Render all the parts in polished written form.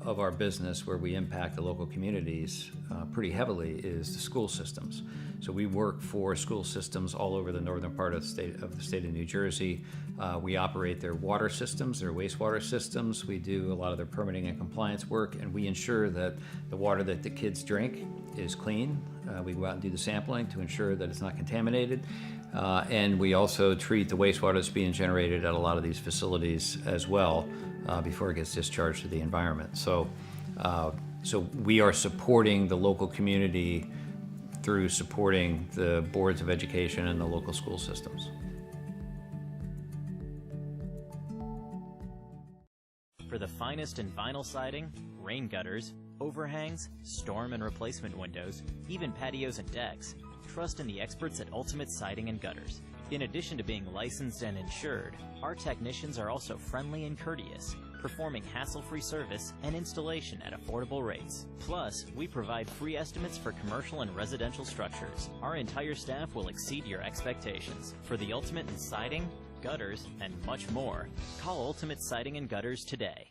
Of our business where we impact the local communities pretty heavily is the school systems. So we work for school systems all over the northern part of the state of New Jersey. We operate their water systems, their wastewater systems. We do a lot of their permitting and compliance work, and we ensure that the water that the kids drink is clean. We go out and do the sampling to ensure that it's not contaminated. And we also treat the wastewater that's being generated at a lot of these facilities as well before it gets discharged to the environment. So we are supporting the local community through supporting the boards of education and the local school systems. For the finest in vinyl siding, rain gutters, overhangs, storm and replacement windows, even patios and decks, trust in the experts at Ultimate Siding and Gutters. In addition to being licensed and insured, our technicians are also friendly and courteous, performing hassle-free service and installation at affordable rates. Plus, we provide free estimates for commercial and residential structures. Our entire staff will exceed your expectations. For the ultimate in siding, gutters, and much more, call Ultimate Siding and Gutters today.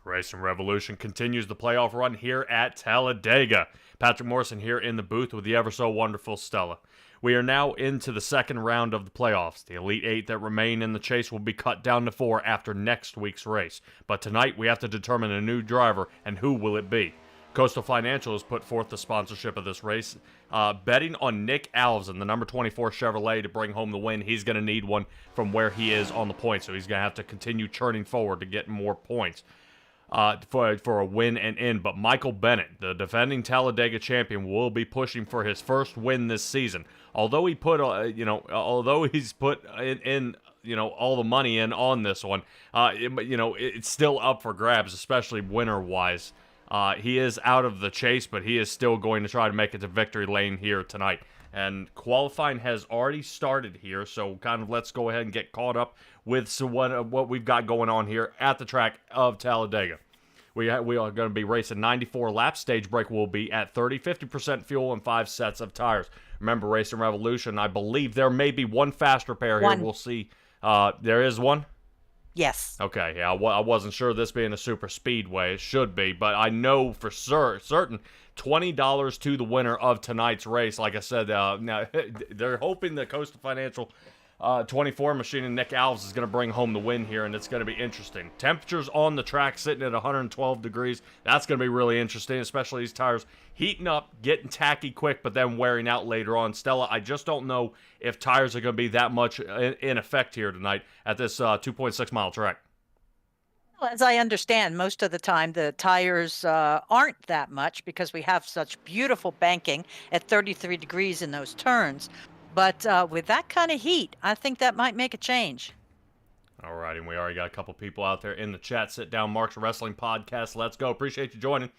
Racing Revolution continues the playoff run here at Talladega. Patrick Morrison here in the booth with the ever so wonderful Stella. We are now into the second round of the playoffs. The Elite Eight that remain in the chase will be cut down to 4 after next week's race. But tonight we have to determine a new driver, and who will it be? Coastal Financial has put forth the sponsorship of this race, betting on Nick Alves and the number 24 Chevrolet to bring home the win. He's going to need one from where he is on the points, so he's going to have to continue churning forward to get more points. For a win and in. But Michael Bennett, the defending Talladega champion, will be pushing for his first win this season. Although he put, although he's put in all the money in on this one, it's still up for grabs, especially winner-wise. He is out of the chase, but he is still going to try to make it to victory lane here tonight. And qualifying has already started here, so kind of let's go ahead and get caught up with what we've got going on here at the track of Talladega. We are going to be racing 94 laps. Stage break will be at 30, 50% fuel, and 5 sets of tires. Remember, Racing Revolution, I believe there may be one faster pair here. We'll see. There is one? Yes. Okay, yeah, I wasn't sure this being a super speedway. It should be, but I know for certain $20 to the winner of tonight's race. Like I said, now they're hoping that Coastal Financial 24 machine and Nick Alves is going to bring home the win here, and it's going to be interesting. Temperatures on the track sitting at 112 degrees. That's going to be really interesting, especially these tires heating up, getting tacky quick, but then wearing out later on. Stella, I just don't know if tires are going to be that much in effect here tonight at this 2.6-mile track. Well, as I understand, most of the time the tires aren't that much because we have such beautiful banking at 33 degrees in those turns. But with that kind of heat, I think that might make a change. All right, and we already got a couple people out there in the chat. Sit Down Mark's Wrestling Podcast. Let's go. Appreciate you joining.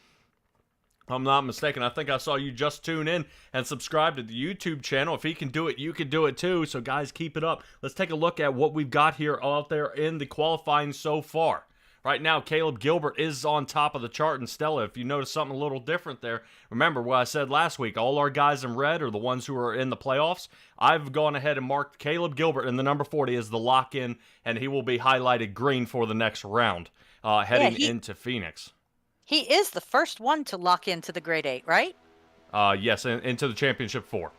If I'm not mistaken, I think I saw you just tune in and subscribe to the YouTube channel. If he can do it, you can do it too. So, guys, keep it up. Let's take a look at what we've got here out there in the qualifying so far. Right now, Caleb Gilbert is on top of the chart. And Stella, if you notice something a little different there, remember what I said last week. All our guys in red are the ones who are in the playoffs. I've gone ahead and marked Caleb Gilbert in the number 40 as the lock-in, and he will be highlighted green for the next round heading into Phoenix. He is the first one to lock into the grade 8, right? Yes, into the championship 4.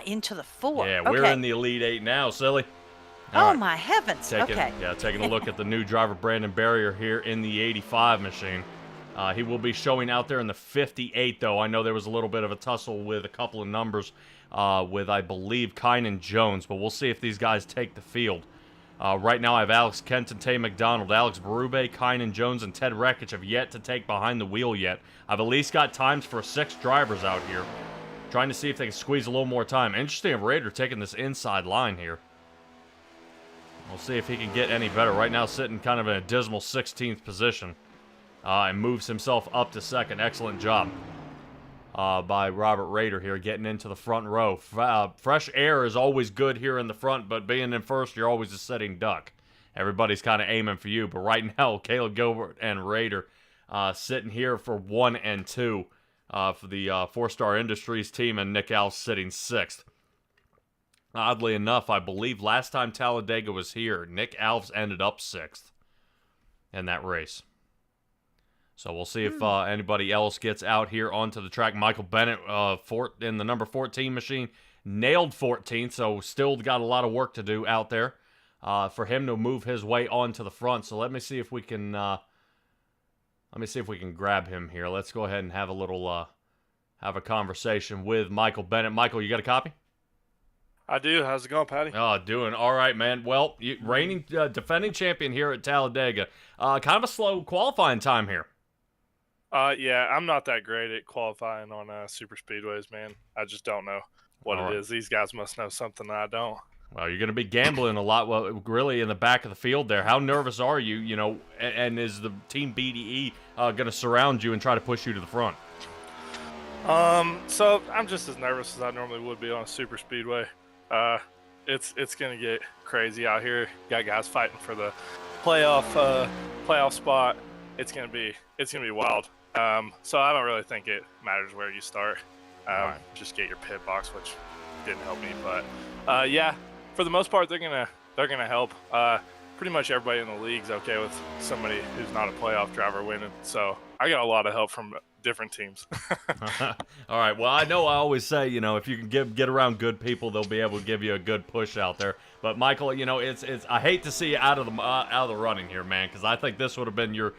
Into the 4. Yeah, we're in the Elite 8 now, silly. All All right. My heavens. Taking a look at the new driver, Brandon Barrier, here in the 85 machine. He will be showing out there in the 58, though. I know there was a little bit of a tussle with a couple of numbers with, I believe, Kynan Jones, but we'll see if these guys take the field. Right now, I have Alex Kenton, Tay McDonald, Alex Berube, Kynan Jones, and Ted Rekich have yet to take behind the wheel yet. I've at least got times for 6 drivers out here, trying to see if they can squeeze a little more time. Interesting, Raider taking this inside line here. We'll see if he can get any better. Right now, sitting kind of in a dismal 16th position. And moves himself up to second. Excellent job by Robert Raider here, getting into the front row. Fresh air is always good here in the front, but being in first, you're always a sitting duck. Everybody's kind of aiming for you. But right now, Caleb Gilbert and Raider sitting here for 1 and 2 for the 4 Star Industries team, and Nick Alves sitting 6th. Oddly enough, I believe last time Talladega was here, Nick Alves ended up 6th in that race. So we'll see if anybody else gets out here onto the track. Michael Bennett in the number 14 machine nailed 14th, so still got a lot of work to do out there for him to move his way onto the front. So let me see if we can grab him here. Let's go ahead and have a little have a conversation with Michael Bennett. Michael, you got a copy? I do. How's it going, Patty? Oh, doing all right, man. Well, reigning defending champion here at Talladega. Kind of a slow qualifying time here. Yeah, I'm not that great at qualifying on super speedways, man. I just don't know what it is. These guys must know something that I don't. Well, you're going to be gambling a lot, really in the back of the field there. How nervous are you, and is the Team BDE going to surround you and try to push you to the front? So I'm just as nervous as I normally would be on a super speedway. It's going to get crazy out here. Got guys fighting for the playoff spot. It's gonna be wild. So I don't really think it matters where you start. Right. Just get your pit box, which didn't help me. But yeah, for the most part, they're gonna help. Pretty much everybody in the league's okay with somebody who's not a playoff driver winning. So I got a lot of help from different teams. All right. Well, I know I always say, if you can get around good people, they'll be able to give you a good push out there. But Michael, it's I hate to see you out of the running here, man, because I think this would have been your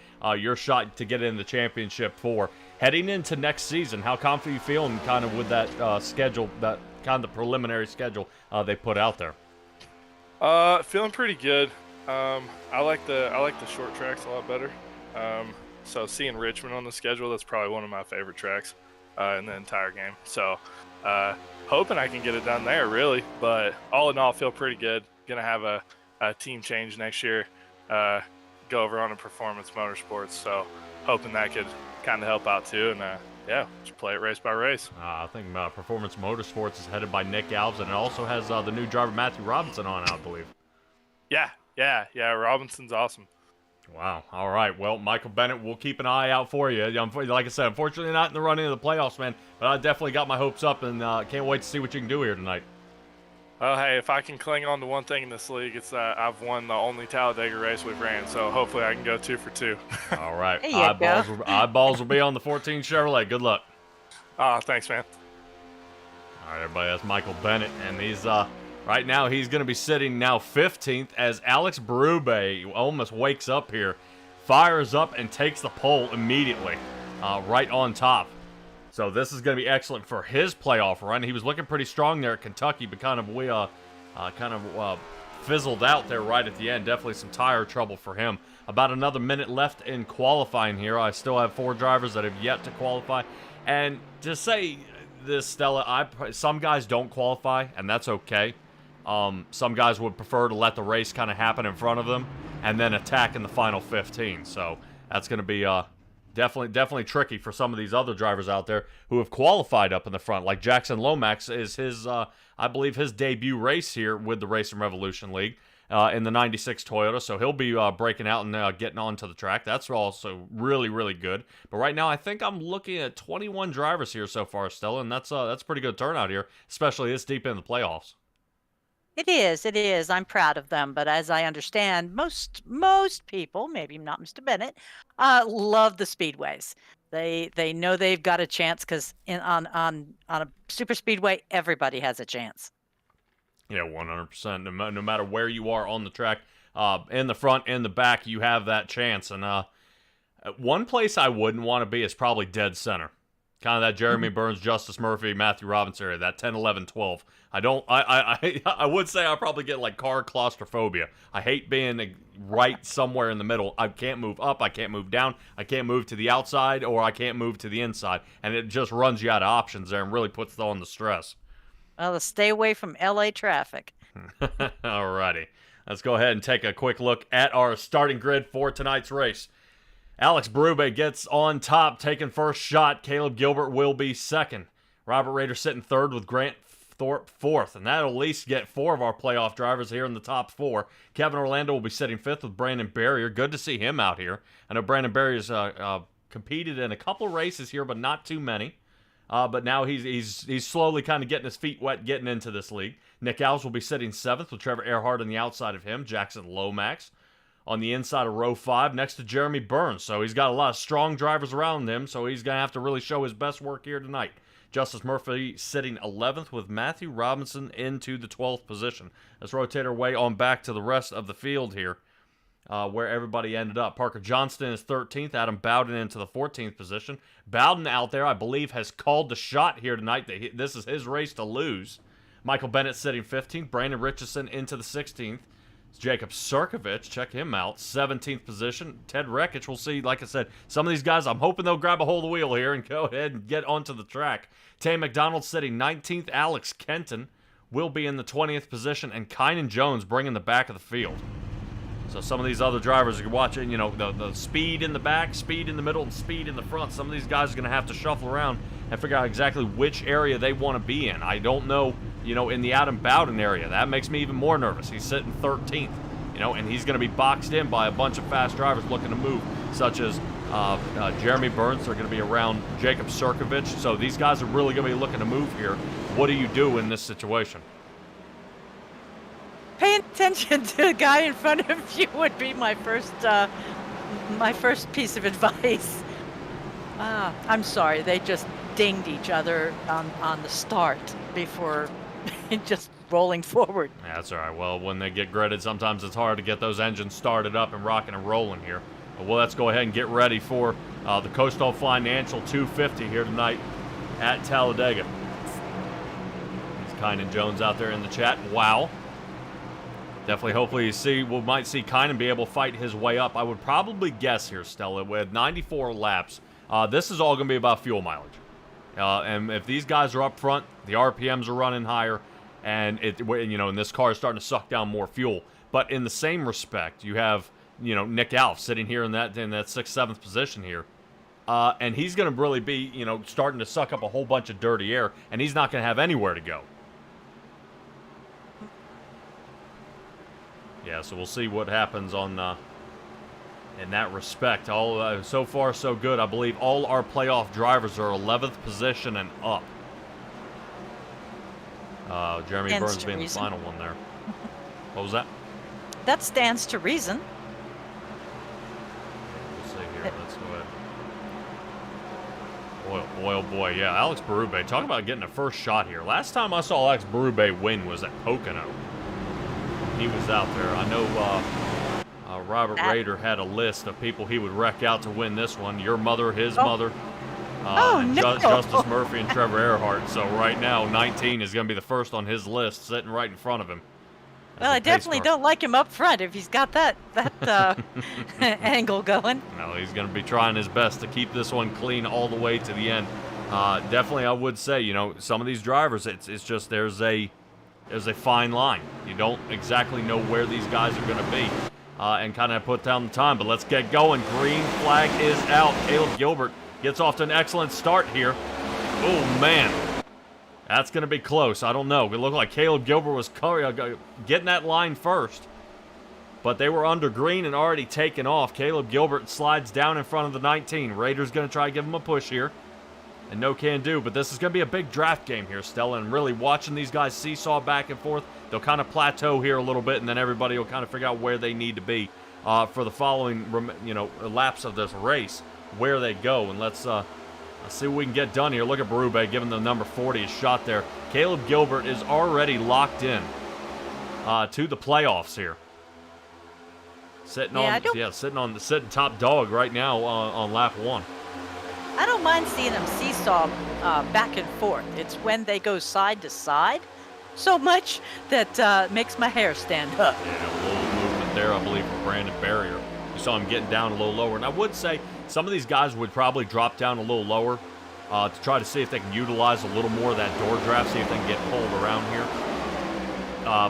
shot to get in the championship 4. Heading into next season, how confident you feeling kind of with that schedule, that kind of the preliminary schedule they put out there? Feeling pretty good. I like the short tracks a lot better. So seeing Richmond on the schedule, that's probably one of my favorite tracks in the entire game. So hoping I can get it done there, really. But all in all, feel pretty good. Gonna have a team change next year. Go over on a Performance Motorsports. So hoping that could kind of help out too. And yeah, just play it race by race. I think Performance Motorsports is headed by Nick Alves, and it also has the new driver Matthew Robinson on, I believe. Yeah. Robinson's awesome. Wow. All right. Well, Michael Bennett, we'll keep an eye out for you. Like I said, unfortunately not in the running of the playoffs, man, but I definitely got my hopes up, and can't wait to see what you can do here tonight. Well, hey, if I can cling on to one thing in this league, it's that I've won the only Talladega race we've ran, so hopefully I can go 2 for 2. All right. Eyeballs will be on the 14 Chevrolet. Good luck. Thanks, man. All right, everybody, that's Michael Bennett, and he's right now he's going to be sitting now 15th as Alex Berube almost wakes up here, fires up, and takes the pole immediately, right on top. So this is going to be excellent for his playoff run. He was looking pretty strong there at Kentucky, but kind of fizzled out there right at the end. Definitely some tire trouble for him. About another minute left in qualifying here. I still have 4 drivers that have yet to qualify. And to say this, Stella, some guys don't qualify, and that's okay. Some guys would prefer to let the race kind of happen in front of them and then attack in the final 15. So that's going to be Definitely tricky for some of these other drivers out there who have qualified up in the front. Like Jackson Lomax is his, I believe, his debut race here with the Racing Revolution League in the 96 Toyota. So he'll be breaking out and getting onto the track. That's also really, really good. But right now, I think I'm looking at 21 drivers here so far, Stella, and that's a pretty good turnout here, especially this deep in the playoffs. It is. It is. I'm proud of them. But as I understand, most people, maybe not Mr. Bennett, love the speedways. They know they've got a chance because on a super speedway, everybody has a chance. Yeah, 100%. No matter where you are on the track, in the front, in the back, you have that chance. And one place I wouldn't want to be is probably dead center. Kind of that Jeremy Burns, Justice Murphy, Matthew Robinson area, that 10, 11, 12. I would say I probably get like car claustrophobia. I hate being right somewhere in the middle. I can't move up, I can't move down, I can't move to the outside, or I can't move to the inside. And it just runs you out of options there and really puts on the stress. Well, stay away from LA traffic. Alrighty. Let's go ahead and take a quick look at our starting grid for tonight's race. Alex Berube gets on top, taking first shot. Caleb Gilbert will be second. Robert Rader sitting third with Grant Thorpe fourth. And that'll at least get 4 of our playoff drivers here in the top 4. Kevin Orlando will be sitting fifth with Brandon Barrier. Good to see him out here. I know Brandon Barrier's competed in a couple of races here, but not too many. But now he's slowly kind of getting his feet wet, getting into this league. Nick Alves will be sitting 7th with Trevor Earhart on the outside of him. Jackson Lomax on the inside of row 5 next to Jeremy Burns. So he's got a lot of strong drivers around him, so he's going to have to really show his best work here tonight. Justice Murphy sitting 11th with Matthew Robinson into the 12th position. Let's rotate our way on back to the rest of the field here, where everybody ended up. Parker Johnston is 13th. Adam Bowden into the 14th position. Bowden out there, I believe, has called the shot here tonight. This is his race to lose. Michael Bennett sitting 15th. Brandon Richardson into the 16th. Jacob Surkovich, check him out, 17th position. Ted Rekich, we'll see, like I said, some of these guys, I'm hoping they'll grab a hold of the wheel here and go ahead and get onto the track. Tay McDonald sitting 19th. Alex Kenton will be in the 20th position, and Kynan Jones bringing the back of the field. So some of these other drivers are watching, you know, the speed in the back, speed in the middle, and speed in the front. Some of these guys are going to have to shuffle around and figure out exactly which area they want to be in. I don't know, you know, in the Adam Bowden area. That makes me even more nervous. He's sitting 13th, you know, and he's going to be boxed in by a bunch of fast drivers looking to move, such as Jeremy Burns. They're going to be around Jacob Surkovich. So these guys are really going to be looking to move here. What do you do in this situation? Paying attention to the guy in front of you would be my first piece of advice. I'm sorry, they just dinged each other on the start before just rolling forward. Yeah, that's all right. Well, when they get gridded, sometimes it's hard to get those engines started up and rocking and rolling here. Well, let's go ahead and get ready for the Coastal Financial 250 here tonight at Talladega. It's Kynan Jones out there in the chat. Wow. Definitely, hopefully, we might see Kynan be able to fight his way up. I would probably guess here, Stella, with 94 laps, this is all going to be about fuel mileage. And if these guys are up front, the RPMs are running higher, and and this car is starting to suck down more fuel. But in the same respect, you have, Nick Alf sitting here in that 6th, 7th position here. And he's going to really be, starting to suck up a whole bunch of dirty air, and he's not going to have anywhere to go. Yeah, so we'll see what happens on in that respect. All so far, so good. I believe all our playoff drivers are 11th position and up. Jeremy Burns being the final one there. What was that? That stands to reason. We'll see here. Let's go ahead. Boy, oh boy, yeah. Alex Berube, talk about getting a first shot here. Last time I saw Alex Berube win was at Pocono. He was out there. I know Robert Rader had a list of people he would wreck out to win this one. Your mother, his mother, and no. Justice Murphy and Trevor Earhart. So right now, 19 is going to be the first on his list, sitting right in front of him. Well, I definitely don't like him up front if he's got that angle going. No, he's going to be trying his best to keep this one clean all the way to the end. Definitely, I would say, some of these drivers, it's just there's a fine line. You don't exactly know where these guys are going to be. and kind of put down the time. But let's get going. Green flag is out. Caleb Gilbert gets off to an excellent start here. Oh, man. That's going to be close. I don't know. It looked like Caleb Gilbert was getting that line first. But they were under green and already taken off. Caleb Gilbert slides down in front of the 19. Raiders going to try to give him a push here. And no can do. But this is going to be a big draft game here, Stella. And really watching these guys seesaw back and forth. They'll kind of plateau here a little bit. And then everybody will kind of figure out where they need to be for the following laps of this race. Where they go. And let's see what we can get done here. Look at Berube giving the number 40 a shot there. Caleb Gilbert is already locked in to the playoffs here. Sitting top dog right now on lap 1. I don't mind seeing them seesaw back and forth. It's when they go side to side so much that makes my hair stand up. Yeah, a little movement there, I believe, from Brandon Barrier. You saw him getting down a little lower. And I would say some of these guys would probably drop down a little lower to try to see if they can utilize a little more of that door draft, see if they can get pulled around here.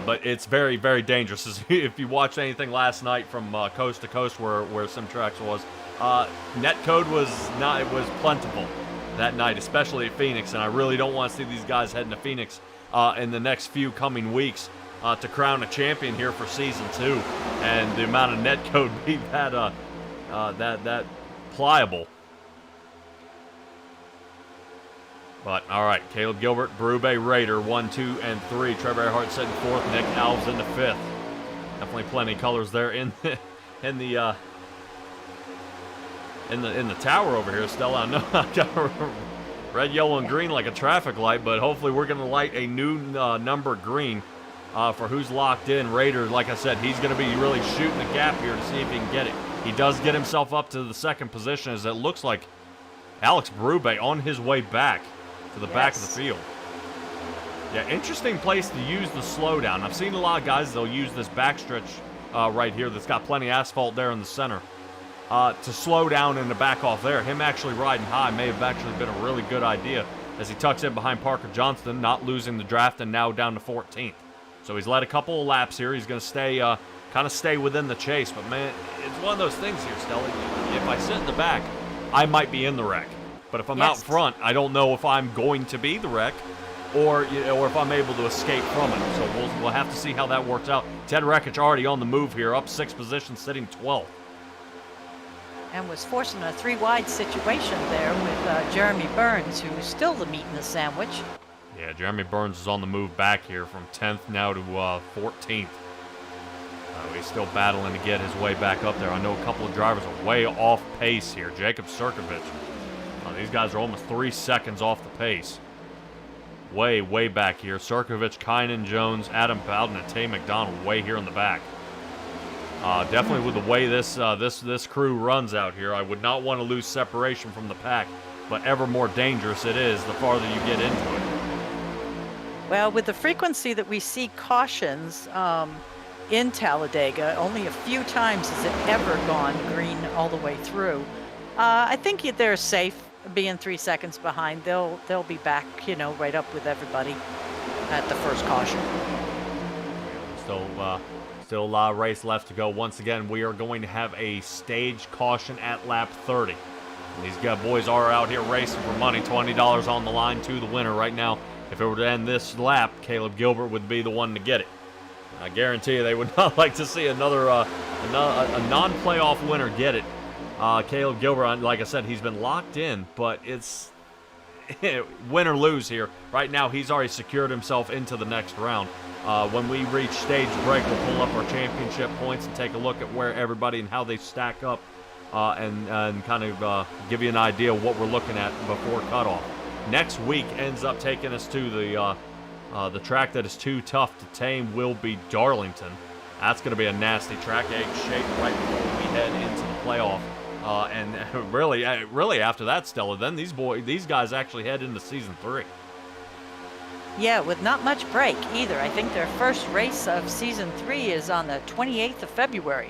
But it's very, very dangerous. If you watched anything last night from coast to coast where Simtrax was, net code was plentiful that night, especially at Phoenix. And I really don't want to see these guys heading to Phoenix in the next few coming weeks to crown a champion here for Season 2. And the amount of net code being that pliable. But, all right, Caleb Gilbert, Berube, Raider, 1, 2, and 3. Trevor Earhart sitting 4th. Nick Alves in the 5th. Definitely plenty of colors there in the tower over here, Stella. I know I got red, yellow, and green like a traffic light, but hopefully we're going to light a new number green for who's locked in. Raider, like I said, he's going to be really shooting the gap here to see if he can get it. He does get himself up to the 2nd position, as it looks like Alex Berube on his way back to the back of the field. Yeah, interesting place to use the slowdown. I've seen a lot of guys, they'll use this backstretch right here that's got plenty of asphalt there in the center to slow down and to back off there. Him actually riding high may have actually been a really good idea as he tucks in behind Parker Johnston, not losing the draft and now down to 14th. So he's led a couple of laps here. He's going to stay kind of stay within the chase. But, man, it's one of those things here, Stella. If I sit in the back, I might be in the wreck. But if I'm out front, I don't know if I'm going to be the wreck or if I'm able to escape from it. So we'll have to see how that works out. Ted Rekich already on the move here, up 6 positions, sitting 12th. And was forced in a 3-wide situation there with Jeremy Burns, who's still the meat in the sandwich. Yeah, Jeremy Burns is on the move back here from 10th now to 14th. He's still battling to get his way back up there. I know a couple of drivers are way off pace here. Jacob Sirkovich. These guys are almost 3 seconds off the pace. Way, way back here. Sirkovich, Kynan Jones, Adam Bowden, and Tay McDonald way here in the back. Definitely with the way this crew runs out here, I would not want to lose separation from the pack, but ever more dangerous it is the farther you get into it. Well, with the frequency that we see cautions in Talladega, only a few times has it ever gone green all the way through. I think they're safe being 3 seconds behind. They'll be back, right up with everybody at the first caution. Still a lot of race left to go. Once again, we are going to have a stage caution at lap 30. And these boys are out here racing for money. $20 on the line to the winner right now. If it were to end this lap, Caleb Gilbert would be the one to get it. I guarantee you they would not like to see a non-playoff winner get it. Caleb Gilbert, like I said, he's been locked in, but it's win or lose here. Right now, he's already secured himself into the next round. When we reach stage break, we'll pull up our championship points and take a look at where everybody and how they stack up and kind of give you an idea of what we're looking at before cutoff. Next week ends up taking us to the track that is too tough to tame will be Darlington. That's going to be a nasty track, egg-shaped right before we head into the playoff. And really after that, Stella, then these guys actually head into Season 3. Yeah, with not much break either. I think their first race of Season 3 is on the 28th of February.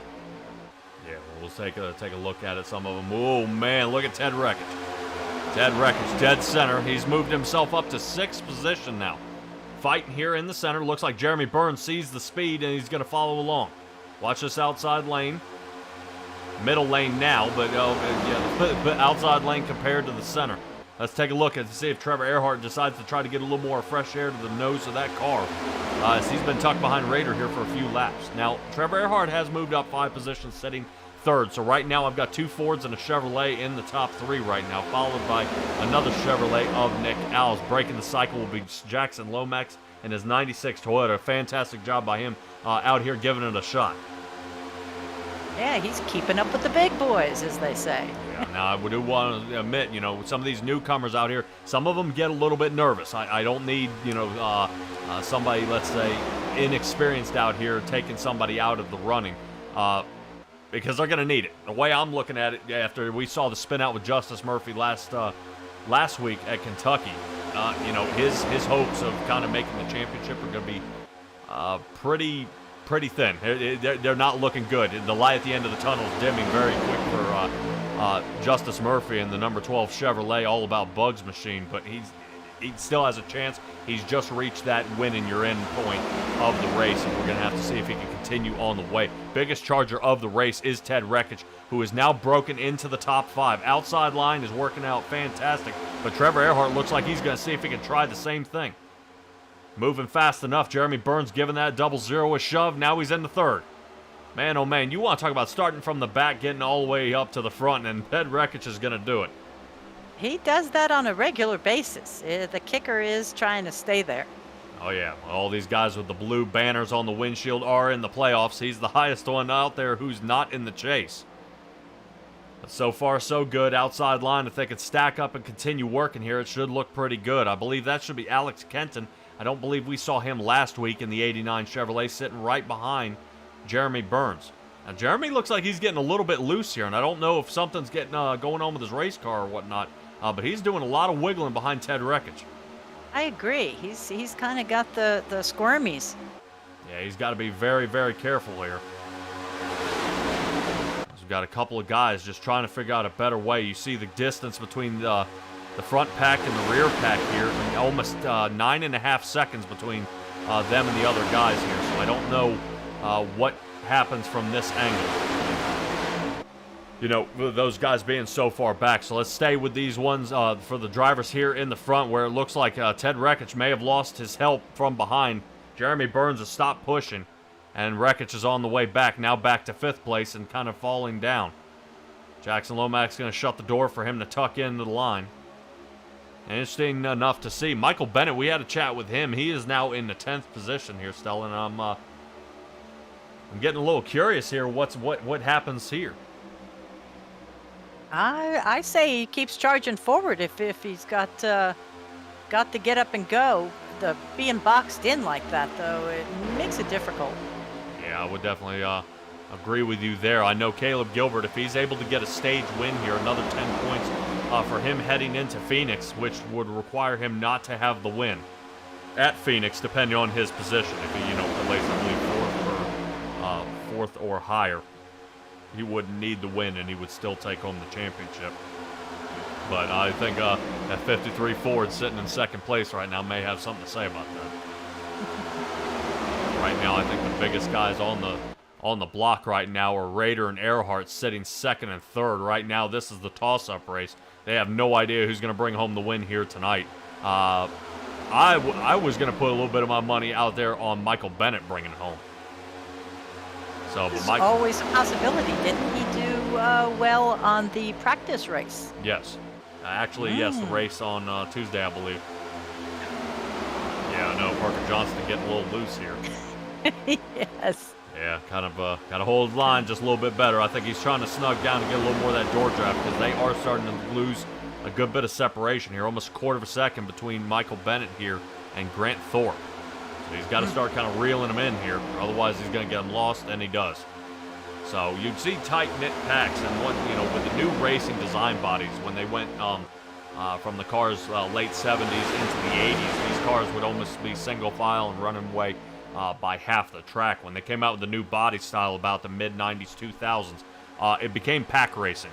Yeah, we'll take a look at it, some of them. Oh, man, look at Ted Rekich. Ted Rekich, dead center. He's moved himself up to 6th position now. Fighting here in the center. Looks like Jeremy Burns sees the speed, and he's going to follow along. Watch this outside lane. Middle lane now, but the outside lane compared to the center. Let's take a look and see if Trevor Earhart decides to try to get a little more fresh air to the nose of that car. As he's been tucked behind Raider here for a few laps. Now, Trevor Earhart has moved up 5 positions, sitting third. So right now I've got 2 Fords and a Chevrolet in the top 3 right now, followed by another Chevrolet of Nick Alves. Breaking the cycle will be Jackson Lomax and his 96 Toyota. Fantastic job by him out here giving it a shot. Yeah, he's keeping up with the big boys, as they say. Yeah, now, I do want to admit, some of these newcomers out here, some of them get a little bit nervous. I don't need, somebody, let's say, inexperienced out here taking somebody out of the running because they're going to need it. The way I'm looking at it, after we saw the spin out with Justice Murphy last week at Kentucky, his hopes of kind of making the championship are going to be pretty thin. They're not looking good. The light at the end of the tunnel is dimming very quick for Justice Murphy and the number 12 Chevrolet All About Bugs machine, but he still has a chance. He's just reached that win and you're in point of the race, and we're going to have to see if he can continue on the way. Biggest charger of the race is Ted Rekich, who is now broken into the top 5. Outside line is working out fantastic, but Trevor Earhart looks like he's going to see if he can try the same thing. Moving fast enough. Jeremy Burns giving that 00 a shove. Now he's in the third. Man, oh man, you want to talk about starting from the back, getting all the way up to the front, and Ted Rekich is going to do it. He does that on a regular basis. The kicker is trying to stay there. Oh yeah, all these guys with the blue banners on the windshield are in the playoffs. He's the highest one out there who's not in the chase. But so far, so good. Outside line, if they can stack up and continue working here, it should look pretty good. I believe that should be Alex Kenton. I don't believe we saw him last week in the 89 Chevrolet, sitting right behind Jeremy Burns. Now, Jeremy looks like he's getting a little bit loose here, and I don't know if something's getting going on with his race car or whatnot, but he's doing a lot of wiggling behind Ted Rekich. I agree. He's kind of got the squirmies. Yeah, he's got to be very, very careful here. We've got a couple of guys just trying to figure out a better way. You see the distance between the front pack and the rear pack here, and almost 9.5 seconds between them and the other guys here. So I don't know what happens from this angle. Those guys being so far back. So let's stay with these ones for the drivers here in the front, where it looks like Ted Rekich may have lost his help from behind. Jeremy Burns has stopped pushing, and Rekich is on the way back, now back to 5th place and kind of falling down. Jackson Lomax going to shut the door for him to tuck into the line. Interesting enough to see. Michael Bennett, we had a chat with him. He is now in the 10th position here, Stella, and I'm getting a little curious here. What happens here? I say he keeps charging forward if he's got to get up and go. Being boxed in like that, though, it makes it difficult. Yeah, I would definitely agree with you there. I know Caleb Gilbert, if he's able to get a stage win here, another 10 points for him heading into Phoenix, which would require him not to have the win at Phoenix, depending on his position. If he, plays, I believe, 4th or higher, he wouldn't need the win, and he would still take home the championship. But I think that 53 Ford sitting in 2nd place right now may have something to say about that. Right now, I think the biggest guys on the block right now are Raider and Earhart sitting 2nd and 3rd. Right now, this is the toss-up race. They have no idea who's going to bring home the win here tonight. I was going to put a little bit of my money out there on Michael Bennett bringing it home. So, It's always a possibility. Didn't he do well on the practice race? Yes. Actually, yes, the race on Tuesday, I believe. Yeah, I know. Parker Johnston getting a little loose here. Yes. Yeah, kind of got to hold the line just a little bit better. I think he's trying to snug down and get a little more of that door draft, because they are starting to lose a good bit of separation here. Almost a quarter of a second between Michael Bennett here and Grant Thorpe. So he's got to start kind of reeling him in here. Otherwise, he's going to get him lost, and he does. So you'd see tight-knit packs, and with the new racing design bodies, when they went from the cars late 70s into the 80s, these cars would almost be single file and running away by half the track. When they came out with the new body style about the mid-90s, 2000s, it became pack racing.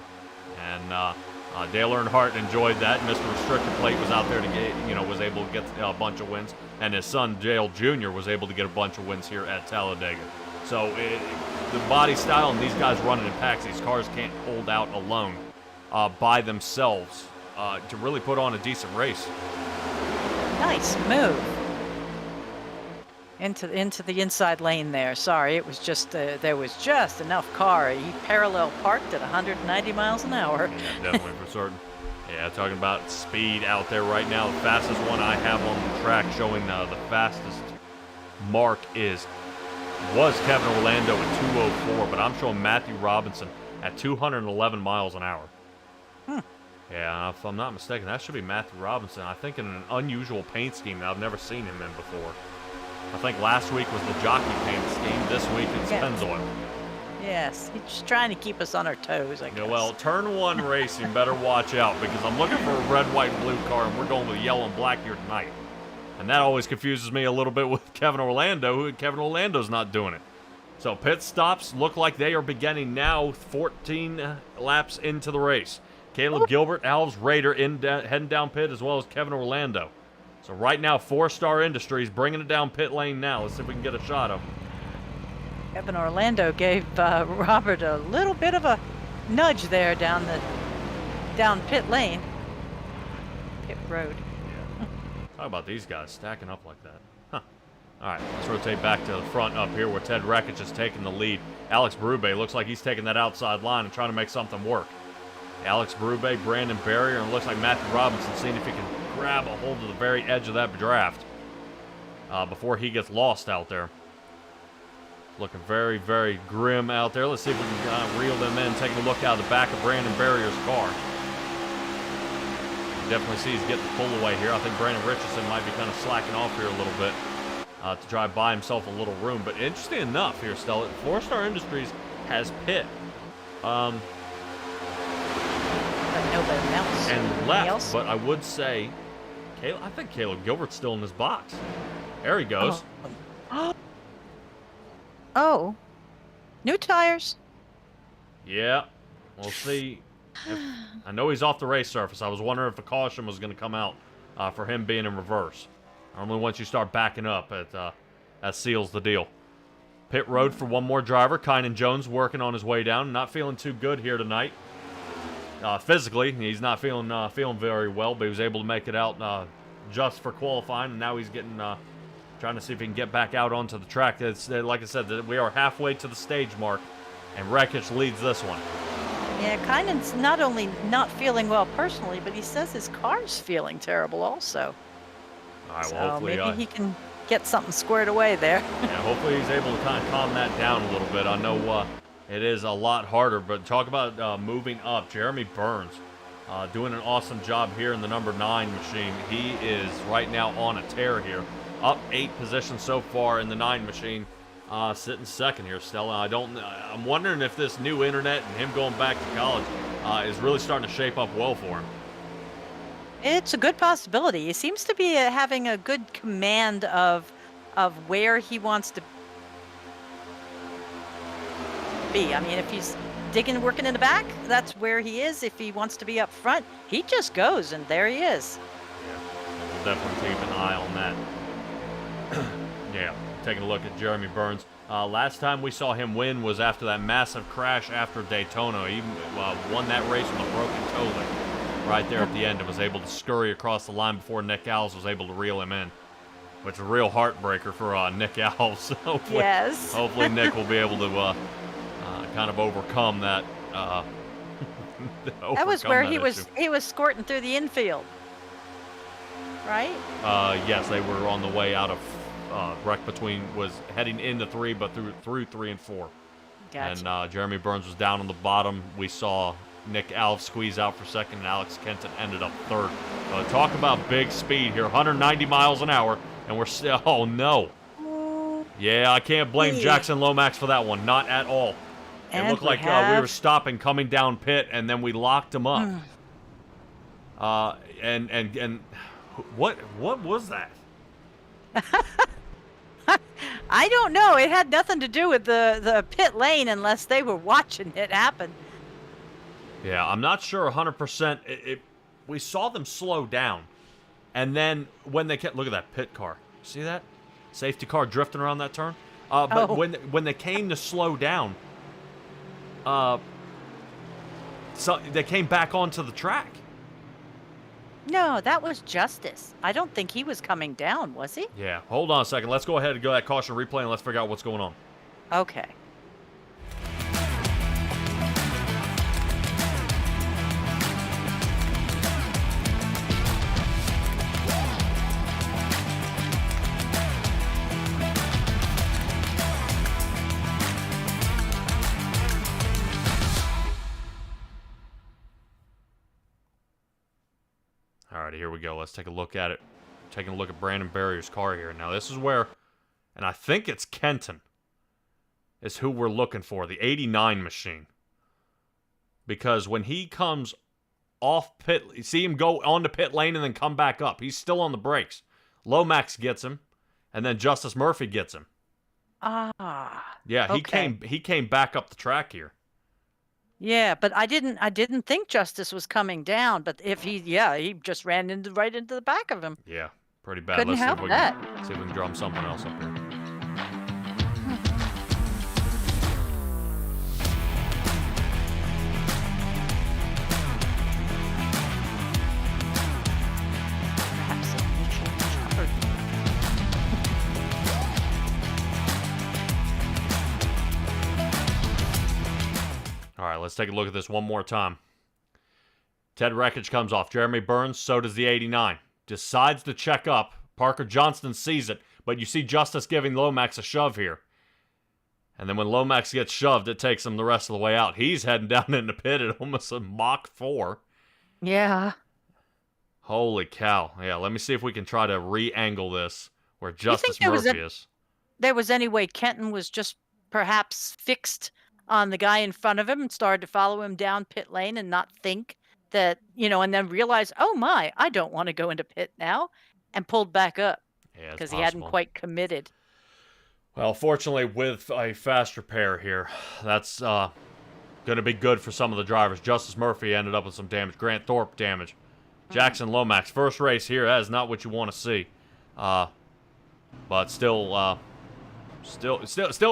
And Dale Earnhardt enjoyed that. Mr. Restrictor Plate was out there to get, was able to get a bunch of wins. And his son, Dale Jr., was able to get a bunch of wins here at Talladega. So the body style, and these guys running in packs, these cars can't hold out alone by themselves to really put on a decent race. Nice move. Into the inside lane there. Sorry, it was just there was just enough car. He parallel parked at 190 miles an hour. Yeah, definitely for certain. Yeah, talking about speed out there right now. The fastest one I have on the track showing the fastest mark was Kevin Orlando at 204, but I'm showing Matthew Robinson at 211 miles an hour. Yeah, if I'm not mistaken, that should be Matthew Robinson. I think in an unusual paint scheme that I've never seen him in before. I think last week was the jockey paint scheme. This week it's Pennzoil. Yes, he's just trying to keep us on our toes, I guess. Yeah, well, turn one racing better watch out because I'm looking for a red, white, and blue car, and we're going with yellow and black here tonight. And that always confuses me a little bit with Kevin Orlando. Kevin Orlando's not doing it. So pit stops look like they are beginning now, 14 laps into the race. Caleb Gilbert, Alves Raider heading down pit, as well as Kevin Orlando. So right now, 4-Star Industries bringing it down pit lane now. Let's see if we can get a shot of him. Kevin Orlando gave Robert a little bit of a nudge there down pit lane. Pit road. Talk about these guys stacking up like that. Huh. All right, let's rotate back to the front up here where Ted Rekich is taking the lead. Alex Berube looks like he's taking that outside line and trying to make something work. Alex Berube, Brandon Barrier, and it looks like Matthew Robinson seeing if he can grab a hold of the very edge of that draft before he gets lost out there. Looking very, very grim out there. Let's see if we can reel them in, taking a look out of the back of Brandon Barrier's car. You definitely see he's getting the pull away here. I think Brandon Richardson might be kind of slacking off here a little bit to try to buy himself a little room. But interesting enough here, Stella, 4-Star Industries has pit. And left, but I would say, I think Caleb Gilbert's still in this box. There he goes. Oh, new tires. Yeah, we'll see. I know he's off the race surface. I was wondering if a caution was going to come out for him being in reverse. Normally, once you start backing up, that seals the deal. Pit road for one more driver. Kynan Jones working on his way down. Not feeling too good here tonight. Physically, he's not feeling very well, but he was able to make it out just for qualifying, and now he's getting trying to see if he can get back out onto the track. It's like I said, we are halfway to the stage mark, and Rekich leads this one. Yeah, Kynan's not only not feeling well personally, but he says his car's feeling terrible also. All right, so well, hopefully maybe he can get something squared away there. Yeah, hopefully he's able to kind of calm that down a little bit. I know it is a lot harder, but talk about moving up. Jeremy Burns doing an awesome job here in the number 9 machine. He is right now on a tear here. Up 8 positions so far in the 9 machine. Sitting second here, Stella. I'm wondering if this new internet and him going back to college is really starting to shape up well for him. It's a good possibility. He seems to be having a good command of where he wants to be. I mean, if he's working in the back, that's where he is. If he wants to be up front, he just goes, and there he is. Yeah, we'll definitely keep an eye on that. Yeah, taking a look at Jeremy Burns. Last time we saw him win was after that massive crash after Daytona. He won that race with a broken toe leg right there at the end and was able to scurry across the line before Nick Alves was able to reel him in, which is a real heartbreaker for Nick Alves. Yes. Hopefully Nick will be able to kind of overcome that. That was where he was squirting through the infield, right? Yes, they were on the way out of wreck was heading into 3, but through 3 and 4. Gotcha. And Jeremy Burns was down on the bottom. We saw Nick Alves squeeze out for second, and Alex Kenton ended up third. Talk about big speed here, 190 miles an hour, and we're still, oh no. Yeah, I can't blame Jackson Lomax for that one, not at all. It looked like we were stopping coming down pit, and then we locked him up. And what was that? I don't know. It had nothing to do with the pit lane unless they were watching it happen. Yeah, I'm not sure 100%. We saw them slow down, and then when they look at that pit car. See that? Safety car drifting around that turn. But when they came to slow down, so they came back onto the track. No, that was Justice. I don't think he was coming down, was he? Yeah, hold on a second. Let's go ahead and go that caution replay and let's figure out what's going on. Okay. All right, here we go. Let's take a look at it. Taking a look at Brandon Barrier's car here. Now, this is where, and I think it's Kenton, is who we're looking for, the 89 machine. Because when he comes off pit, you see him go onto pit lane and then come back up. He's still on the brakes. Lomax gets him, and then Justice Murphy gets him. Ah. Yeah, okay. he came back up the track here. Yeah, but I didn't think Justice was coming down, but if he just ran right into the back of him. Yeah, pretty bad. Couldn't Let's help see if that. see if we can drum something else up here. Perhaps a mutual chopper. All right, let's take a look at this one more time. Ted Wreckage comes off. Jeremy Burns, so does the 89. Decides to check up. Parker Johnston sees it, but you see Justice giving Lomax a shove here. And then when Lomax gets shoved, it takes him the rest of the way out. He's heading down in the pit at almost a Mach 4. Yeah. Holy cow. Yeah, let me see if we can try to re-angle this where Justice there was Murphy is. There was any way Kenton was just perhaps fixed on the guy in front of him and started to follow him down pit lane and not think that, and then realize, oh my, I don't want to go into pit now, and pulled back up Yeah, because he hadn't quite committed. Well, fortunately, with a fast repair here, that's going to be good for some of the drivers. Justice Murphy ended up with some damage. Grant Thorpe damage. Jackson Lomax, first race here. That is not what you want to see. But still a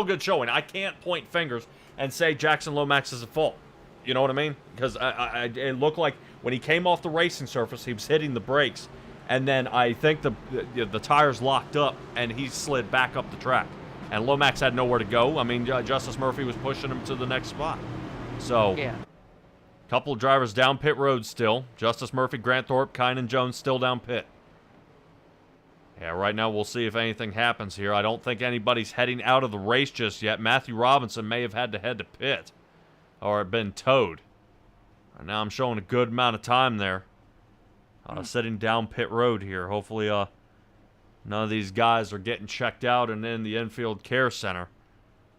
good showing. I can't point fingers and say Jackson Lomax is at fault. You know what I mean? Because it looked like when he came off the racing surface, he was hitting the brakes. And then I think the tires locked up, and he slid back up the track. And Lomax had nowhere to go. I mean, Justice Murphy was pushing him to the next spot. So, Yeah. couple of drivers down pit road still. Justice Murphy, Grant Thorpe, Kynan Jones still down pit. Yeah, right now we'll see if anything happens here. I don't think anybody's heading out of the race just yet. Matthew Robinson may have had to head to pit or been towed. And now I'm showing a good amount of time there. Sitting down pit road here. Hopefully none of these guys are getting checked out and in the infield care center.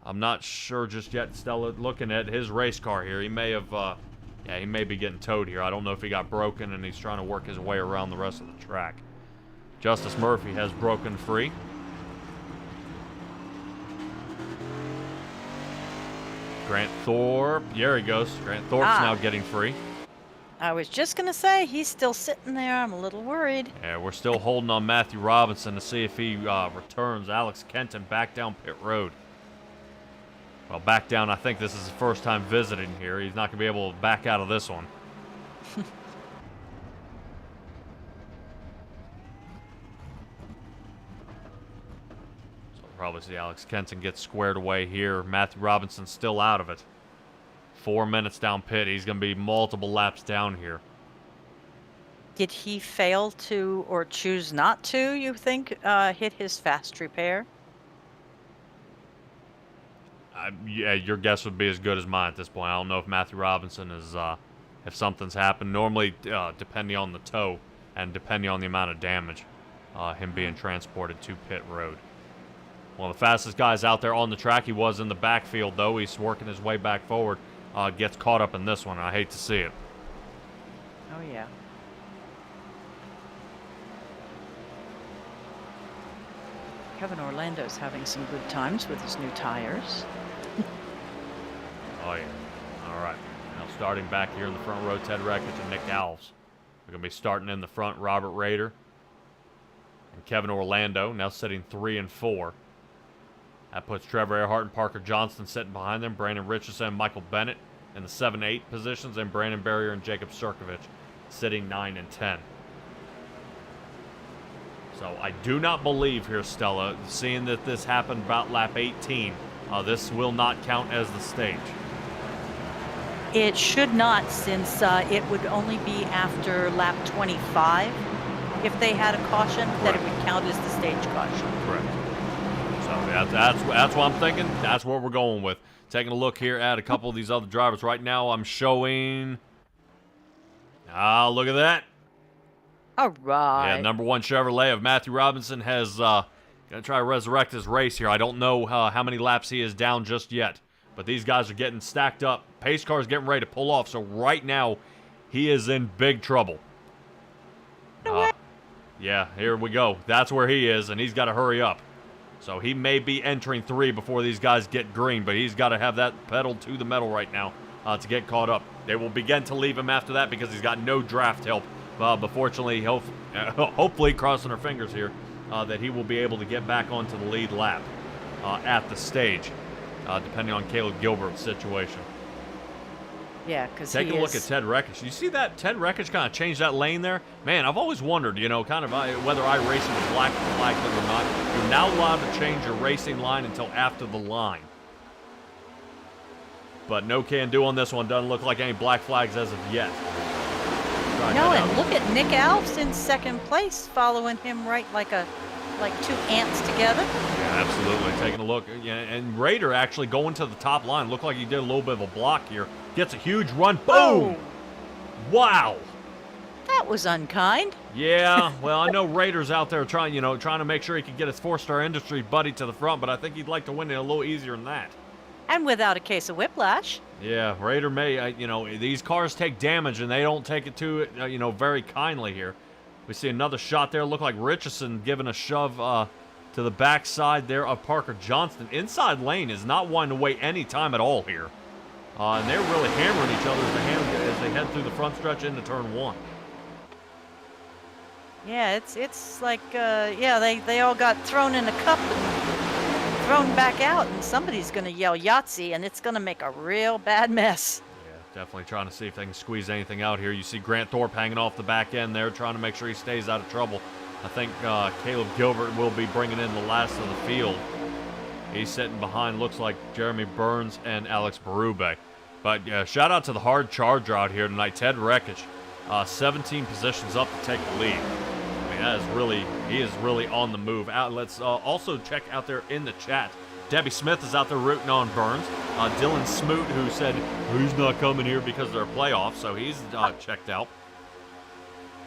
I'm not sure just yet. Still looking at his race car here. He may have, he may be getting towed here. I don't know if he got broken and he's trying to work his way around the rest of the track. Justice Murphy has broken free. Grant Thorpe. There he goes. Grant Thorpe's now getting free. I was just going to say, he's still sitting there. I'm a little worried. Yeah, we're still holding on Matthew Robinson to see if he returns. Alex Kenton back down pit road. Well, back down, I think this is his first time visiting here. He's not going to be able to back out of this one. So we'll probably see Alex Kenton get squared away here. Matthew Robinson still out of it. 4 minutes down pit. He's going to be multiple laps down here. Did he fail to, or choose not to, you think, hit his fast repair? Yeah, your guess would be as good as mine at this point. I don't know if Matthew Robinson is, if something's happened. Normally, depending on the tow and depending on the amount of damage, him being transported to pit road. One of the fastest guys out there on the track. He was in the backfield, though. He's working his way back forward. Gets caught up in this one. I hate to see it. Oh, yeah. Kevin Orlando's having some good times with his new tires. Oh, yeah. All right. Now starting back here in the front row, Ted Wreckage and Nick Alves. We're going to be starting in the front, Robert Rader and Kevin Orlando, now sitting 3 and 4. That puts Trevor Earhart and Parker Johnston sitting behind them. Brandon Richardson and Michael Bennett in the 7-8 positions, and Brandon Barrier and Jacob Sirkovich sitting 9 and 10. So I do not believe here, Stella, seeing that this happened about lap 18, this will not count as the stage. It should not, since it would only be after lap 25 if they had a caution that it would count as the stage caution. Correct. So that's what I'm thinking. That's what we're going with. Taking a look here at a couple of these other drivers. Right now I'm showing... look at that. All right. Yeah, number 1 Chevrolet of Matthew Robinson has going to try to resurrect his race here. I don't know how many laps he is down just yet, but these guys are getting stacked up. Pace car is getting ready to pull off, so right now he is in big trouble. Yeah, here we go. That's where he is, and he's got to hurry up. So he may be entering 3 before these guys get green, but he's got to have that pedal to the metal right now to get caught up. They will begin to leave him after that because he's got no draft help. But fortunately, hopefully, crossing our fingers here, that he will be able to get back onto the lead lap at the stage, depending on Caleb Gilbert's situation. Yeah, because Take a look at Ted Reckich. You see that Ted Reckich kind of changed that lane there? Man, I've always wondered, kind of whether iRacing was black flagged or not. You're now allowed to change your racing line until after the line. But no can do on this one. Doesn't look like any black flags as of yet. No, and look at Nick Alves in second place, following him right like 2 ants together. Yeah, absolutely. Taking a look. Yeah, and Raider actually going to the top line. Looked like he did a little bit of a block here. Gets a huge run. Boom! Oh. Wow! That was unkind. Yeah, well, I know Raiders out there trying to make sure he can get his 4-star industry buddy to the front, but I think he'd like to win it a little easier than that. And without a case of whiplash. Yeah, Raider may, these cars take damage and they don't take it to it, very kindly here. We see another shot there. Look like Richardson giving a shove to the backside there of Parker Johnston. Inside lane is not wanting to wait any time at all here. And they're really hammering each other as they head through the front stretch into turn 1. Yeah, it's like, they all got thrown in a cup and thrown back out, and somebody's going to yell Yahtzee, and it's going to make a real bad mess. Yeah, definitely trying to see if they can squeeze anything out here. You see Grant Thorpe hanging off the back end there, trying to make sure he stays out of trouble. I think Caleb Gilbert will be bringing in the last of the field. He's sitting behind, looks like Jeremy Burns and Alex Berube. But shout out to the hard charger out here tonight, Ted Reckich. 17 positions up to take the lead. I mean, he is really on the move. Let's also check out there in the chat. Debbie Smith is out there rooting on Burns. Dylan Smoot, who said he's not coming here because they're playoffs, so he's checked out.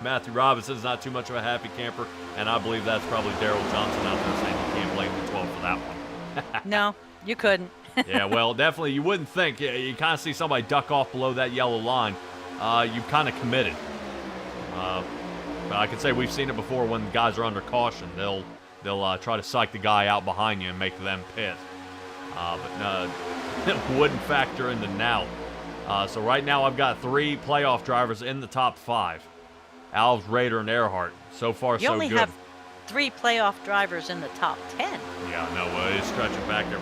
Matthew Robinson's not too much of a happy camper, and I believe that's probably Daryl Johnson out there saying you can't blame the 12 for that one. No, you couldn't. Yeah, well, definitely you wouldn't think. You kind of see somebody duck off below that yellow line. You've kind of committed. But I can say we've seen it before when guys are under caution. They'll try to psych the guy out behind you and make them pit. But it wouldn't factor into now. So right now I've got 3 playoff drivers in the top 5. Alves, Rader, and Earhart. So far, so good. You only have 3 playoff drivers in the top 10. Yeah, no, it's stretching back there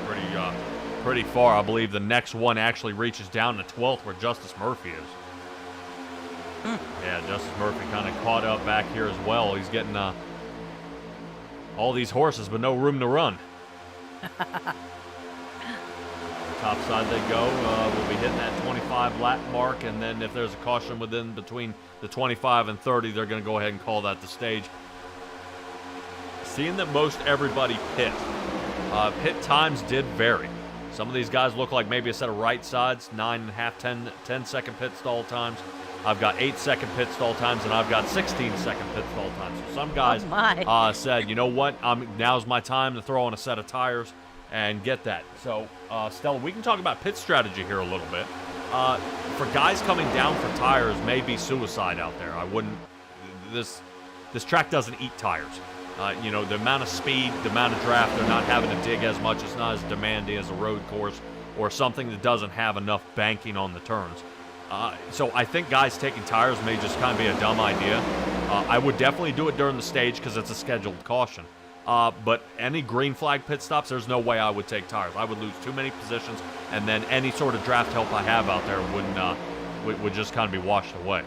pretty far. I believe the next one actually reaches down to 12th where Justice Murphy is. Yeah, Justice Murphy kind of caught up back here as well. He's getting all these horses, but no room to run. Top side they go. We'll be hitting that 25 lap mark, and then if there's a caution between the 25 and 30, they're going to go ahead and call that the stage. Seeing that most everybody pit. Pit times did vary. Some of these guys look like maybe a set of right sides, 9.5, 10 second pit stall times. I've got 8-second pit stall times, and I've got 16-second pit stall times. So some guys said, you know what, now's my time to throw on a set of tires and get that. So, Stella, we can talk about pit strategy here a little bit. For guys coming down for tires may be suicide out there. I wouldn't. This track doesn't eat tires. The amount of speed, the amount of draft, they're not having to dig as much. It's not as demanding as a road course or something that doesn't have enough banking on the turns. So I think guys taking tires may just kind of be a dumb idea. I would definitely do it during the stage because it's a scheduled caution. But any green flag pit stops, there's no way I would take tires. I would lose too many positions, and then any sort of draft help I have out there would just kind of be washed away.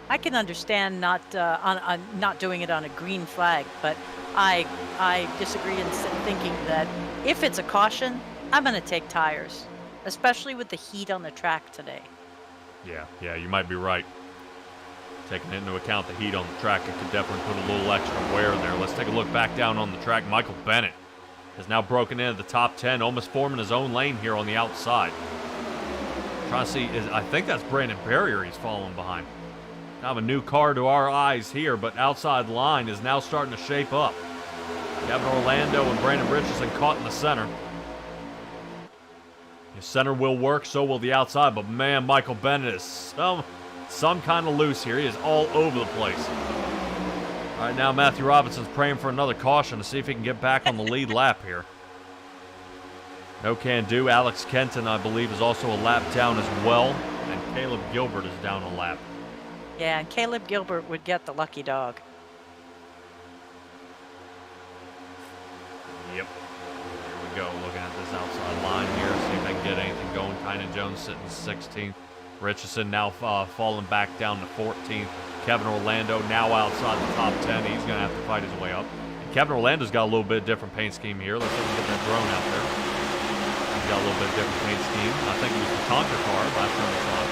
I can understand not not doing it on a green flag, but I disagree in thinking that if it's a caution, I'm going to take tires, especially with the heat on the track today. Yeah, you might be right. Taking into account the heat on the track, it could definitely put a little extra wear there. Let's take a look back down on the track. Michael Bennett has now broken into the top 10, almost forming his own lane here on the outside. Trying to see, I think that's Brandon Barrier he's following behind. Kind of a new car to our eyes here, but outside line is now starting to shape up. Kevin Orlando and Brandon Richardson caught in the center. The center will work, so will the outside, but man, Michael Bennett is some kind of loose here. He is all over the place. All right, now Matthew Robinson's praying for another caution to see if he can get back on the lead lap here. No can do. Alex Kenton, I believe, is also a lap down as well, and Caleb Gilbert is down a lap. Yeah, and Caleb Gilbert would get the lucky dog. Yep. Here we go, looking at this outside line here, see if they can get anything going. Tynan Jones sitting 16th. Richardson now falling back down to 14th. Kevin Orlando now outside the top 10. He's going to have to fight his way up. And Kevin Orlando's got a little bit different paint scheme here. Let's see if we can get that drone out there. He's got a little bit different paint scheme. I think it was the Tonka car last time we saw it.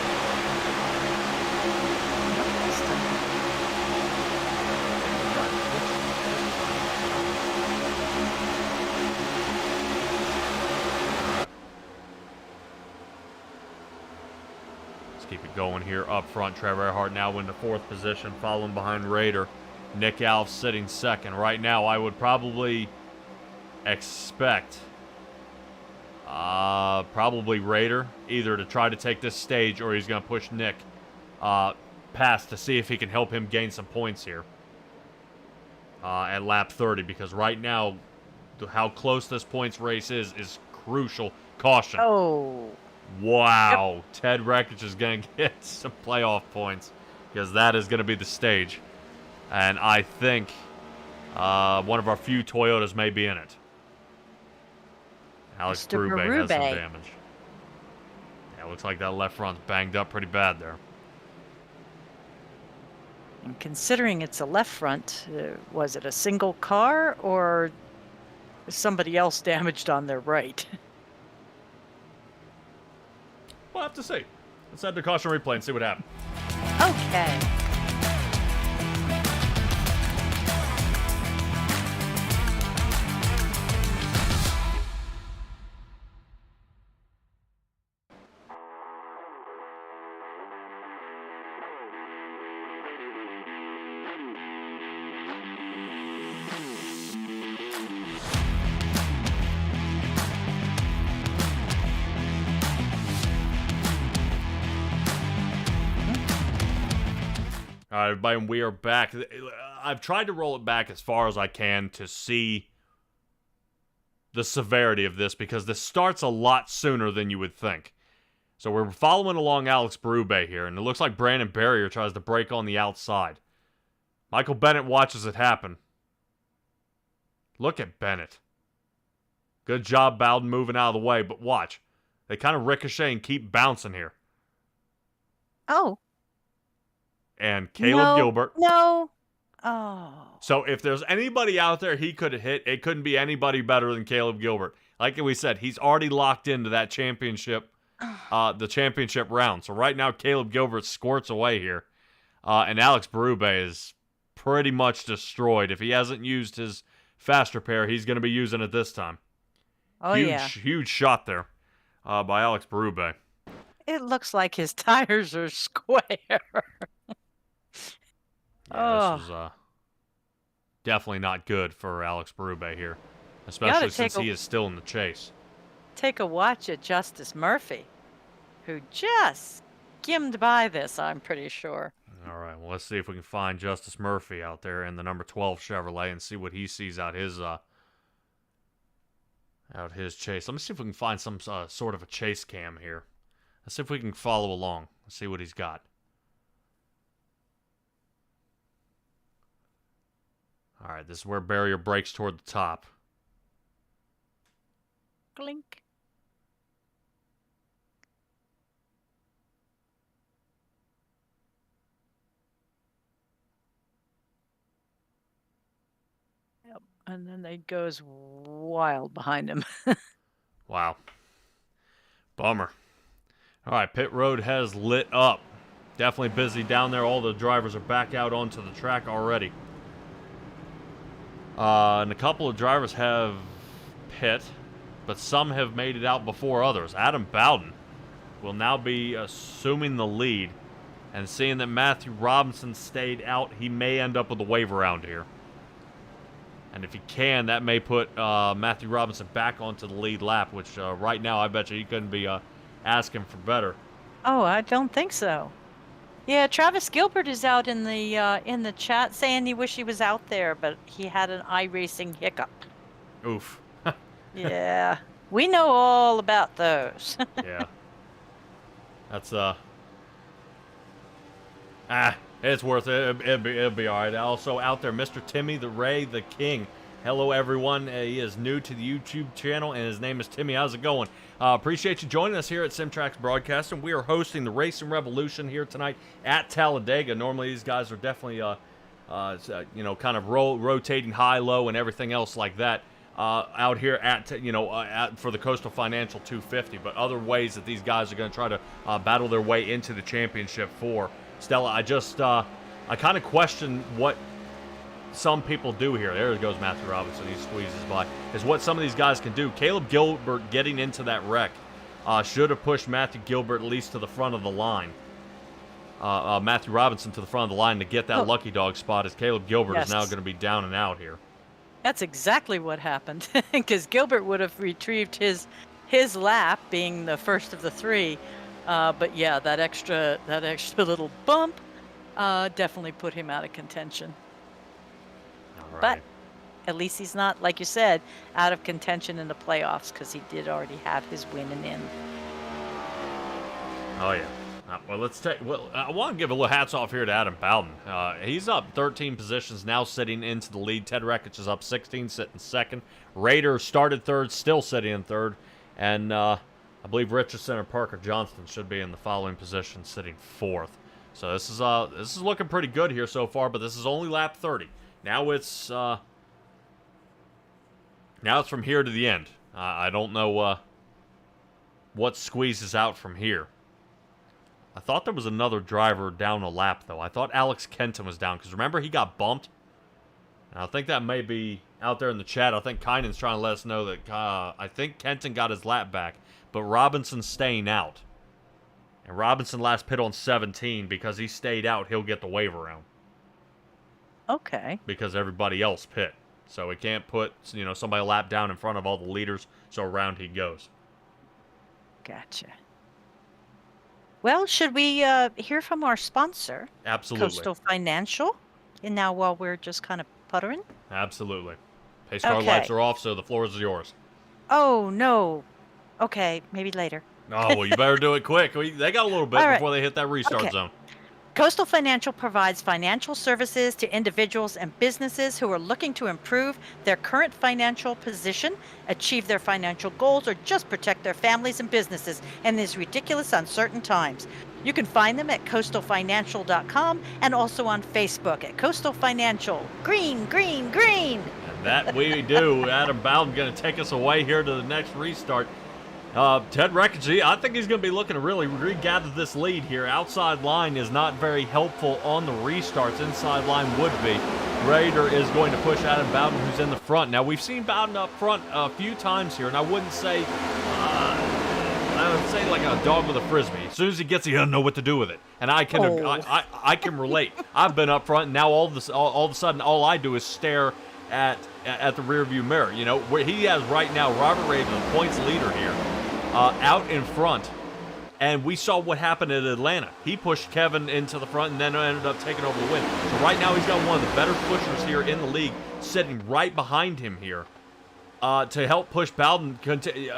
Keep it going here up front. Trevor Earhart now into 4th position, following behind Raider. Nick Alf sitting 2nd. Right now, I would probably expect probably Raider either to try to take this stage or he's going to push Nick past to see if he can help him gain some points here at lap 30, because right now, how close this points race is crucial. Caution. Oh. Wow, yep. Ted Rekich is going to get some playoff points because that is going to be the stage. And I think one of our few Toyotas may be in it. Alex Brube has some damage. Yeah, looks like that left front's banged up pretty bad there. And considering it's a left front, was it a single car or somebody else damaged on their right? We'll have to see. Let's head to caution replay and see what happened. Okay. All right, everybody, and we are back. I've tried to roll it back as far as I can to see the severity of this because this starts a lot sooner than you would think. So we're following along Alex Berube here, and it looks like Brandon Barrier tries to break on the outside. Michael Bennett watches it happen. Look at Bennett. Good job, Bowden, moving out of the way, but watch. They kind of ricochet and keep bouncing here. Oh. And Caleb Gilbert. No. Oh. So if there's anybody out there he could have hit, it couldn't be anybody better than Caleb Gilbert. Like we said, he's already locked into that championship, the championship round. So right now, Caleb Gilbert squirts away here. And Alex Berube is pretty much destroyed. If he hasn't used his fast repair, he's going to be using it this time. Oh, yeah. Huge shot there by Alex Berube. It looks like his tires are square. Yeah, this was definitely not good for Alex Berube here, especially since he is still in the chase. Take a watch at Justice Murphy, who just skimmed by this, I'm pretty sure. All right, well, let's see if we can find Justice Murphy out there in the number 12 Chevrolet and see what he sees out his chase. Let me see if we can find some sort of a chase cam here. Let's see if we can follow along. Let's see what he's got. All right, this is where barrier breaks toward the top. Glink. Yep. And then they goes wild behind him. Wow. Bummer. All right, pit road has lit up. Definitely busy down there. All the drivers are back out onto the track already. And a couple of drivers have pit, but some have made it out before others. Adam Bowden will now be assuming the lead. And seeing that Matthew Robinson stayed out, he may end up with a wave around here. And if he can, that may put Matthew Robinson back onto the lead lap, which right now I bet you he couldn't be asking for better. Oh, I don't think so. Yeah, Travis Gilbert is out in the chat saying he wish he was out there, but he had an iRacing hiccup. Oof. Yeah, we know all about those. Yeah. That's it's worth it. It'll be all right. Also out there, Mr. Timmy the Ray the King. Hello, everyone. He is new to the YouTube channel, and his name is Timmy. How's it going? Appreciate you joining us here at Simtrax Broadcasting. We are hosting the Racing Revolution here tonight at Talladega. Normally, these guys are definitely, kind of rotating high-low and everything else like that out here for the Coastal Financial 250. But other ways that these guys are going to try to battle their way into the championship for. Stella, I kind of question what some people do here. There goes Matthew Robinson. He squeezes by. Is what some of these guys can do. Caleb Gilbert getting into that wreck should have pushed Matthew Gilbert at least to the front of the line. Matthew Robinson to the front of the line to get that lucky dog spot, as Caleb Gilbert is now going to be down and out here. That's exactly what happened, because Gilbert would have retrieved his lap, being the first of the three. But yeah, that extra little bump definitely put him out of contention. All right. But at least he's not, like you said, out of contention in the playoffs, because he did already have his win and in. Oh yeah. I want to give a little hats off here to Adam Bowden. He's up 13 positions, now sitting into the lead. Ted Rekich is up 16, sitting second. Raider started third, still sitting in third. And I believe Richardson or Parker Johnston should be in the following position, sitting fourth. So this is looking pretty good here so far, but this is only lap 30. Now it's from here to the end. I don't know what squeezes out from here. I thought there was another driver down a lap, though. I thought Alex Kenton was down, because remember, he got bumped? And I think that may be out there in the chat. I think Kynan's trying to let us know that I think Kenton got his lap back, but Robinson's staying out. And Robinson last pit on 17. Because he stayed out, he'll get the wave around. Okay. Because everybody else pit. So he can't put somebody a lap down in front of all the leaders, so around he goes. Gotcha. Well, should we hear from our sponsor? Absolutely. Coastal Financial. And now while we're just kind of puttering? Absolutely. Pace car lights are off, so the floor is yours. Oh, no. Okay, maybe later. Oh, well, you better do it quick. They got a little bit before they hit that restart zone. Coastal Financial provides financial services to individuals and businesses who are looking to improve their current financial position, achieve their financial goals, or just protect their families and businesses in these ridiculous, uncertain times. You can find them at coastalfinancial.com and also on Facebook at Coastal Financial. Green, green, green! And that we do. Adam Bowden going to take us away here to the next restart. Ted Rekich, I think he's going to be looking to really regather this lead here. Outside line is not very helpful on the restarts. Inside line would be. Raider is going to push Adam Bowden, who's in the front. Now, we've seen Bowden up front a few times here, and I would say like a dog with a frisbee. As soon as he gets it, he doesn't know what to do with it. And I can relate. I've been up front, and now all of a sudden, all I do is stare at the rearview mirror. Where he has right now Robert Raven, the points leader here, out in front, and we saw what happened at Atlanta. He pushed Kevin into the front and then ended up taking over the win. So right now he's got one of the better pushers here in the league sitting right behind him here to help push Bowden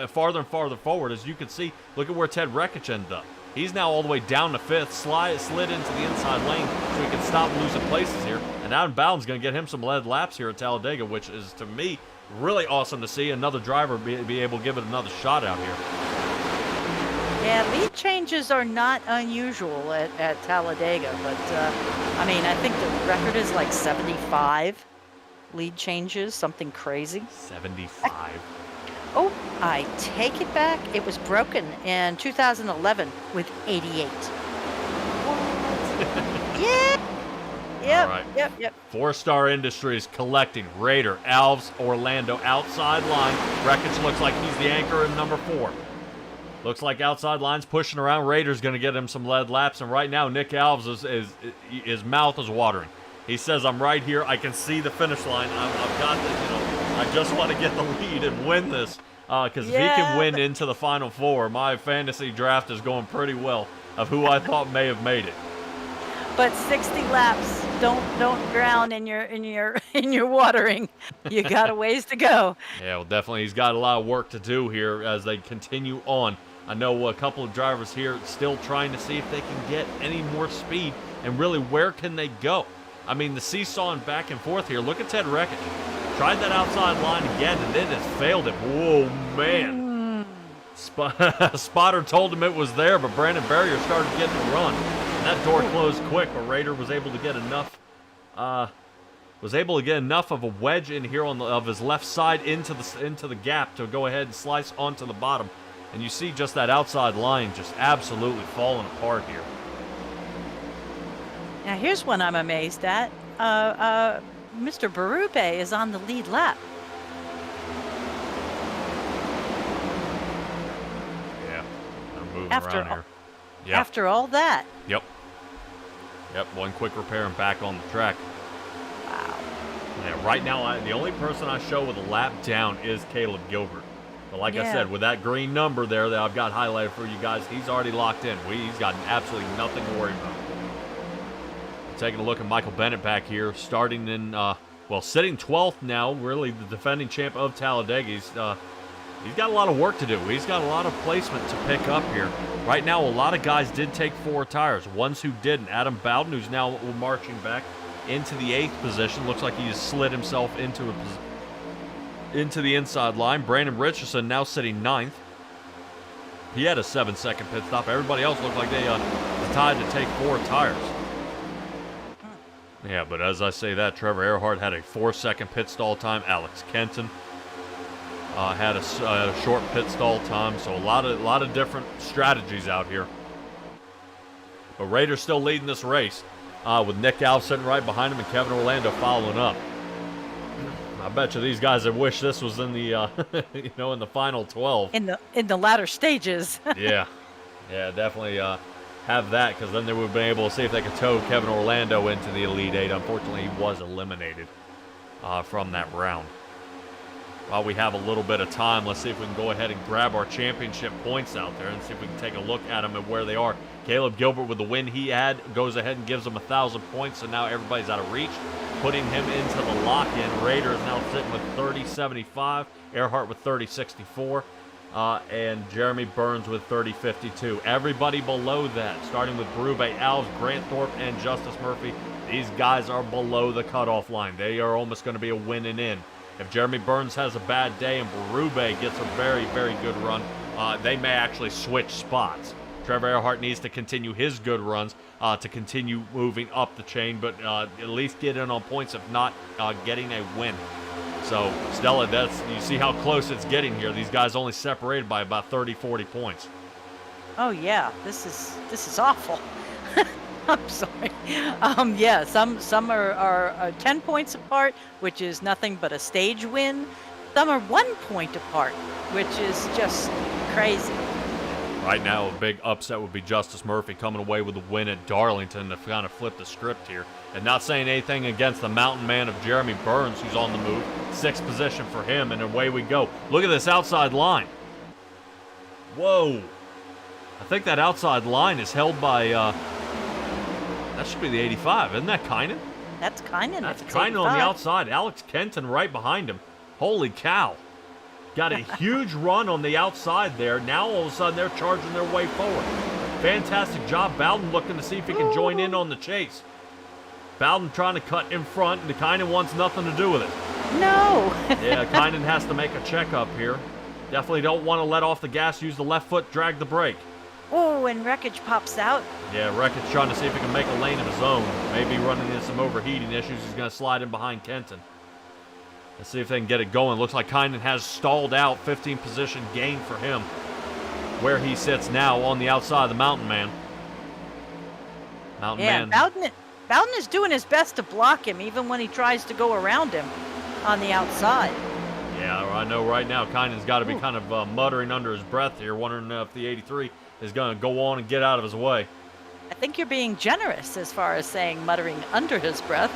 farther and farther forward. As you can see, look at where Ted Rekich ended up. He's now all the way down to fifth, slid into the inside lane so he can stop losing places here. And Adam Bowden's going to get him some lead laps here at Talladega, which is, to me, really awesome to see another driver be able to give it another shot out here. Yeah, lead changes are not unusual at Talladega, but I mean, I think the record is like 75 lead changes, something crazy. 75. Oh, I take it back. It was broken in 2011 with 88. Yeah. Yep. All right. Yep. 4-Star Industries collecting Raider, Alves, Orlando outside line. Wreckage looks like he's the anchor in number 4. Looks like outside line's pushing around. Raiders going to get him some lead laps, and right now Nick Alves is his mouth is watering. He says, "I'm right here. I can see the finish line. I've got this. I just want to get the lead and win this, because if he can win into the Final Four, my fantasy draft is going pretty well of who I thought may have made it." But 60 laps, don't drown in your watering. You got a ways to go. Yeah, well, definitely he's got a lot of work to do here as they continue on. I know a couple of drivers here still trying to see if they can get any more speed, and really where can they go? I mean, the seesawing back and forth here. Look at Ted Wreckage. Tried that outside line again, and then it failed him. Whoa, man. Spotter told him it was there, but Brandon Barrier started getting a run. And that door closed quick, but Raider was able to get enough of a wedge in here of his left side into the gap to go ahead and slice onto the bottom. And you see just that outside line just absolutely falling apart here. Now here's one I'm amazed at. Mr. Berube is on the lead lap. Yeah, they're moving around here. Yep. After all that. Yep, one quick repair and back on the track. Wow. Yeah, right now, the only person I show with a lap down is Caleb Gilbert. But like I said, with that green number there that I've got highlighted for you guys, he's already locked in. He's got absolutely nothing to worry about. Taking a look at Michael Bennett back here, starting in, sitting 12th now, really the defending champ of Talladega. He's got a lot of work to do. He's got a lot of placement to pick up here. Right now, a lot of guys did take 4 tires. Ones who didn't. Adam Bowden, who's now marching back into the 8th position. Looks like he just slid himself into the inside line. Brandon Richardson now sitting 9th. He had a 7-second pit stop. Everybody else looked like they decided to take 4 tires. Yeah, but as I say that, Trevor Earhart had a 4-second pit stall time. Alex Kenton had a short pit stall time. So a lot of different strategies out here. But Raiders still leading this race with Nick Alves sitting right behind him and Kevin Orlando following up. I bet you these guys have wished this was in the in the final 12. In the latter stages. Yeah, definitely. Have that, because then they would have been able to see if they could tow Kevin Orlando into the Elite 8. Unfortunately, he was eliminated from that round. While we have a little bit of time, let's see if we can go ahead and grab our championship points out there and see if we can take a look at them and where they are. Caleb Gilbert, with the win he had, goes ahead and gives them 1,000 points, so now everybody's out of reach, putting him into the lock-in. Raider is now sitting with 30.75, Earhart with 30.64. And Jeremy Burns with 30.52. Everybody below that, starting with Berube, Alves, Grant Thorpe, and Justice Murphy, these guys are below the cutoff line. They are almost going to be a winning in. If Jeremy Burns has a bad day and Berube gets a very, very good run, they may actually switch spots. Trevor Earhart needs to continue his good runs to continue moving up the chain, but at least get in on points, if not getting a win. So, Stella, you see how close it's getting here. These guys only separated by about 30, 40 points. Oh yeah, this is awful. I'm sorry. Some are 10 points apart, which is nothing but a stage win. Some are 1 point apart, which is just crazy. Right now, a big upset would be Justice Murphy coming away with a win at Darlington to kind of flip the script here. And not saying anything against the mountain man of Jeremy Burns, who's on the move. 6th position for him, and away we go. Look at this outside line. Whoa. I think that outside line is held by, that should be the 85. Isn't that Kynan? That's Kynan. That's Kynan on the outside. Alex Kenton right behind him. Holy cow. Got a huge run on the outside there. Now all of a sudden they're charging their way forward. Fantastic job. Bowden looking to see if he can join in on the chase. Bowden trying to cut in front, and Kynan wants nothing to do with it. No. Yeah, Kynan has to make a checkup here. Definitely don't want to let off the gas, use the left foot, drag the brake. Oh, and Wreckage pops out. Yeah, Wreckage trying to see if he can make a lane of his own. Maybe running into some overheating issues. He's going to slide in behind Kenton. Let's see if they can get it going. Looks like Kynan has stalled out. 15 position gain for him. Where he sits now on the outside of the Mountain Man. Mountain Man. Bowden is doing his best to block him, even when he tries to go around him on the outside. Yeah, I know right now Kynan's got to be kind of muttering under his breath here, wondering if the 83 is going to go on and get out of his way. I think you're being generous as far as saying muttering under his breath.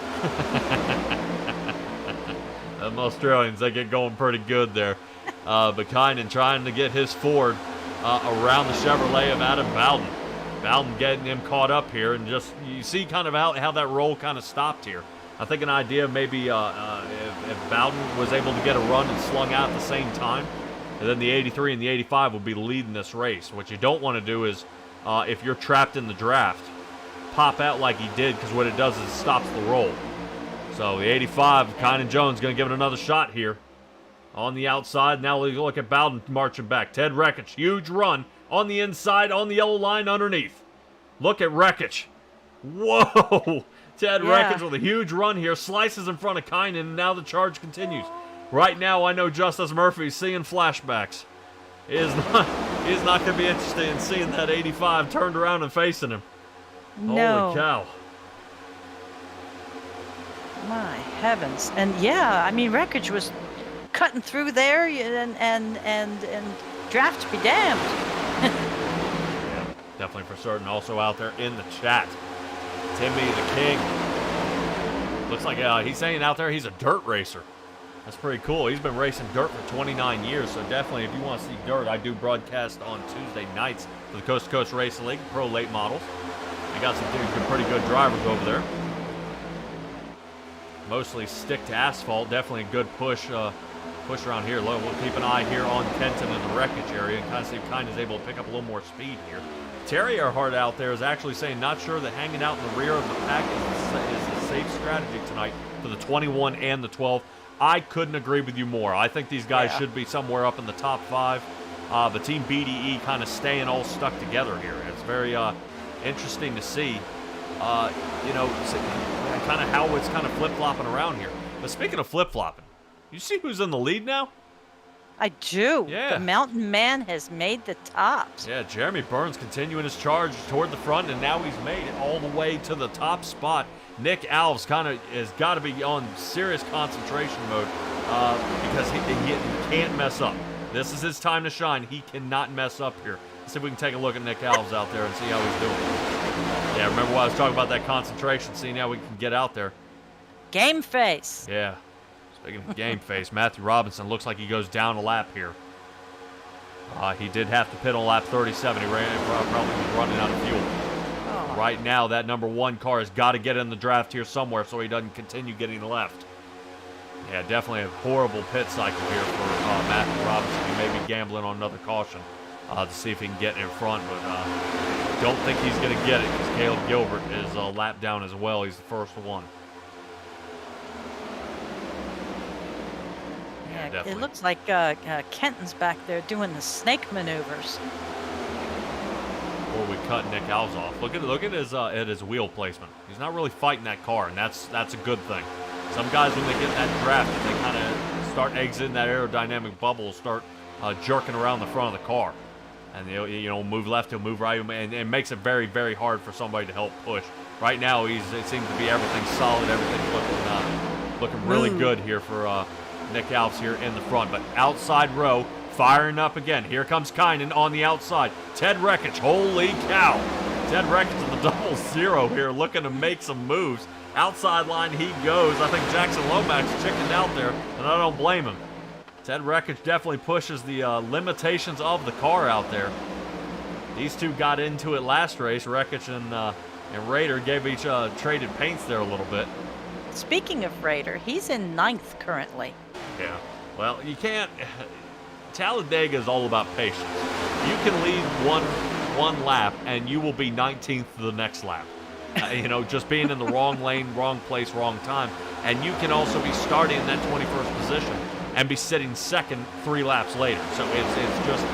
Them Australians, they get going pretty good there. But Kynan trying to get his Ford around the Chevrolet of Adam Bowden. Bowden getting him caught up here, and just you see kind of how that roll kind of stopped here. I think an idea maybe if Bowden was able to get a run and slung out at the same time, and then the 83 and the 85 would be leading this race. What you don't want to do is, if you're trapped in the draft, pop out like he did, because what it does is it stops the roll. So the 85, Kynan Jones going to give it another shot here. On the outside, now we look at Bowden marching back. Ted Wreckage, huge run on the inside, on the yellow line underneath. Look at Wreckage. Whoa! Ted Wreckage with a huge run here, slices in front of Kynan, and now the charge continues. Right now, I know Justice Murphy's seeing flashbacks. He is not going to be interested in seeing that 85 turned around and facing him. No. Holy cow. My heavens. And yeah, I mean, Wreckage was cutting through there, and draft be damned. Yeah, definitely for certain. Also out there in the chat, Timmy the King. Looks like he's saying out there he's a dirt racer. That's pretty cool. He's been racing dirt for 29 years, so definitely if you want to see dirt, I do broadcast on Tuesday nights for the Coast to Coast Racing League, pro late models. I got some pretty good drivers over there. Mostly stick to asphalt. Definitely a good push around here. We'll keep an eye here on Kenton in the Wreckage area and kind of see if Kynan is able to pick up a little more speed here. Terry Earhart out there is actually saying not sure that hanging out in the rear of the pack is a safe strategy tonight for the 21 and the 12. I couldn't agree with you more. I think these guys should be somewhere up in the top 5. The Team BDE kind of staying all stuck together here. It's very interesting to see, kind of how it's kind of flip-flopping around here. But speaking of flip-flopping, you see who's in the lead now? I do. Yeah. The Mountain Man has made the tops. Yeah, Jeremy Burns continuing his charge toward the front, and now he's made it all the way to the top spot. Nick Alves kind of has got to be on serious concentration mode because he can't mess up. This is his time to shine. He cannot mess up here. Let's see if we can take a look at Nick Alves out there and see how he's doing. Yeah, remember what I was talking about, that concentration, seeing how we can get out there. Game face. Yeah. Speaking of game face, Matthew Robinson looks like he goes down a lap here. He did have to pit on lap 37. He probably was running out of fuel. Oh. Right now, that number 1 car has got to get in the draft here somewhere so he doesn't continue getting left. Yeah, definitely a horrible pit cycle here for Matthew Robinson. He may be gambling on another caution to see if he can get in front, but don't think he's going to get it because Caleb Gilbert is lap down as well. He's the first one. Yeah, definitely. it looks like Kenton's back there doing the snake maneuvers. Before we cut Nick Alves off, look at his wheel placement. He's not really fighting that car, and that's a good thing. Some guys, when they get in that draft, and they kind of start exiting that aerodynamic bubble, start jerking around the front of the car, and they'll move left, he'll move right, and it makes it very, very hard for somebody to help push. Right now, it seems to be everything solid, everything's looking really good here for Nick Alves here in the front. But outside row, firing up again. Here comes Kynan on the outside. Ted Wreckage, holy cow. Ted Wreckage in the 00 here, looking to make some moves. Outside line he goes. I think Jackson Lomax chickened out there, and I don't blame him. Ted Wreckage definitely pushes the limitations of the car out there. These two got into it last race. Wreckage and Raider gave each traded paints there a little bit. Speaking of Raider, he's in 9th currently. Yeah. Well, you can't. Talladega is all about patience. You can lead one lap, and you will be 19th the next lap. Just being in the wrong lane, wrong place, wrong time. And you can also be starting in that 21st position and be sitting second 3 laps later. So it's just,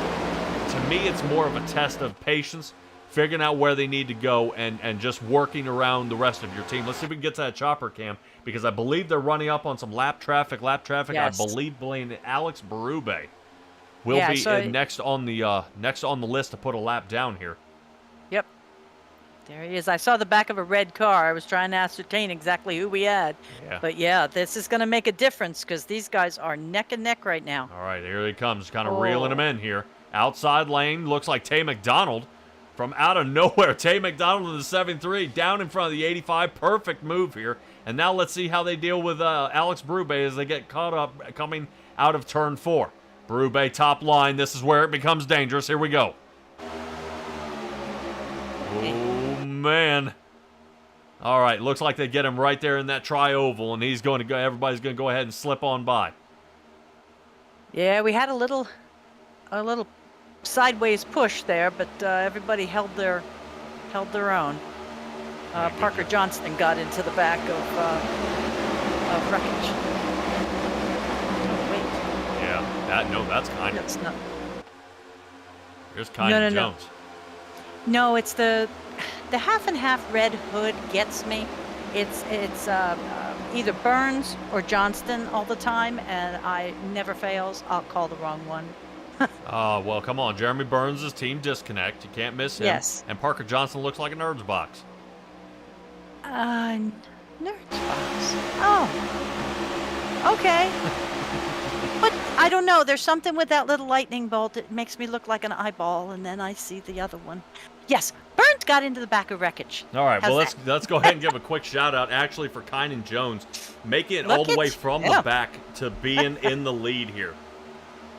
to me, it's more of a test of patience, figuring out where they need to go, and just working around the rest of your team. Let's see if we can get to that chopper cam, because I believe they're running up on some lap traffic. Yes. I believe Alex Berube will Yeah, be so next on the list to put a lap down here. Yep. There he is. I saw the back of a red car. I was trying to ascertain exactly who we had. Yeah. But yeah, this is going to make a difference because these guys are neck and neck right now. All right, here he comes, kind of reeling him in here. Outside lane, looks like Tay McDonald from out of nowhere. Tay McDonald in the 7-3, down in front of the 85. Perfect move here. And now let's see how they deal with Alex Berube as they get caught up coming out of turn 4. Berube top line. This is where it becomes dangerous. Here we go. Oh, man. All right, looks like they get him right there in that tri-oval, and he's going to go. Everybody's going to go ahead and slip on by. Yeah, we had a little sideways push there, but everybody held their own. Parker Johnston got into the back of wreckage. Oh, wait. Yeah, that's kind That's not. Here's Kynan Jones. No, it's the half and half red hood gets me. It's either Burns or Johnston all the time, and I never fails. I'll call the wrong one. Well, come on. Jeremy Burns' team disconnect. You can't miss him. Yes. And Parker Johnson looks like a nerd's box. Nerd's box. Oh. Okay. But I don't know. There's something with that little lightning bolt. It makes me look like an eyeball, and then I see the other one. Yes, Burns got into the back of wreckage. All right, How's well, that? let's go ahead and give a quick shout-out, actually, for Kynan Jones, making it all the way from the back to being in the lead here.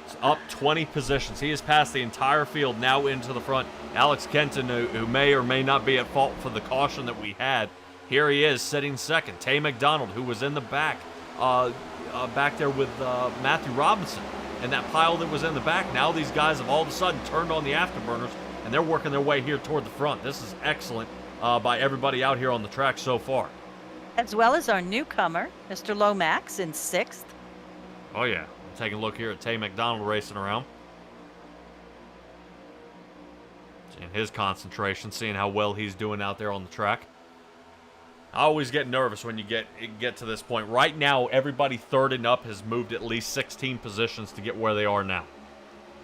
It's up 20 positions. He has passed the entire field now into the front. Alex Kenton, who may or may not be at fault for the caution that we had, here he is sitting second. Tay McDonald, who was in the back, back there with Matthew Robinson, and that pile that was in the back. Now these guys have all of a sudden turned on the afterburners, and they're working their way here toward the front. This is excellent by everybody out here on the track so far. As well as our newcomer, Mr. Lomax, in 6th. Oh, yeah. Taking a look here at Tay McDonald racing around. Seeing his concentration, seeing how well he's doing out there on the track. I always get nervous when you get to this point. Right now, everybody third and up has moved at least 16 positions to get where they are now.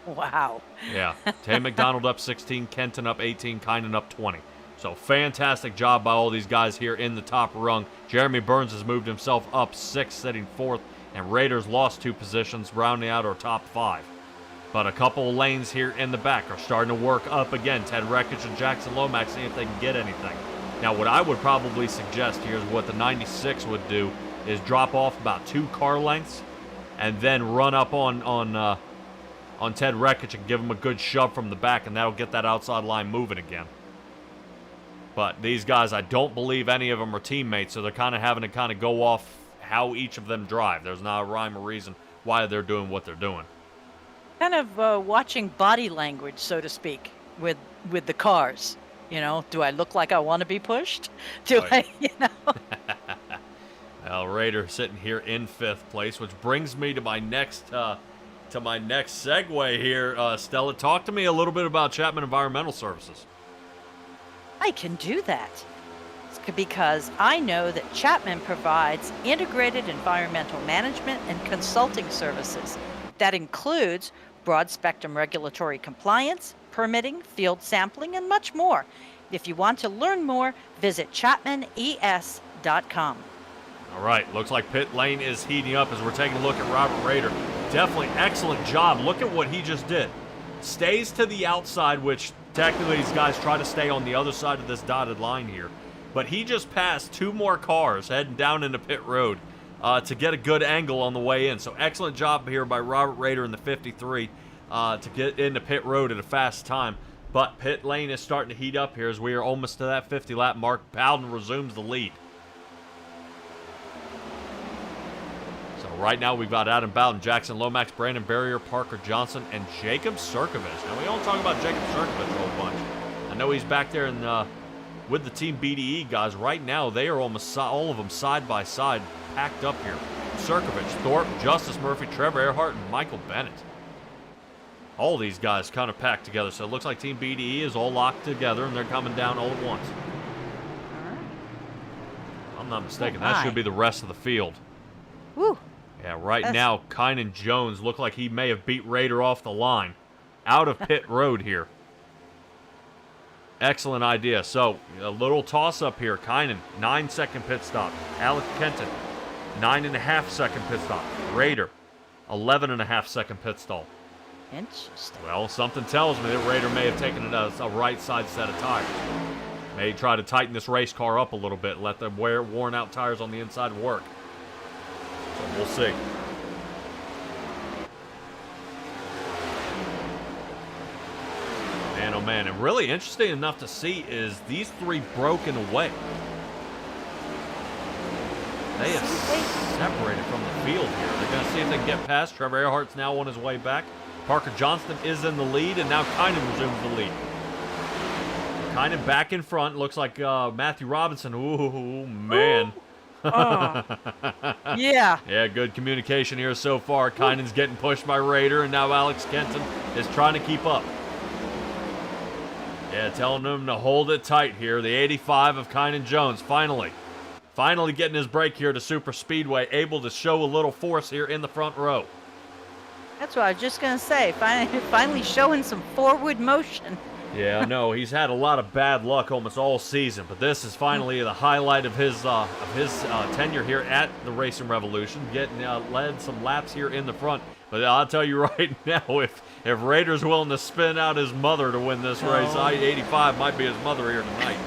Wow. Yeah. Tay McDonald up 16, Kenton up 18, Kynan up 20. So fantastic job by all these guys here in the top rung. Jeremy Burns has moved himself up 6, sitting 4th, and Raiders lost 2 positions, rounding out our top 5. But a couple of lanes here in the back are starting to work up again. Ted Wreckage and Jackson Lomax, seeing if they can get anything. Now, what I would probably suggest here is what the 96 would do is drop off about 2 car lengths and then run up on Ted Wreckage and give him a good shove from the back, and that'll get that outside line moving again. But these guys, I don't believe any of them are teammates, so they're kind of having to kind of go off how each of them drive. There's not a rhyme or reason why they're doing what they're doing. Kind of watching body language, so to speak, with the cars. Do I look like I want to be pushed? Right. Well, Raider sitting here in 5th place, which brings me to my next segue here. Stella, talk to me a little bit about Chapman Environmental Services. I can do that. Because I know that Chapman provides integrated environmental management and consulting services. That includes broad spectrum regulatory compliance, permitting, field sampling, and much more. If you want to learn more, visit chapmanes.com. All right, looks like pit lane is heating up as we're taking a look at Robert Rader. Definitely excellent job. Look at what he just did. Stays to the outside, which technically these guys try to stay on the other side of this dotted line here. But he just passed 2 more cars heading down into pit road to get a good angle on the way in. So excellent job here by Robert Rader in the 53 to get into pit road at a fast time. But pit lane is starting to heat up here as we are almost to that 50-lap mark. Bowden resumes the lead. So right now we've got Adam Bowden, Jackson Lomax, Brandon Barrier, Parker Johnson, and Jacob Sirkovich. Now we don't talk about Jacob Sirkovich a whole bunch. I know he's back there in with the Team BDE guys. Right now, they are almost all of them side by side, packed up here. Sirkovich, Thorpe, Justice Murphy, Trevor Earhart, and Michael Bennett. All these guys kind of packed together, so it looks like Team BDE is all locked together, and they're coming down all at once. If I'm not mistaken, that should be the rest of the field. Woo. Yeah, right now, Kynan Jones looked like he may have beat Raider off the line. Out of pit road here. Excellent idea. So, a little toss-up here. Kynan, 9-second pit stop. Alex Kenton, 9.5-second pit stop. Raider, 11.5-second pit stall. Interesting. Well, something tells me that Raider may have taken a right side set of tires. May try to tighten this race car up a little bit, let the worn out tires on the inside work. So we'll see. Man, oh man, and really interesting enough to see is these three broken away. They have separated from the field here. They're going to see if they can get past. Trevor Earhart's now on his way back. Parker Johnston is in the lead, and now Kynan resumes the lead. Kynan back in front. Looks like Matthew Robinson. Ooh, man. Yeah. Yeah, good communication here so far. Kynan's getting pushed by Raider, and now Alex Kenton is trying to keep up. Yeah, telling him to hold it tight here. The 85 of Kynan Jones, finally getting his break here to Super Speedway, able to show a little force here in the front row. That's what I was just going to say. Finally showing some forward motion. Yeah, I know. He's had a lot of bad luck almost all season, but this is finally the highlight of his tenure here at the Racing Revolution, getting led some laps here in the front. But I'll tell you right now, if Raider's willing to spin out his mother to win this race, I-85 might be his mother here tonight.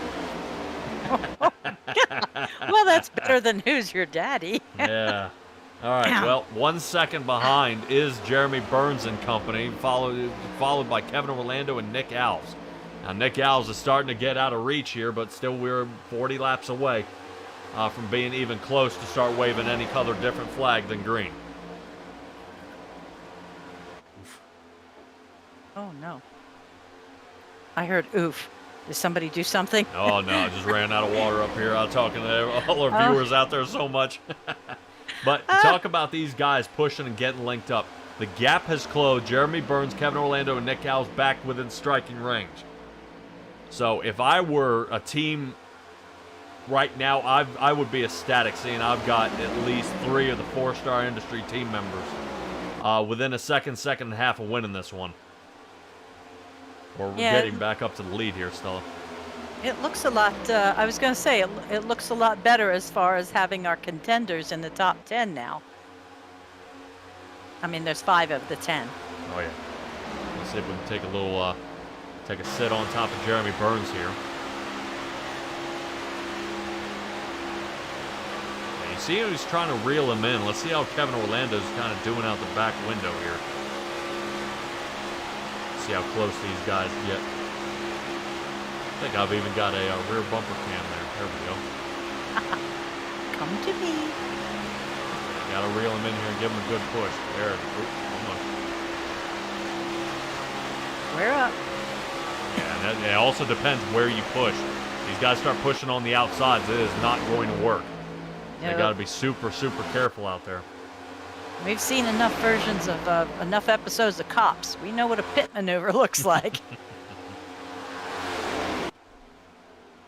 Well, that's better than who's your daddy. Yeah. All right, well, 1 second behind is Jeremy Burns and company, followed by Kevin Orlando and Nick Alves. Now, Nick Alves is starting to get out of reach here, but still we're 40 laps away from being even close to start waving any other different flag than green. Oh, no. I heard oof. Did somebody do something? Oh, no, I just ran out of water up here. I'm talking to all our viewers out there so much. But talk about these guys pushing and getting linked up. The gap has closed. Jeremy Burns, Kevin Orlando, and Nick Alves back within striking range. So if I were a team right now, I would be ecstatic seeing I've got at least 3 of the 4-star industry team members within a second and a half of winning this one. Or we're getting back up to the lead here, Stella. It looks a lot, I was going to say, it looks a lot better as far as having our contenders in the top 10 now. I mean, there's 5 of the 10. Oh, yeah. Let's see if we can take a little, take a sit on top of Jeremy Burns here. And you see how he's trying to reel him in. Let's see how Kevin Orlando's kind of doing out the back window here. See how close these guys get. I think I've even got a rear bumper cam there. There we go. Come to me. Got to reel him in here and give him a good push. There. Come on. We're up. Yeah, and it also depends where you push. These guys start pushing on the outsides, it is not going to work. They got to be super, super careful out there. We've seen enough versions of enough episodes of Cops. We know what a pit maneuver looks like.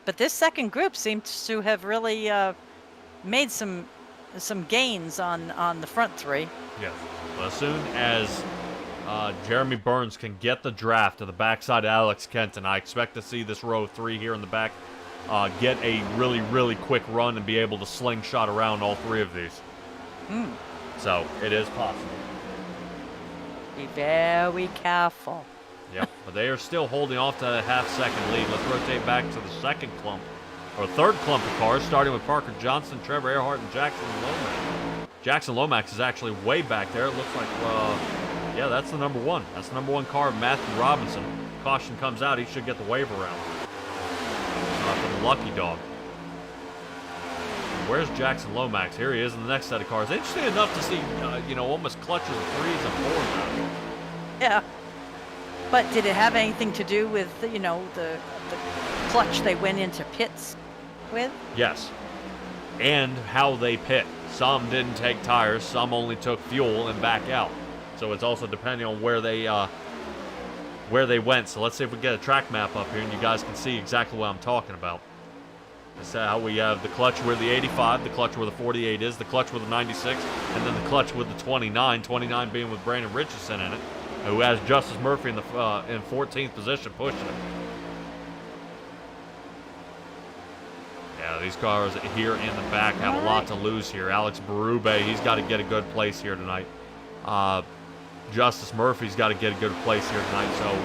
But this second group seems to have really made some gains on the front 3. Yes. Well, as soon as Jeremy Burns can get the draft to the backside of Alex Kenton, I expect to see this row 3 here in the back get a really, really quick run and be able to slingshot around all 3 of these. So, it is possible. Be very careful. Yep, but they are still holding off to a half-second lead. Let's rotate back to the second clump, or third clump of cars, starting with Parker Johnson, Trevor Earhart, and Jackson Lomax. Jackson Lomax is actually way back there. It looks like, yeah, that's the number 1. That's the number 1 car, Matthew Robinson. Caution comes out. He should get the wave around for the lucky dog. Where's Jackson Lomax? Here he is in the next set of cars. Interesting enough to see, almost clutches of 3s and 4s out. Yeah. But did it have anything to do with, the clutch they went into pits with? Yes. And how they pit. Some didn't take tires, some only took fuel and back out. So it's also depending on where they went. So let's see if we get a track map up here and you guys can see exactly what I'm talking about. This is how we have the clutch where the 85, the clutch where the 48 is, the clutch with the 96, and then the clutch with the 29, 29 being with Brandon Richardson in it, who has Justice Murphy in 14th position pushing him. Yeah, these cars here in the back have a lot to lose here. Alex Berube, he's got to get a good place here tonight. Justice Murphy's got to get a good place here tonight. So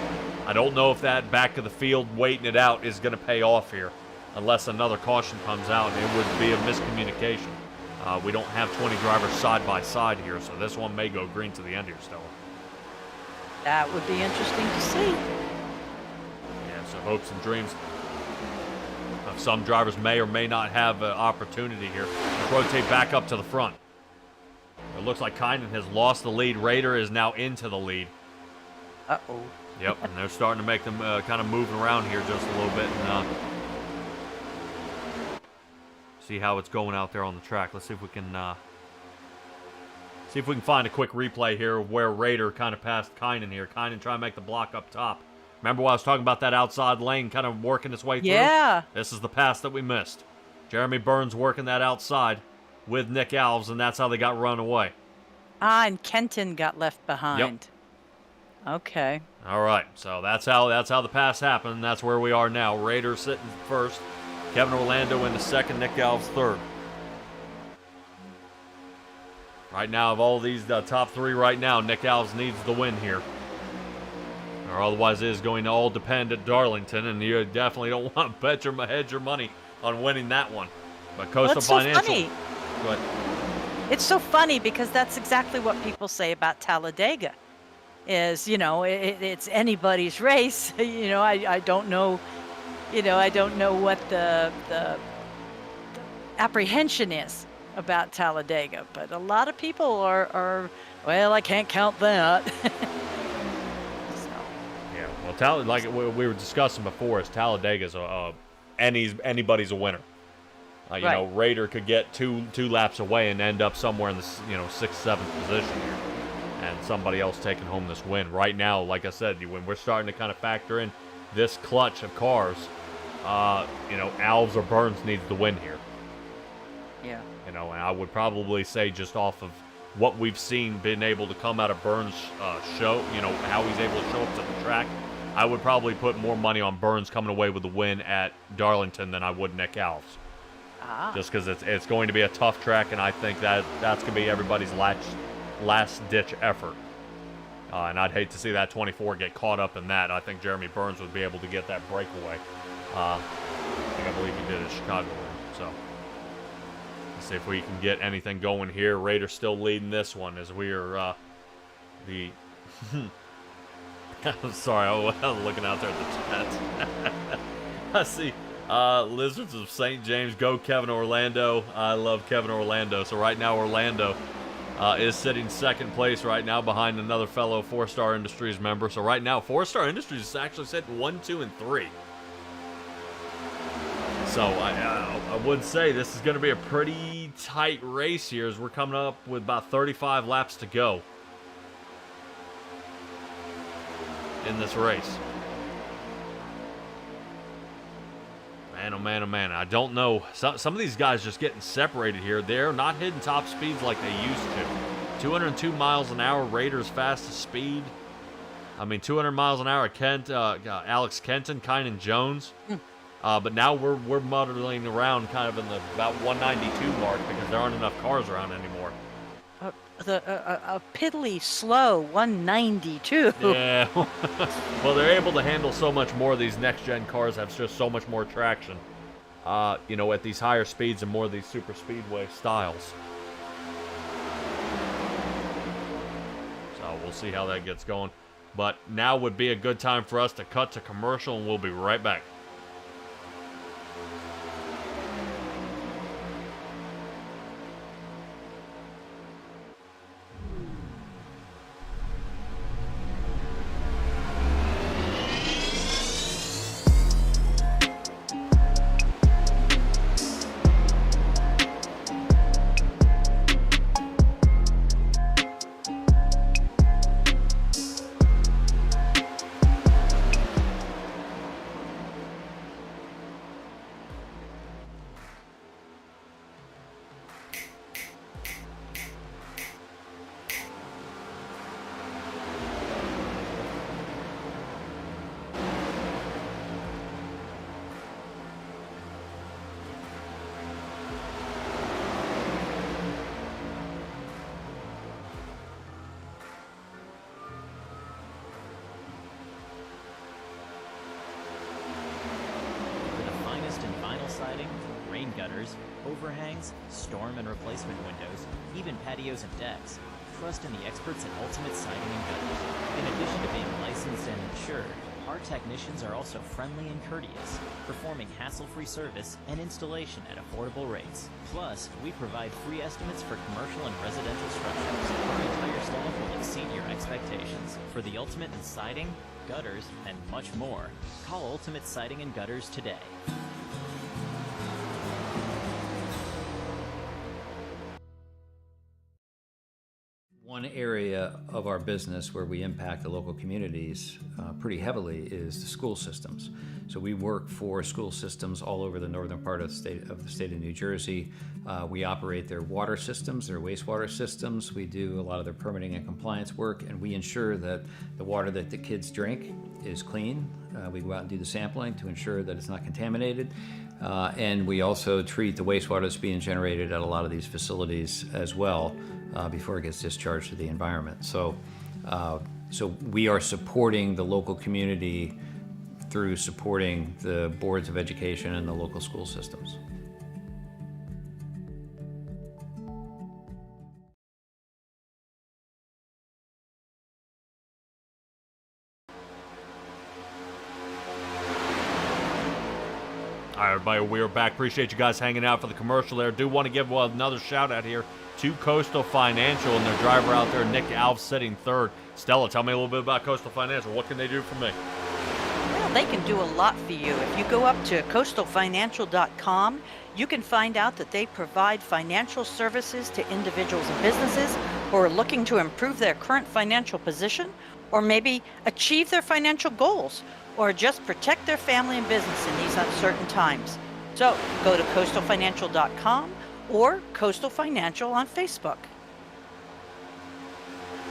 I don't know if that back of the field waiting it out is going to pay off here, unless another caution comes out, and it would be a miscommunication. We don't have 20 drivers side by side here, so this one may go green to the end here, Stella. That would be interesting to see. Yeah, so hopes and dreams. Some drivers may or may not have an opportunity here. Let's rotate back up to the front. It looks like Kynan has lost the lead. Raider is now into the lead. Uh-oh. Yep, and they're starting to make them kind of moving around here just a little bit and see how it's going out there on the track. Let's see if we can find a quick replay here of where Raider kind of passed Kynan here. Kynan trying to make the block up top. Remember when I was talking about that outside lane kind of working its way through? Yeah. This is the pass that we missed. Jeremy Burns working that outside with Nick Alves, and that's how they got run away. And Kenton got left behind. Yep. Okay. All right, so that's how the pass happened. That's where we are now. Raiders sitting first. Kevin Orlando in the second. Nick Alves third. Right now, of all these top three right now, Nick Alves needs the win here. Or otherwise it is going to all depend at Darlington, and you definitely don't want to hedge your money on winning that one. But Coastal Financial. So funny. Go ahead. It's so funny because that's exactly what people say about Talladega. Is, it's anybody's race. I don't know. I don't know what the apprehension is about Talladega, but a lot of people are well, I can't count that. Well, like we were discussing before, is Talladega's anybody's a winner. Right. Raider could get two laps away and end up somewhere in the 6th, 7th position here, and somebody else taking home this win. Right now, like I said, when we're starting to kind of factor in this clutch of cars, Alves or Burns needs the win here. Yeah. And I would probably say just off of what we've seen being able to come out of Burns' show, how he's able to show up to the track, I would probably put more money on Burns coming away with the win at Darlington than I would Nick Alves. Just because it's going to be a tough track, and I think that's going to be everybody's last-ditch effort. And I'd hate to see that 24 get caught up in that. I think Jeremy Burns would be able to get that breakaway. I believe he did at Chicago. So let's see if we can get anything going here. Raiders still leading this one as we are I'm sorry, I was looking out there at the chat. I see Lizards of St. James, go Kevin Orlando. I love Kevin Orlando. So right now Orlando is sitting second place right now behind another fellow 4-Star Industries member. So right now 4-Star Industries is actually sitting 1, 2, and 3. So I would say this is going to be a pretty tight race here as we're coming up with about 35 laps to go in this race. Man, oh man, oh man. I don't know. Some of these guys just getting separated here. They're not hitting top speeds like they used to. 202 miles an hour, Raiders' fastest speed. 200 miles an hour, Alex Kenton, Kynan Jones. But now we're muddling around kind of in the about 192 mark because there aren't enough cars around anymore. A piddly slow 192. Yeah. Well, they're able to handle so much more. These next-gen cars have just so much more traction, at these higher speeds and more of these super speedway styles. So we'll see how that gets going. But now would be a good time for us to cut to commercial, and we'll be right back. overhangs, storm and replacement windows, even patios and decks. Trust in the experts at Ultimate Siding and Gutters. In addition to being licensed and insured, our technicians are also friendly and courteous, performing hassle-free service and installation at affordable rates. Plus, we provide free estimates for commercial and residential structures. Our entire staff will exceed your expectations. For the ultimate in siding, gutters, and much more, call Ultimate Siding and Gutters today. One area of our business where we impact the local communities pretty heavily is the school systems. So we work for school systems all over the northern part of the state of New Jersey. We operate their water systems, their wastewater systems. We do a lot of their permitting and compliance work, and we ensure that the water that the kids drink is clean. We go out and do the sampling to ensure that it's not contaminated. And we also treat the wastewater that's being generated at a lot of these facilities as well before it gets discharged to the environment. So we are supporting the local community through supporting the boards of education and the local school systems. All right, everybody, we are back. Appreciate you guys hanging out for the commercial there. Do want to give another shout out here to Coastal Financial and their driver out there, Nick Alves, sitting third. Stella, tell me a little bit about Coastal Financial. What can they do for me? Well, they can do a lot for you. If you go up to coastalfinancial.com, you can find out that they provide financial services to individuals and businesses who are looking to improve their current financial position, or maybe achieve their financial goals, or just protect their family and business in these uncertain times. So go to coastalfinancial.com or Coastal Financial on Facebook.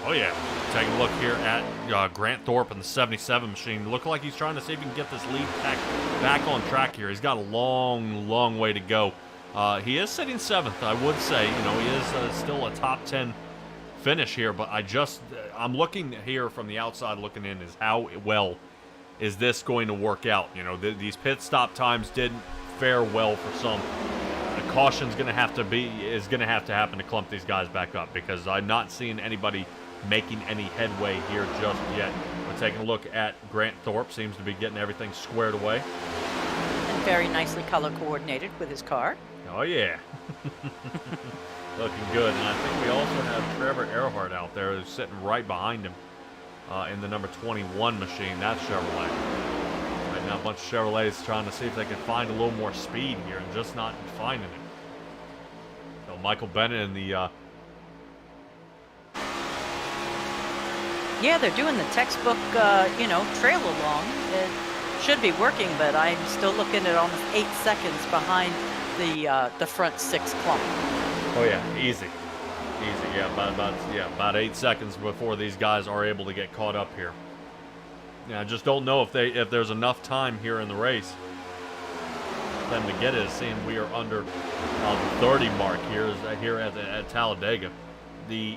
Oh, yeah. Take a look here at Grant Thorpe and the 77 machine. Look like he's trying to see if he can get this lead back on track here. He's got a long, long way to go. He is sitting 7th, I would say. You know, he is still a top 10 finish here, but I'm looking here from the outside looking in is how well is this going to work out. You know, these pit stop times didn't fare well for some. The caution's going to have to happen to clump these guys back up, because I'm not seeing anybody making any headway here just yet. We're taking a look at Grant Thorpe. Seems to be getting everything squared away. And very nicely color coordinated with his car. Oh, yeah. Looking good. And I think we also have Trevor Earhart out there who's sitting right behind him in the number 21 machine. That's Chevrolet. Right now, a bunch of Chevrolets trying to see if they can find a little more speed here and just not finding it. So Michael Bennett in the... Yeah, they're doing the textbook, trail along. It should be working, but I'm still looking at almost 8 seconds behind the front 6 clump. Oh yeah, easy. Yeah, about 8 seconds before these guys are able to get caught up here. Yeah, I just don't know if there's enough time here in the race for them to get it. Seeing we are under the 30 mark here at Talladega. The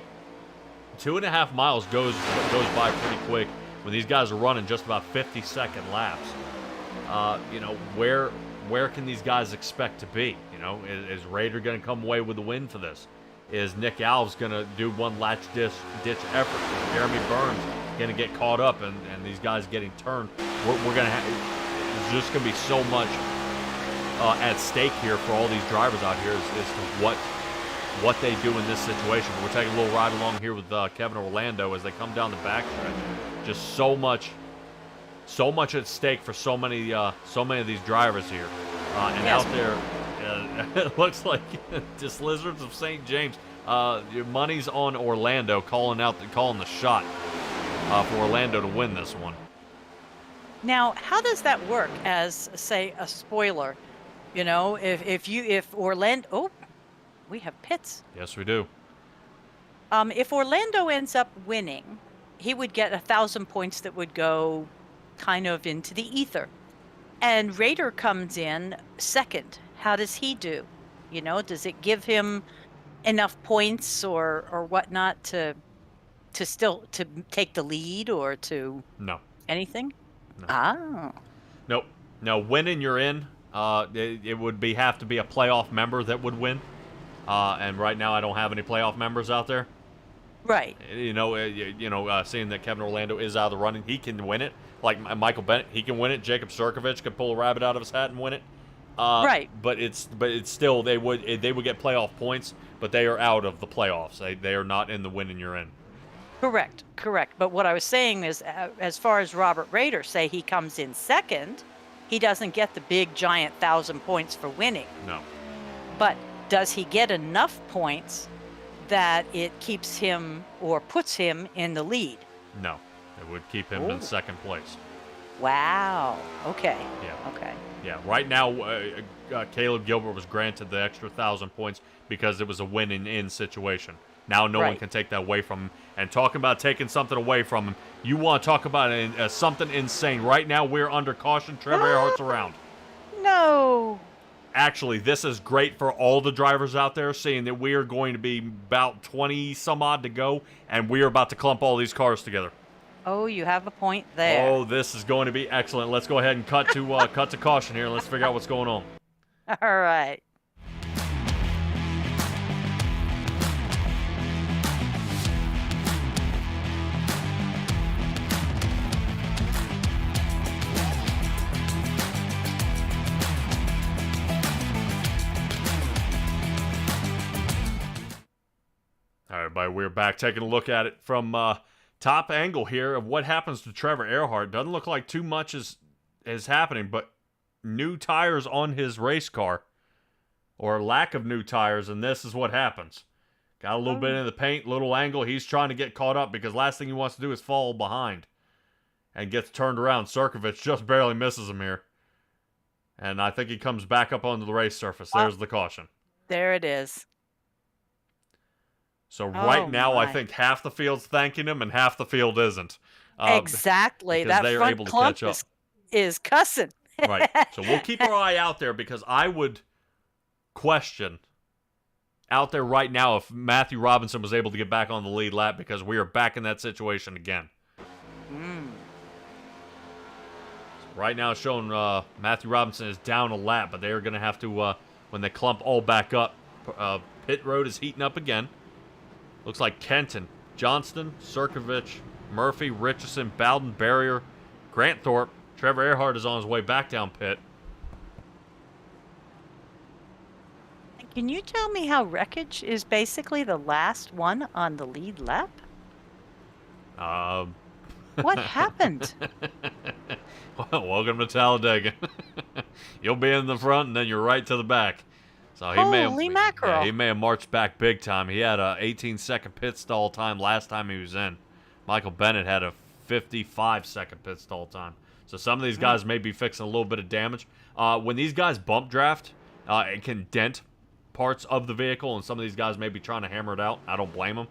2.5 miles goes by pretty quick when these guys are running just about 50-second laps. Where can these guys expect to be? You know, is Raider going to come away with the win for this? Is Nick Alves going to do one latch ditch effort? Is Jeremy Burns going to get caught up and these guys getting turned? We're going to have, there's just going to be so much at stake here for all these drivers out here as to what they do in this situation. But we're taking a little ride along here with Kevin Orlando as they come down the backstretch. Just so much at stake for so many of these drivers here. And yes. Out there, it looks like just Lizards of St. James. Your money's on Orlando, calling the shot for Orlando to win this one. Now, how does that work as, say, a spoiler? You know, if Orlando, oh, we have pits. Yes, we do. If Orlando ends up winning, he would get 1,000 points that would go kind of into the ether. And Raider comes in second. How does he do? You know, does it give him enough points or whatnot to still to take the lead or to No. anything? No. Ah. Nope. No, winning you're in. It would have to be a playoff member that would win. And right now I don't have any playoff members out there. Right. Seeing that Kevin Orlando is out of the running, he can win it. Like Michael Bennett, he can win it. Jacob Surkovich could pull a rabbit out of his hat and win it. Right. But it's still they would get playoff points, but they are out of the playoffs. They are not in the winning you're in. Correct. But what I was saying is, as far as Robert Rader, say he comes in second, he doesn't get the big giant 1,000 points for winning. No. But does he get enough points that it keeps him or puts him in the lead? No. It would keep him in second place. Wow. Okay. Yeah. Okay. Yeah. Right now, Caleb Gilbert was granted the extra 1,000 points because it was a winning-in situation. Now no one can take that away from him. And talking about taking something away from him, you want to talk about something insane. Right now, we're under caution. Trevor Earhart's around. No. Actually, this is great for all the drivers out there, seeing that we are going to be about 20-some-odd to go, and we are about to clump all these cars together. Oh, you have a point there. Oh, this is going to be excellent. Let's go ahead and cut to caution here, and let's figure out what's going on. All right. All right, everybody, we're back taking a look at it from top angle here of what happens to Trevor Earhart. Doesn't look like too much is happening, but new tires on his race car, or lack of new tires, and this is what happens. Got a little bit in the paint, little angle. He's trying to get caught up because last thing he wants to do is fall behind and gets turned around. Surkovich just barely misses him here. And I think he comes back up onto the race surface. There's the caution. There it is. So right now, I think half the field's thanking him and half the field isn't. Exactly. That they are front able to clump catch up. is cussing. Right. So we'll keep our eye out there because I would question out there right now if Matthew Robinson was able to get back on the lead lap because we are back in that situation again. So right now it's showing Matthew Robinson is down a lap, but they are going to have to, when they clump all back up, pit road is heating up again. Looks like Kenton, Johnston, Surkovich, Murphy, Richardson, Bowden, Barrier, Grant Thorpe. Trevor Earhart is on his way back down pit. Can you tell me how Wreckage is basically the last one on the lead lap? What happened? Well, welcome to Talladega. You'll be in the front, and then you're right to the back. So Holy mackerel. Yeah, he may have marched back big time. He had a 18-second pit stall time last time he was in. Michael Bennett had a 55-second pit stall time. So some of these guys may be fixing a little bit of damage. When these guys bump draft, it can dent parts of the vehicle, and some of these guys may be trying to hammer it out. I don't blame them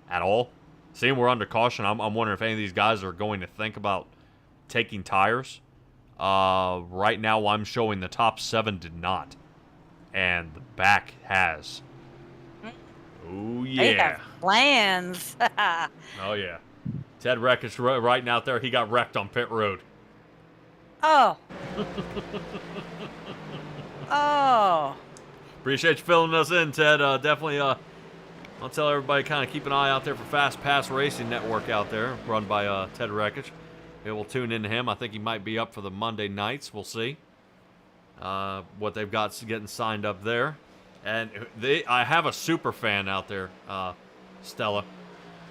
at all. Seeing we're under caution, I'm wondering if any of these guys are going to think about taking tires. Right now, I'm showing the top 7 did not. And the back has. Oh, yeah. They have plans. Oh, yeah. Ted Wreckage right out there. He got wrecked on pit road. Oh. Oh. Appreciate you filling us in, Ted. Definitely, I'll tell everybody kind of keep an eye out there for Fast Pass Racing Network out there, run by Ted Wreckage. We'll tune into him. I think he might be up for the Monday nights. We'll see what they've got getting signed up there. And I have a super fan out there, Stella.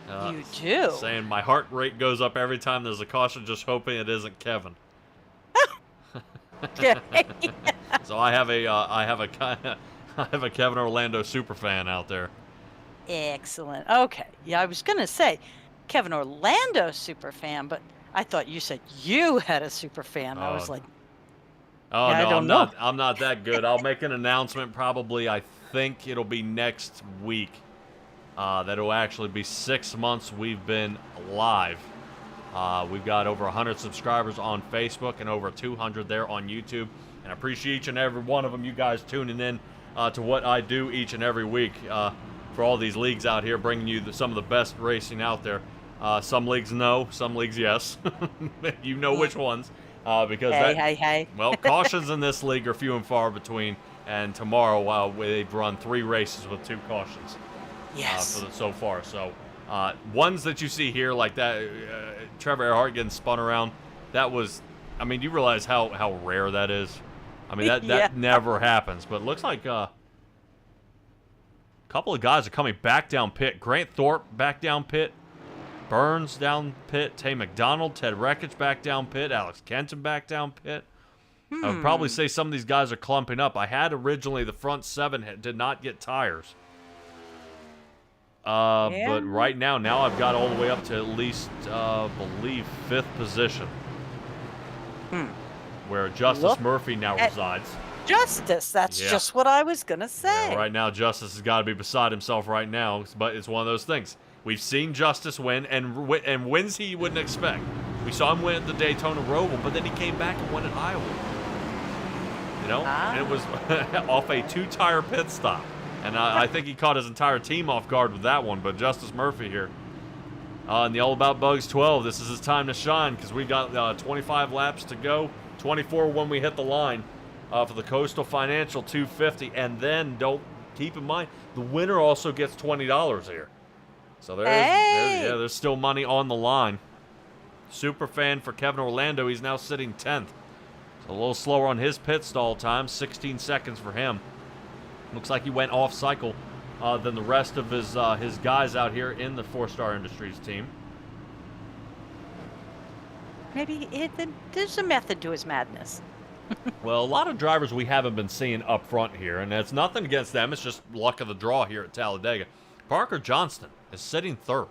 You do? Saying my heart rate goes up every time there's a caution, just hoping it isn't Kevin. So I have a Kevin Orlando super fan out there. Excellent. Okay. Yeah, I was gonna say Kevin Orlando super fan, but I thought you said you had a super fan. I was like, oh yeah, no, I'm not that good. I'll make an announcement probably. I think it'll be next week. That'll actually be 6 months we've been live. We've got over 100 subscribers on Facebook and over 200 there on YouTube. And I appreciate each and every one of them, you guys tuning in to what I do each and every week for all these leagues out here, bringing you some of the best racing out there. Some leagues no, some leagues yes. You know which ones. because Hey. well, cautions in this league are few and far between. And tomorrow, they've run 3 races with 2 cautions. Yes. So far. So, ones that you see here, like that, Trevor Earhart getting spun around, that was, I mean, you realize how rare that is? I mean, that Yeah. never happens. But it looks like a couple of guys are coming back down pit. Grant Thorpe back down pit. Burns down pit. Tay McDonald, Ted Rekich back down pit. Alex Kenton back down pit. I would probably say some of these guys are clumping up. I had originally the front 7 did not get tires. But right now I've got all the way up to at least, believe 5th position. Where Justice Murphy now resides. Justice, that's just what I was going to say. Yeah, right now, Justice has got to be beside himself right now, but it's one of those things. We've seen Justice win, and wins he wouldn't expect. We saw him win at the Daytona Roval, but then he came back and won at Iowa. You know? And it was off a 2-tire pit stop. And I think he caught his entire team off guard with that one, but Justice Murphy here. In the All About Bugs 12, this is his time to shine because we got 25 laps to go, 24 when we hit the line for the Coastal Financial 250. And then, keep in mind, the winner also gets $20 here. So there's still money on the line. Super fan for Kevin Orlando, he's now sitting 10th. So a little slower on his pit stall time, 16 seconds for him. Looks like he went off cycle than the rest of his guys out here in the 4-Star Industries team. Maybe there's a method to his madness. Well, a lot of drivers we haven't been seeing up front here, and it's nothing against them. It's just luck of the draw here at Talladega. Parker Johnston is sitting 3rd.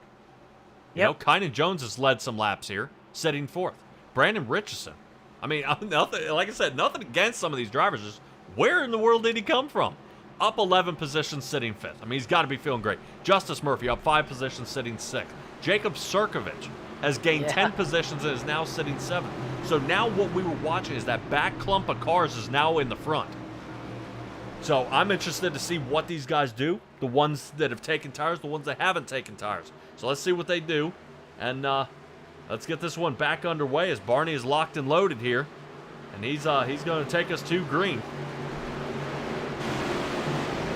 You know, Kynan Jones has led some laps here, sitting 4th. Brandon Richardson. I mean, nothing, like I said, nothing against some of these drivers. Just where in the world did he come from? Up 11 positions, sitting 5th. I mean, he's got to be feeling great. Justice Murphy up 5 positions, sitting 6th. Jacob Sirkovich has gained 10 positions and is now sitting 7th. So now what we were watching is that back clump of cars is now in the front. So I'm interested to see what these guys do. The ones that have taken tires, the ones that haven't taken tires. So let's see what they do. And let's get this one back underway as Barney is locked and loaded here. And he's going to take us to green.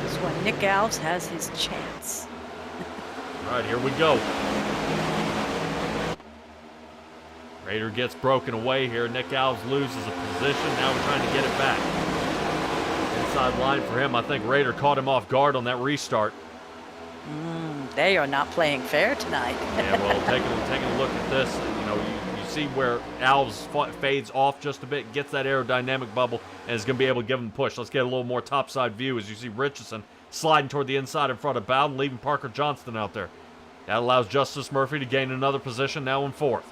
This is when Nick Alves has his chance. All right, here we go. Raider gets broken away here. Nick Alves loses a position. Now we're trying to get it back. Inside line for him. I think Raider caught him off guard on that restart. They are not playing fair tonight. Yeah, well, taking a look at this, you know, you see where Alves fades off just a bit, gets that aerodynamic bubble, and is going to be able to give him a push. Let's get a little more topside view as you see Richardson sliding toward the inside in front of Bowden, leaving Parker Johnston out there. That allows Justice Murphy to gain another position, now in 4th.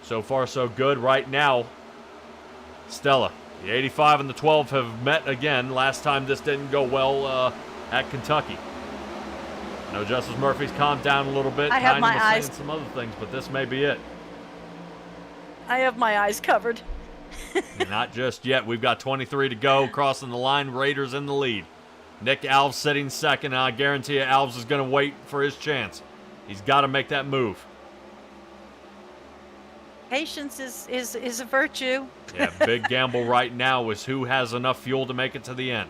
So far, so good. Right now, Stella, the 85 and the 12 have met again. Last time this didn't go well at Kentucky. I know Justice Murphy's calmed down a little bit. I have my eyes. Saying some other things, but this may be it. I have my eyes covered. Not just yet. We've got 23 to go. Crossing the line, Raiders in the lead. Nick Alves sitting 2nd, and I guarantee you Alves is going to wait for his chance. He's got to make that move. Patience is a virtue. Yeah, big gamble right now is who has enough fuel to make it to the end.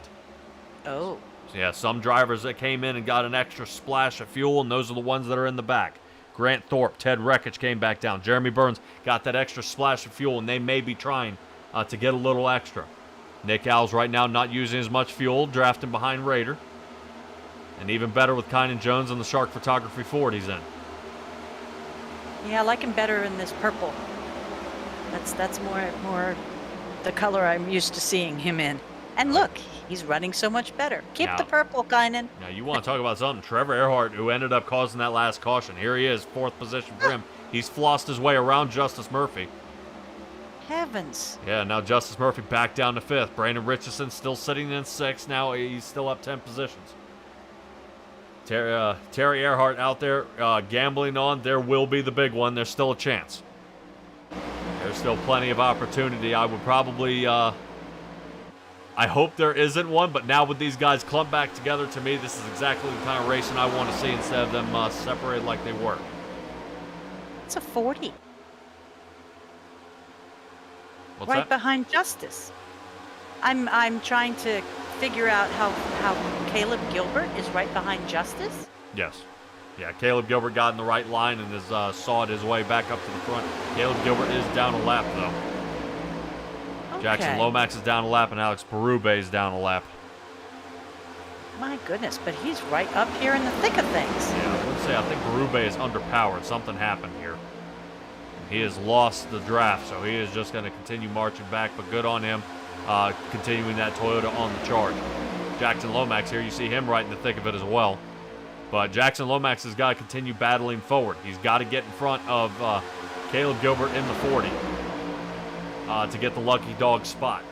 Oh. So yeah, some drivers that came in and got an extra splash of fuel, and those are the ones that are in the back. Grant Thorpe, Ted Rekich came back down. Jeremy Burns got that extra splash of fuel, and they may be trying to get a little extra. Nick Alves right now not using as much fuel, drafting behind Raider. And even better with Kynan Jones and the Shark Photography Ford he's in. Yeah, I like him better in this purple. That's more the color I'm used to seeing him in. And look, he's running so much better. Keep the purple, Kynan. Now, you want to talk about something. Trevor Earhart, who ended up causing that last caution. Here he is, 4th position for him. He's flossed his way around Justice Murphy. Heavens. Yeah, now Justice Murphy back down to 5th. Brandon Richardson still sitting in 6th. Now he's still up 10 positions. Terry Earhart out there gambling on. There will be the big one. There's still a chance. There's still plenty of opportunity. I would probably... I hope there isn't one, but now with these guys clumped back together, to me, this is exactly the kind of racing I want to see instead of them separated like they were. It's a 40. What's right that? behind Justice. I'm trying to figure out how Caleb Gilbert is right behind Justice. Yes. Yeah, Caleb Gilbert got in the right line and has sawed his way back up to the front. Caleb Gilbert is down a lap, though. Okay. Jackson Lomax is down a lap, and Alex Berube is down a lap. My goodness, but he's right up here in the thick of things. Yeah, I would say I think Berube is underpowered. Something happened here. He has lost the draft, so he is just going to continue marching back, but good on him, continuing that Toyota on the charge. Jackson Lomax here, you see him right in the thick of it as well. But Jackson Lomax has got to continue battling forward. He's got to get in front of Caleb Gilbert in the 40 to get the lucky dog spot.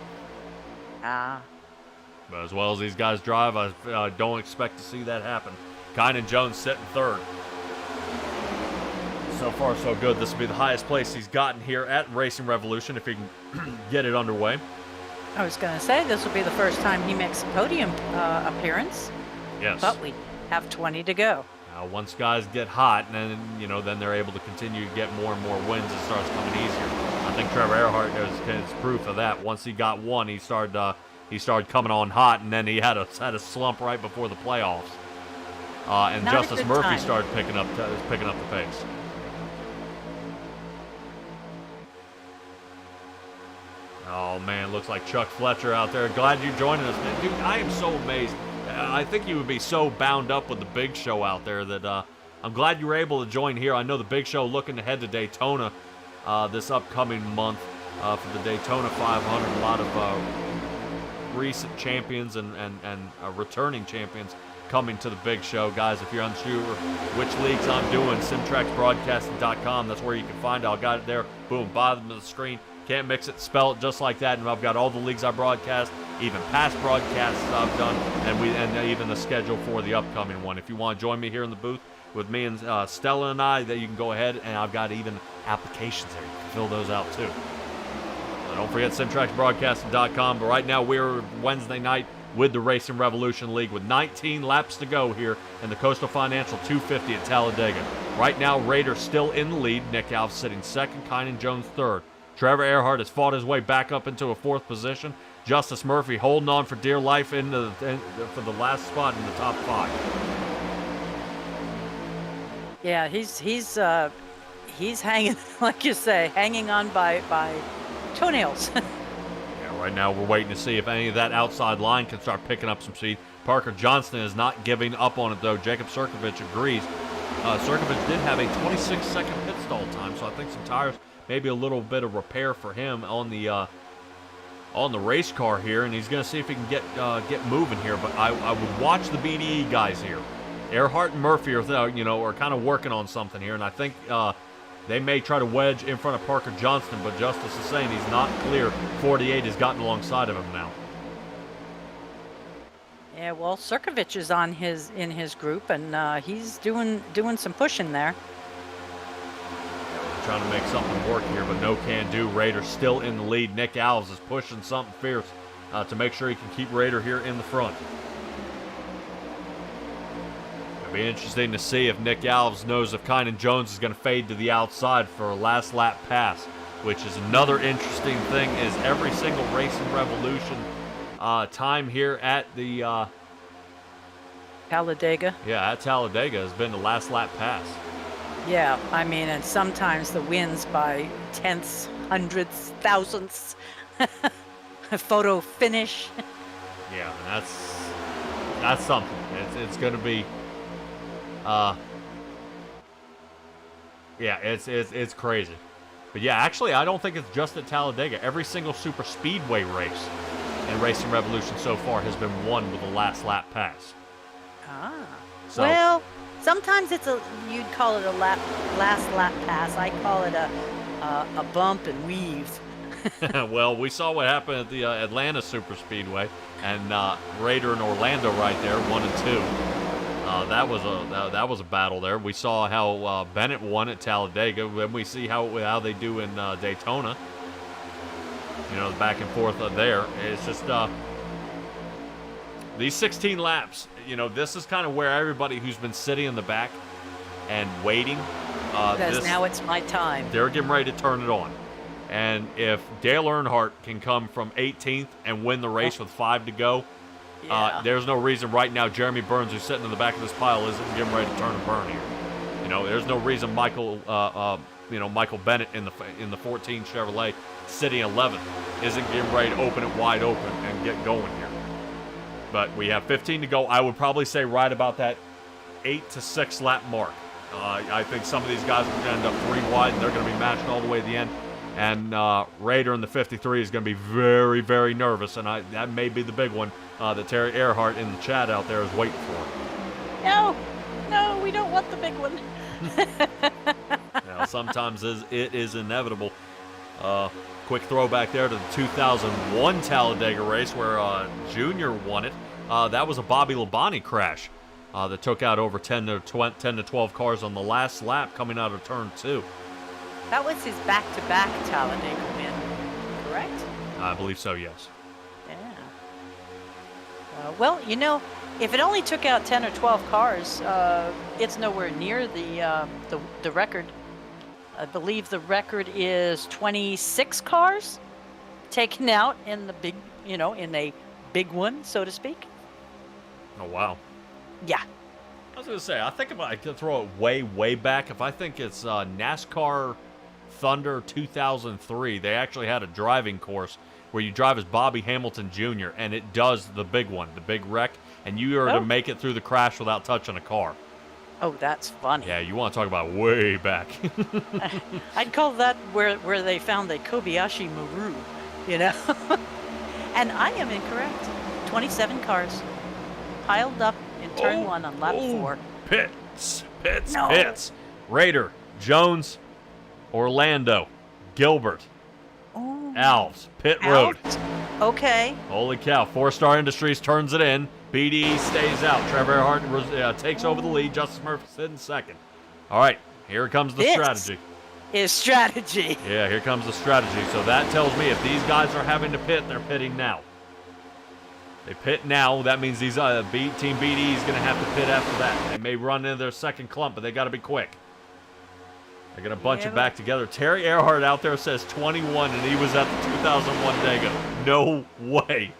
Ah. But as well as these guys drive, I don't expect to see that happen. Kynan Jones sitting third. So far, so good. This will be the highest place he's gotten here at Racing Revolution if he can get it underway. I was going to say this will be the first time he makes a podium appearance. Yes. But we have 20 to go. Now, once guys get hot, and then they're able to continue to get more and more wins. It starts coming easier. I think Trevor Earhart is proof of that. Once he got one, he started coming on hot, and then he had a slump right before the playoffs. And Not a Justice good Murphy time. started picking up the pace. Oh man, looks like Chuck Fletcher out there. Glad you're joining us, man. Dude, I am so amazed. I think you would be so bound up with the Big Show out there that I'm glad you were able to join here. I know the Big Show looking to head to Daytona this upcoming month for the Daytona 500. A lot of recent champions and returning champions coming to the Big Show. Guys, if you're unsure which leagues I'm doing, simtracksbroadcasting.com. That's where you can find it. I got it there. Boom, bottom of the screen. Can't mix it, spell it just like that. And I've got all the leagues I broadcast, even past broadcasts I've done, and even the schedule for the upcoming one. If you want to join me here in the booth with me and Stella and I, that you can go ahead, and I've got even applications there. You can fill those out too. Don't forget simtracksbroadcasting.com. But right now we're Wednesday night with the Racing Revolution League with 19 laps to go here in the Coastal Financial 250 at Talladega. Right now, Raiders still in the lead. Nick Alves sitting second, Kynan Jones third. Trevor Earhart has fought his way back up into a fourth position. Justice Murphy holding on for dear life for the last spot in the top five. Yeah, he's hanging, like you say, hanging on by toenails. Yeah, right now we're waiting to see if any of that outside line can start picking up some speed. Parker Johnston is not giving up on it, though. Jacob Sirkovich agrees. Sirkovich did have a 26-second pit stall time, so I think some tires, maybe a little bit of repair for him on the race car here, and he's going to see if he can get moving here. But I would watch the BDE guys here. Earhart and Murphy are kind of working on something here, and I think they may try to wedge in front of Parker Johnston, but Justice is saying he's not clear. 48 has gotten alongside of him now. Yeah, well, Sirkovich is in his group, and he's doing some pushing there. Trying to make something work here, but no can do. Raiders still in the lead. Nick Alves is pushing something fierce to make sure he can keep Raider here in the front. It'll be interesting to see if Nick Alves knows if Kynan Jones is going to fade to the outside for a last lap pass, which is another interesting thing. Is every single Racing Revolution time here at the Talladega. Yeah, at Talladega has been the last lap pass. Yeah, I mean, and sometimes the wins by tenths, hundredths, thousandths. Photo finish. Yeah, and that's something. It's going to be, yeah, it's crazy. But yeah, actually, I don't think it's just at Talladega. Every single super speedway race in Racing Revolution so far has been won with a last lap pass. Ah. So, Well, sometimes you'd call it a last lap pass. I call it a bump and weave. well, we saw what happened at the Atlanta Super Speedway, and Raider and Orlando right there, 1 and 2. That was a battle there. We saw how Bennett won at Talladega. Then we see how they do in Daytona. The back and forth there. It's just these 16 laps. This is kind of where everybody who's been sitting in the back and waiting. Because now it's my time. They're getting ready to turn it on. And if Dale Earnhardt can come from 18th and win the race with 5 to go, Yeah. there's no reason right now Jeremy Burns, who's sitting in the back of this pile, isn't getting ready to turn and burn here. There's no reason Michael Bennett in the 14 Chevrolet sitting 11th isn't getting ready to open it wide open and get going here. But we have 15 to go. I would probably say right about that 8 to 6 lap mark. I think some of these guys are going to end up 3 wide, and they're going to be matched all the way to the end. And Raider in the 53 is going to be very, very nervous, and that may be the big one that Terry Earhart in the chat out there is waiting for. No, we don't want the big one. Sometimes it is inevitable. Quick throwback there to the 2001 Talladega race where Junior won it. That was a Bobby Labonte crash that took out over 10 to 12 cars on the last lap coming out of turn 2. That was his back-to-back Talladega win, correct? I believe so, yes. Yeah. Well, if it only took out 10 or 12 cars, it's nowhere near the record. I believe the record is 26 cars taken out in the big, in a big one, so to speak. Oh, wow. Yeah. I was going to say, I think if I could throw it way, way back, if I think it's NASCAR Thunder 2003, they actually had a driving course where you drive as Bobby Hamilton Jr., and it does the big one, the big wreck, and you are to make it through the crash without touching a car. Oh, that's funny. Yeah, you want to talk about way back. I'd call that where they found the Kobayashi Maru, And I am incorrect. 27 cars piled up in turn 1 on lap 4. Pits. No. Raider, Jones, Orlando, Gilbert, Alves, pit road. Okay. Holy cow. 4-Star Industries turns it in. BDE stays out. Trevor Earhart takes over the lead. Justice Murphy sitting second. All right, here comes the strategy. Is strategy. Yeah, here comes the strategy. So that tells me if these guys are having to pit, they're pitting now. They pit now. That means these Team BDE is going to have to pit after that. They may run into their second clump, but they got to be quick. They're going to bunch it back together. Terry Earhart out there says 21, and he was at the 2001 Dega. No way.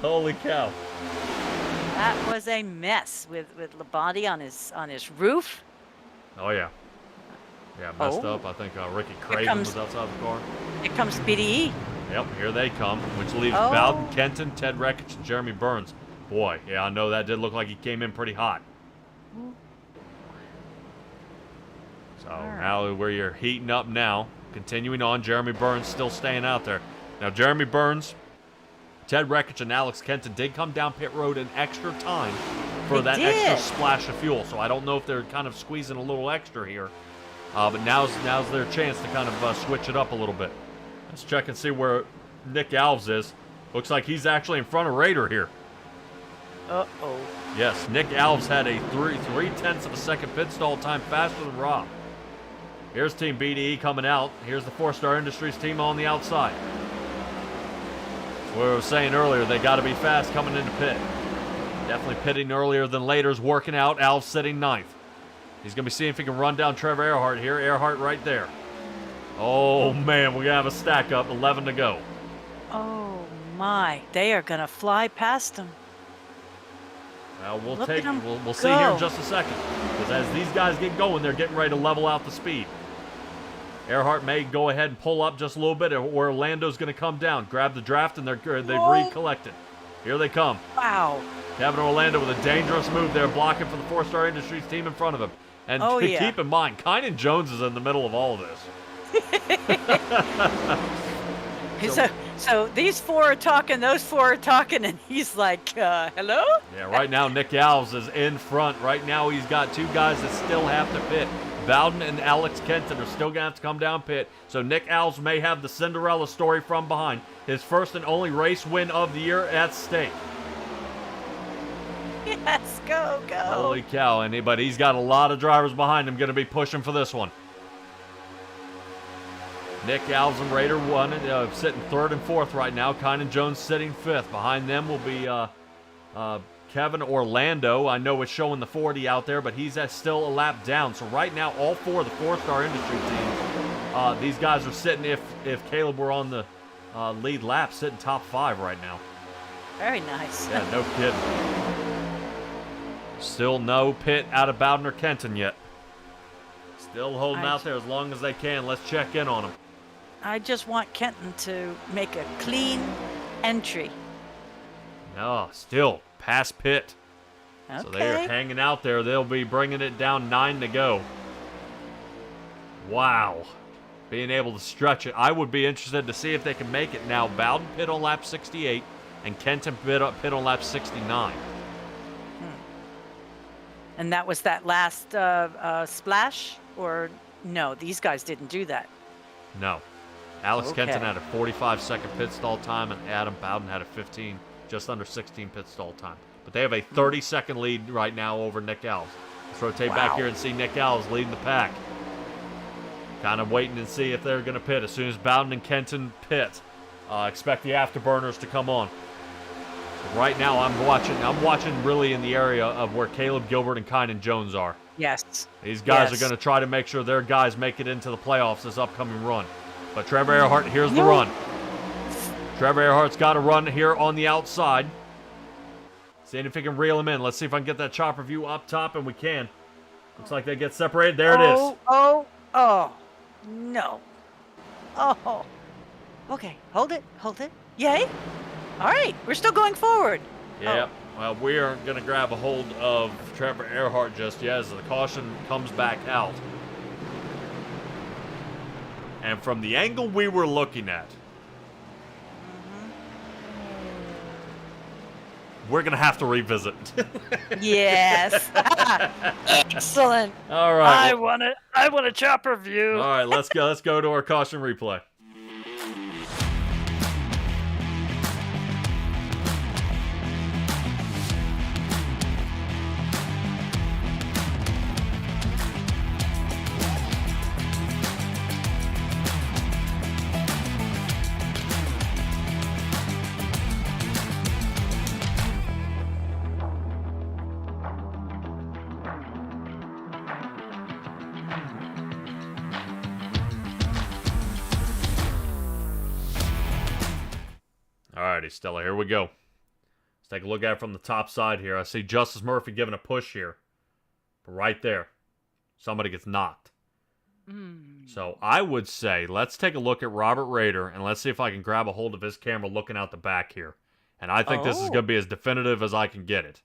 Holy cow. That was a mess with Labonte on his roof. Oh, yeah. Yeah, messed up. I think Ricky Craven was outside the car. Here comes BDE. Yep, here they come, which leaves Bowden, Kenton, Ted Rekich, and Jeremy Burns. Boy, yeah, I know that did look like he came in pretty hot. So now where you're heating up now, continuing on, Jeremy Burns still staying out there. Now, Jeremy Burns, Ted Rekich, and Alex Kenton did come down pit road in extra time for that extra splash of fuel. So I don't know if they're kind of squeezing a little extra here. But now's their chance to kind of switch it up a little bit. Let's check and see where Nick Alves is. Looks like he's actually in front of Raider here. Uh-oh. Yes, Nick Alves had a 3/10 of a second pit stall time faster than Rob. Here's Team BDE coming out. Here's the 4-Star Industries team on the outside. As we were saying earlier, they got to be fast coming into pit. Definitely pitting earlier than later's working out. Alves sitting 9th. He's going to be seeing if he can run down Trevor Earhart here. Earhart right there. Oh, man, we're going to have a stack up. 11 to go. Oh, my. They are going to fly past him. Well, we'll we'll see here in just a second. Because as these guys get going, they're getting ready to level out the speed. Earhart may go ahead and pull up just a little bit, or Orlando's going to come down. Grab the draft, and they've recollected. Here they come. Wow. Kevin Orlando with a dangerous move there, blocking for the 4-Star Industries team in front of him. And keep in mind, Kynan Jones is in the middle of all of this. So these 4 are talking, those 4 are talking, and he's like, hello? Yeah, right now Nick Alves is in front. Right now he's got 2 guys that still have to pit. Bowden and Alex Kenton are still going to have to come down pit. So Nick Alves may have the Cinderella story from behind. His first and only race win of the year at stake. Yes, go. Holy cow. But he's got a lot of drivers behind him going to be pushing for this one. Nick Alves and Raider sitting 3rd and 4th right now. Kynan Jones sitting 5th. Behind them will be Kevin Orlando. I know it's showing the 40 out there, but he's still a lap down. So right now, all 4 of the 4-Star Industry teams These guys are sitting, if Caleb were on the lead lap, sitting top 5 right now. Very nice. Yeah, no kidding. Still no pit out of Bowden or Kenton yet. Still holding out there as long as they can. Let's check in on them. I just want Kenton to make a clean entry. No, still past pit. Okay. So they are hanging out there. They'll be bringing it down 9 to go. Wow. Being able to stretch it. I would be interested to see if they can make it now. Bowden pit on lap 68 and Kenton pit on lap 69. And that was that last splash? Or no, these guys didn't do that. No. Alex Okay. Kenton had a 45-second pit stall time, and Adam Bowden had a 15, just under 16 pit stall time. But they have a 30-second lead right now over Nick Alves. Let's rotate back here and see Nick Alves leading the pack. Kind of waiting and see if they're going to pit. As soon as Bowden and Kenton pit, expect the afterburners to come on. So right now, I'm watching really in the area of where Caleb Gilbert and Kynan Jones are. Yes. These guys Yes. are going to try to make sure their guys make it into the playoffs this upcoming run. But Trevor Earhart, here's the run. Trevor Earhart's got to run here on the outside. Seeing if he can reel him in. Let's see if I can get that chopper view up top, and we can. Looks like they get separated. There it is. Oh, no. Oh. Okay, hold it. Yay. All right, we're still going forward. Yep. Well, we aren't going to grab a hold of Trevor Earhart just yet as the caution comes back out. And from the angle we were looking at, we're going to have to revisit. Yes. Excellent. All right. I want a chopper view. All right, let's go. Let's go to our caution replay. Alrighty, Stella, here we go. Let's take a look at it from the top side here. I see Justice Murphy giving a push here. But right there, somebody gets knocked. So I would say, let's take a look at Robert Rader, and let's see if I can grab a hold of his camera looking out the back here. And I think this is going to be as definitive as I can get it.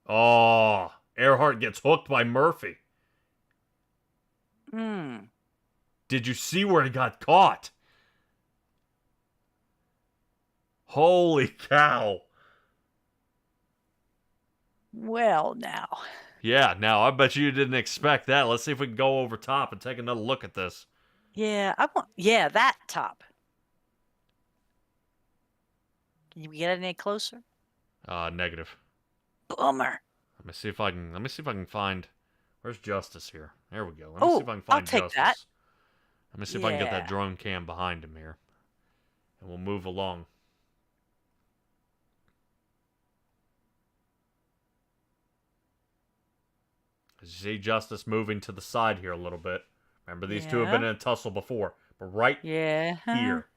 Oh, Earhart gets hooked by Murphy. Did you see where he got caught? Holy cow. Well, now. Yeah, now, I bet you didn't expect that. Let's see if we can go over top and take another look at this. Yeah, that top. Can you get any closer? Negative. Bummer. Let me see if I can find. Where's Justice here? There we go. Let me see if I can find I'll take Justice. that. Let me see if I can get that Yeah. drone cam behind him here. And we'll move along. You see Justice moving to the side here a little bit. Remember, these two have been in a tussle before. But right here.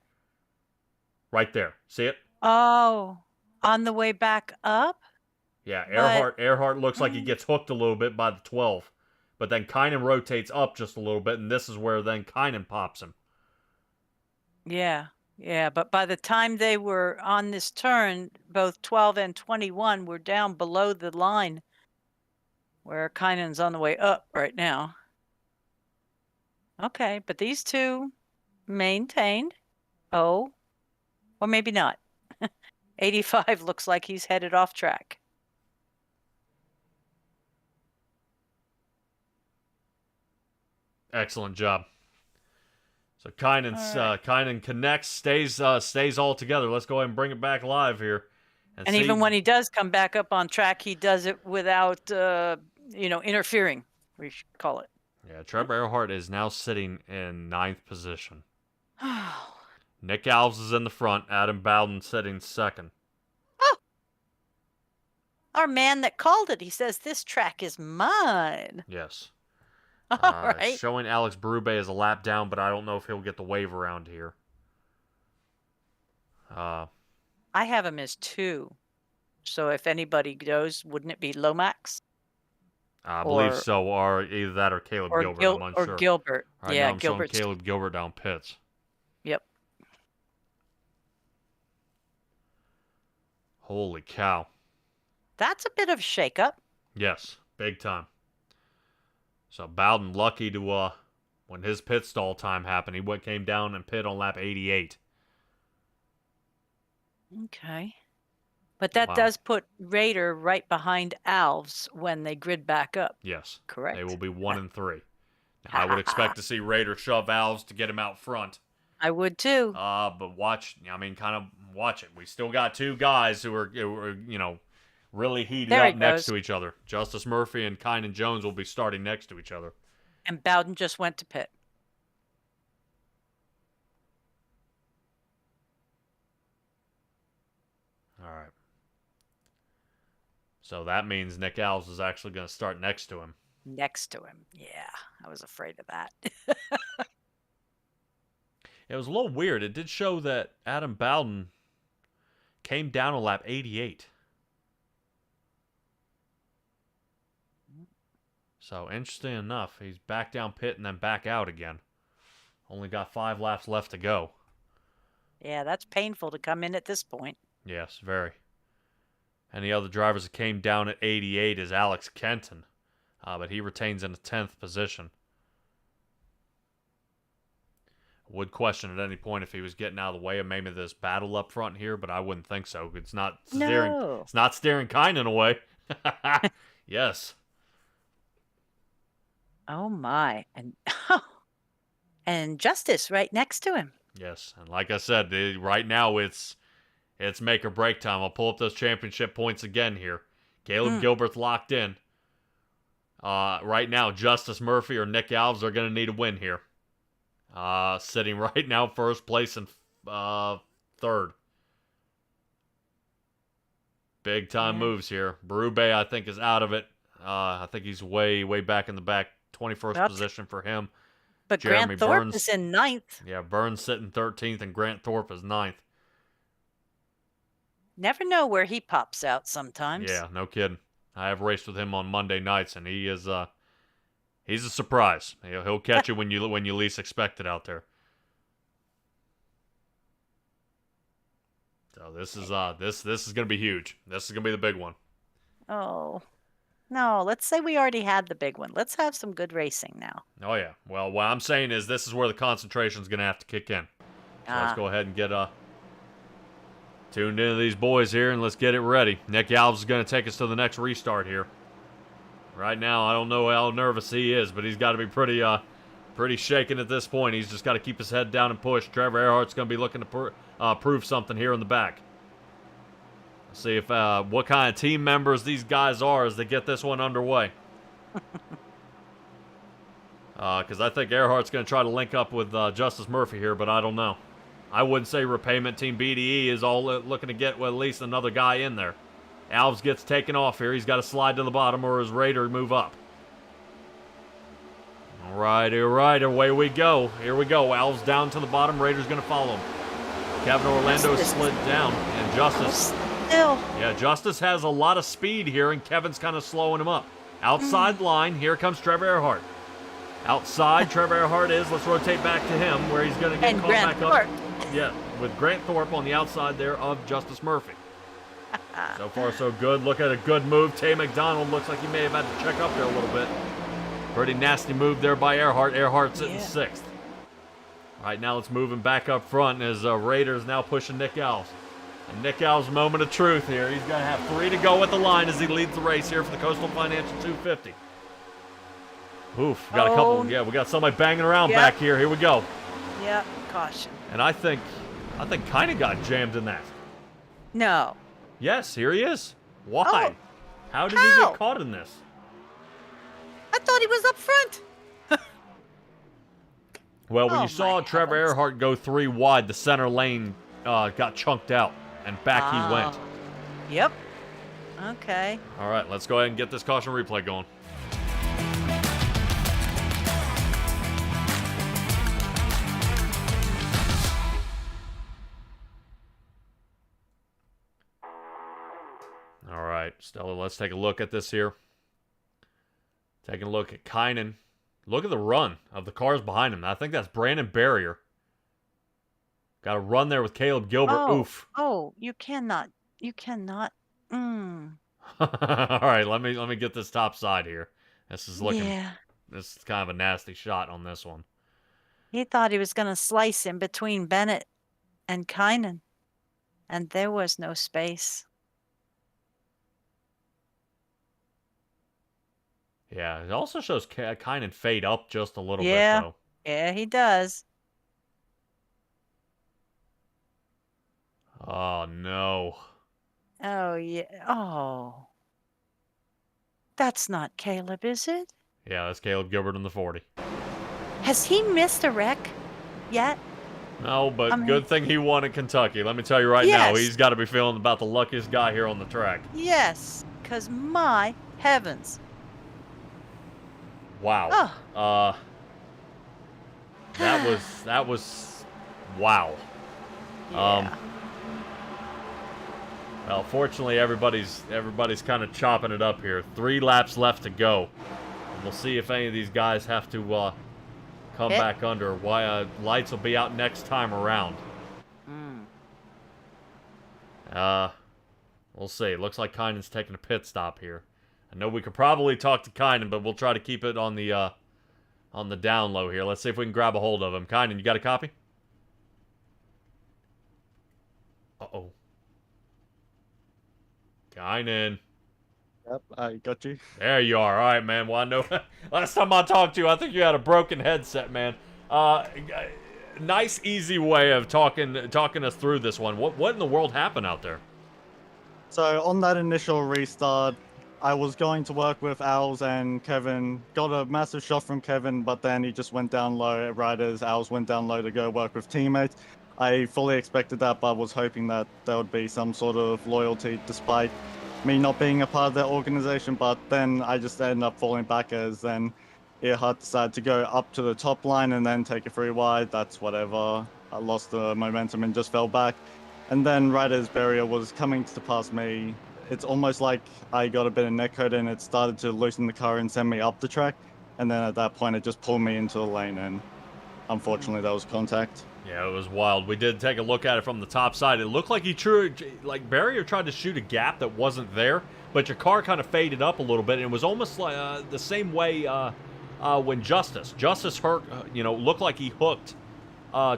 Right there. See it? Oh, on the way back up? Yeah, But- Earhart looks like he gets hooked a little bit by the 12. But then Kynan rotates up just a little bit, and this is where then Kynan pops him. Yeah, but by the time they were on this turn, both 12 and 21 were down below the line where Kynan's on the way up right now. Okay, but these two maintained. Oh, or maybe not. 85 looks like he's headed off track. Excellent job. So Kynan connects, stays all together. Let's go ahead and bring it back live here. And see- even when he does come back up on track, he does it without, interfering, we should call it. Yeah, Trevor Earhart is now sitting in 9th position. Nick Alves is in the front. Adam Bowden sitting second. Our man that called it, he says, this track is mine. Yes. All right. Showing Alex Berube as a lap down, but I don't know if he'll get the wave around here. I have him as 2. So if anybody goes, wouldn't it be Lomax? I believe so, or either that or Caleb Gilbert. I'm unsure. Or Gilbert. Right Yeah, now I'm showing Gilbert's. Caleb Gilbert down pits. Yep. Holy cow. That's a bit of a shakeup. Yes, big time. So Bowden lucky to, when his pit stall time happened, he came down and pit on lap 88. Okay. But that does put Raider right behind Alves when they grid back up. Yes. Correct. They will be 1 and 3. I would expect to see Raider shove Alves to get him out front. I would too. But kind of watch it. We still got 2 guys who are really heated up next to each other. Justice Murphy and Kynan Jones will be starting next to each other. And Bowden just went to pit. All right. So that means Nick Alves is actually going to start next to him. Next to him. Yeah, I was afraid of that. It was a little weird. It did show that Adam Bowden came down on lap 88. So, interesting enough, he's back down pit and then back out again. Only got 5 laps left to go. Yeah, that's painful to come in at this point. Yes, very. And the other drivers that came down at 88 is Alex Kenton. But he retains in the 10th position. Would question at any point if he was getting out of the way of maybe this battle up front here, but I wouldn't think so. It's not steering. No. It's not steering Kynan away. Yes. Oh my. And Justice right next to him. Yes, and like I said, right now it's make or break time. I'll pull up those championship points again here. Caleb Gilbert's locked in. Right now, Justice Murphy or Nick Alves are going to need a win here. Sitting right now first place and 3rd. Big time moves here. Berube, I think, is out of it. I think he's way back in the back. 21st position for him. But Jeremy Grant Thorpe Burns is in 9th. Yeah, Burns sitting 13th and Grant Thorpe is 9th. Never know where he pops out sometimes. Yeah, no kidding. I have raced with him on Monday nights, and he is he's a surprise. He'll catch you when you least expect it out there. So this is this is gonna be huge. This is gonna be the big one. Oh. No, let's say we already had the big one. Let's have some good racing now. Oh yeah. Well, what I'm saying is this is where the concentration is gonna have to kick in. So let's go ahead and get tuned into these boys here, and let's get it ready. Nick Alves is going to take us to the next restart here. Right now, I don't know how nervous he is, but he's got to be pretty shaken at this point. He's just got to keep his head down and push. Trevor Earhart's going to be looking to prove something here in the back. Let's see if what kind of team members these guys are as they get this one underway. Because I think Earhart's going to try to link up with Justice Murphy here, but I don't know. I wouldn't say Repayment Team BDE is all looking to get at least another guy in there. Alves gets taken off here. He's got to slide to the bottom or his Raider move up. All right, away we go. Here we go. Alves down to the bottom. Raider's going to follow him. Kevin Orlando slid down, and Justice. Yeah, Justice has a lot of speed here, and Kevin's kind of slowing him up. Outside line, here comes Trevor Earhart. Outside, Trevor Earhart is. Let's rotate back to him, where he's going to get caught back up. Yeah, with Grant Thorpe on the outside there of Justice Murphy. So far, so good. Look at a good move. Tay McDonald looks like he may have had to check up there a little bit. Pretty nasty move there by Earhart. Earhart sitting 6th. All right, now let's move him back up front as Raiders now pushing Nick Alves. And Nick Alves' moment of truth here. He's going to have 3 to go at the line as he leads the race here for the Coastal Financial 250. Oof, got a couple. Yeah, we got somebody banging around back here. Here we go. Yep, caution. And I think kind of got jammed in that. No. Yes, here he is. Why? Oh, how did he get caught in this? I thought he was up front. Well, when you saw Trevor Earhart go 3 wide, the center lane got chunked out, and back he went. Yep. Okay. All right, let's go ahead and get this caution replay going. All right, Stella, let's take a look at this here. Taking a look at Kynan. Look at the run of the cars behind him. I think that's Brandon Barrier. Got a run there with Caleb Gilbert. Oof. Oh, you cannot. Mm. All right, let me get this top side here. This is looking. Yeah. This is kind of a nasty shot on this one. He thought he was going to slice in between Bennett and Kynan, and there was no space. Yeah, it also shows Kynan fade up just a little bit, though. Yeah, he does. Oh, no. Oh, yeah. Oh. That's not Caleb, is it? Yeah, that's Caleb Gilbert in the 40. Has he missed a wreck yet? No, but good thing he won at Kentucky. Let me tell you right now, he's got to be feeling about the luckiest guy here on the track. Yes, because my heavens. Wow. Oh. That was wow. Yeah. Well, fortunately, everybody's kind of chopping it up here. 3 laps left to go. And we'll see if any of these guys have to come back under. Why lights will be out next time around. We'll see. It looks like Kynan's taking a pit stop here. I know we could probably talk to Kynan, but we'll try to keep it on the down low here. Let's see if we can grab a hold of him. Kynan, you got a copy? Uh-oh. Kynan. Yep, I got you. There you are. All right, man. Well, I know last time I talked to you, I think you had a broken headset, man. Nice, easy way of talking us through this one. What in the world happened out there? So on that initial restart, I was going to work with Owls and Kevin. Got a massive shot from Kevin, but then he just went down low right as Owls went down low to go work with teammates. I fully expected that, but was hoping that there would be some sort of loyalty despite me not being a part of that organization. But then I just ended up falling back as then Earhart decided to go up to the top line and then take it 3 wide. That's whatever. I lost the momentum and just fell back. And then right as Barrier was coming to pass me, it's almost like I got a bit of netcode and it started to loosen the car and send me up the track. And then at that point, it just pulled me into the lane, and unfortunately, that was contact. Yeah, it was wild. We did take a look at it from the top side. It looked like Barrier tried to shoot a gap that wasn't there, but your car kind of faded up a little bit. And it was almost like the same way when Justice looked like he hooked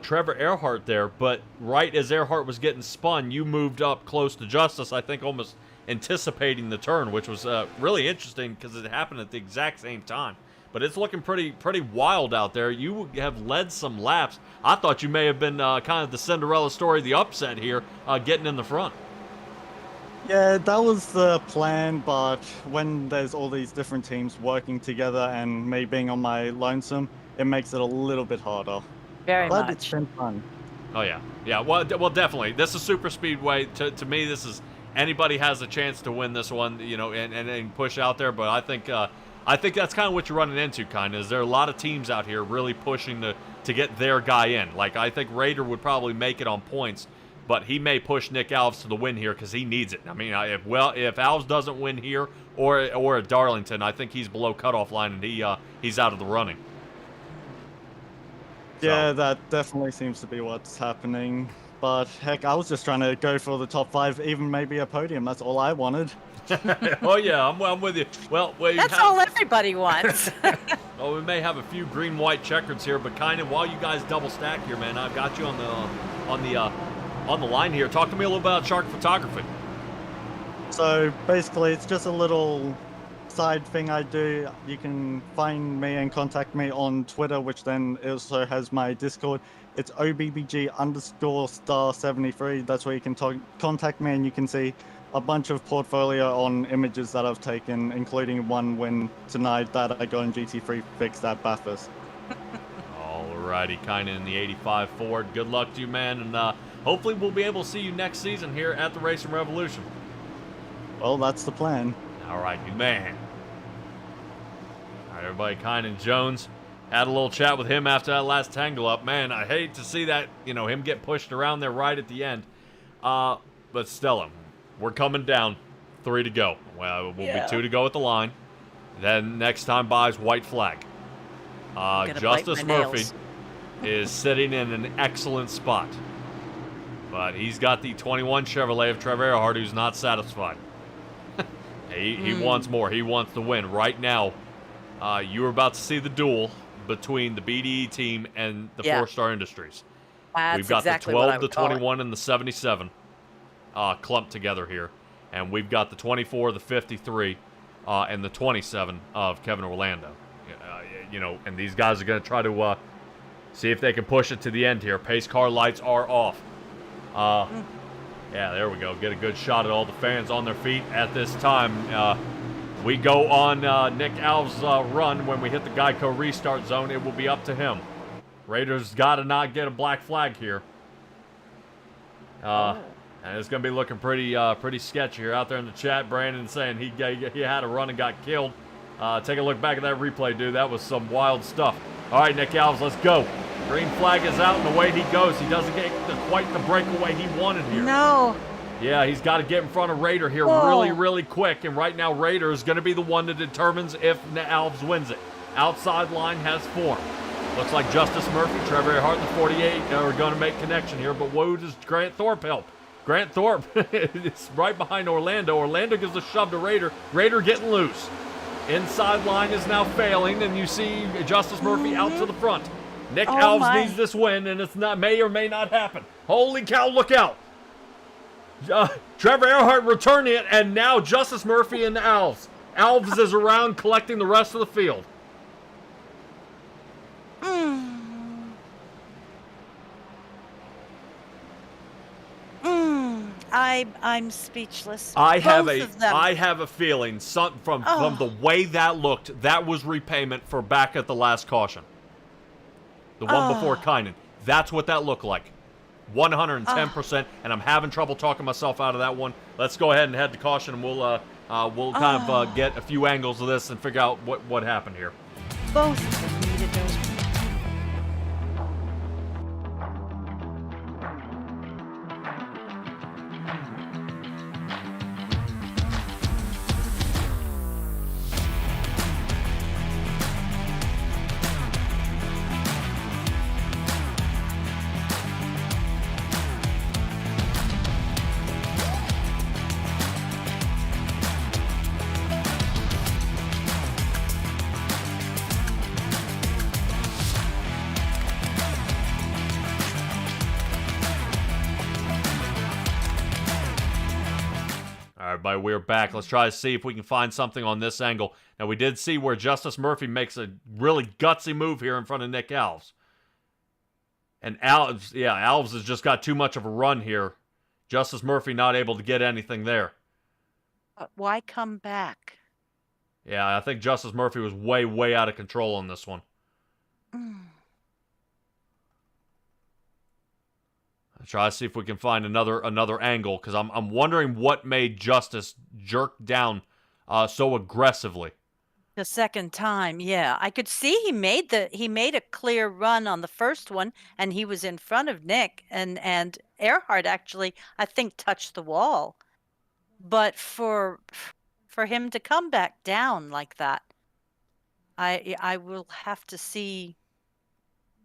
Trevor Earhart there, but right as Earhart was getting spun, you moved up close to Justice, I think almost anticipating the turn, which was really interesting because it happened at the exact same time. But it's looking pretty wild out there. You have led some laps. I thought you may have been kind of the Cinderella story, the upset here, getting in the front. Yeah, that was the plan, but when there's all these different teams working together and me being on my lonesome, it makes it a little bit harder. Very But much. it's been fun. Oh, yeah. Yeah, well, definitely. This is super speedway. To me, this is anybody has a chance to win this one, and push out there. But I think that's kind of what you're running into, kind of. Is there are a lot of teams out here really pushing to get their guy in. Like, I think Raider would probably make it on points, but he may push Nick Alves to the win here because he needs it. I mean, if Alves doesn't win here or at Darlington, I think he's below cutoff line and he's out of the running. Yeah, that definitely seems to be what's happening. But heck, I was just trying to go for the top 5, even maybe a podium. That's all I wanted. Oh yeah, I'm with you. Well, That's all everybody wants. Well, we may have a few green-white checkers here, but kind of while you guys double stack here, man, I've got you on the line here. Talk to me a little about Shark Photography. So basically, it's just a little side thing I do. You can find me and contact me on Twitter, which then also has my Discord. It's OBBG_star73. That's where you can contact me, and you can see a bunch of portfolio on images that I've taken, including one win tonight that I got in GT3 fixed at Bathurst. Alrighty, kind of in the 85 Ford. Good luck to you, man, and hopefully we'll be able to see you next season here at the Racing Revolution. Well, that's the plan. All right, good man. All right, everybody, Kynan Jones. Had a little chat with him after that last tangle up. Man, I hate to see that, him get pushed around there right at the end. But Stella, we're coming down. 3 to go. Well, it will be 2 to go at the line. Then next time by is white flag. Justice Murphy is sitting in an excellent spot. But he's got the 21 Chevrolet of Trevor Earhart, who's not satisfied. He wants more. He wants to win. Right now, you are about to see the duel between the BDE team and the 4-Star Industries. We've got the 12, the 21, and the 77 clumped together here. And we've got the 24, the 53, and the 27 of Kevin Orlando. And these guys are going to try to see if they can push it to the end here. Pace car lights are off. Yeah, there we go. Get a good shot at all the fans on their feet at this time. We go on Nick Alves' run. When we hit the Geico restart zone, it will be up to him. Raiders got to not get a black flag here. And it's going to be looking pretty sketchy here. Out there in the chat, Brandon saying he had a run and got killed. Take a look back at that replay, dude. That was some wild stuff. All right, Nick Alves, let's go. Green flag is out, and away he goes. He doesn't get quite the breakaway he wanted here. No. Yeah, he's got to get in front of Raider here really quick. And right now, Raider is going to be the one that determines if Alves wins it. Outside line has formed. Looks like Justice Murphy, Trevor Earhart, and the 48 are going to make connection here. But whoa, does Grant Thorpe help? Grant Thorpe is right behind Orlando. Orlando gives a shove to Raider. Raider getting loose. Inside line is now failing, and you see Justice Murphy out to the front. Nick Alves needs this win, and it's not may or may not happen. Holy cow, look out. Trevor Earhart returning it, and now Justice Murphy and Alves. Alves is around collecting the rest of the field. I'm speechless. I have a feeling from the way that looked, that was repayment for back at the last caution. The one before Kynan. That's what that looked like. 110%, and I'm having trouble talking myself out of that one. Let's go ahead and head to caution, and we'll kind of get a few angles of this and figure out what happened here. Both of them needed those. Everybody, we're back. Let's try to see if we can find something on this angle. Now, we did see where Justice Murphy makes a really gutsy move here in front of Nick Alves. And Alves has just got too much of a run here. Justice Murphy not able to get anything there. But why come back? Yeah, I think Justice Murphy was way out of control on this one. Try to see if we can find another angle, because I'm wondering what made Justice jerk down so aggressively. The second time, yeah. I could see he made a clear run on the first one, and he was in front of Nick, and Earhart actually, I think, touched the wall. But for him to come back down like that, I will have to see,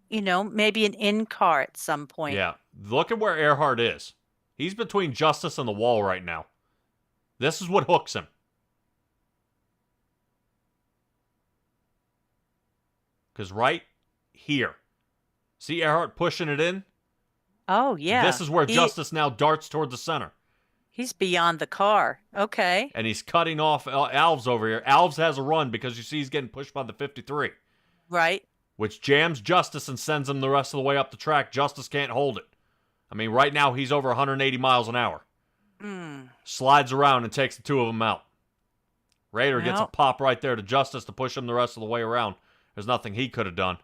maybe an in-car at some point. Yeah. Look at where Earhart is. He's between Justice and the wall right now. This is what hooks him. Because right here, see Earhart pushing it in? Oh, yeah. This is where Justice now darts toward the center. He's beyond the car. Okay. And he's cutting off Alves over here. Alves has a run because you see he's getting pushed by the 53. Right. Which jams Justice and sends him the rest of the way up the track. Justice can't hold it. I mean, right now he's over 180 miles an hour. Slides around and takes the two of them out. Raider gets a pop right there to Justice to push him the rest of the way around. There's nothing he could have done.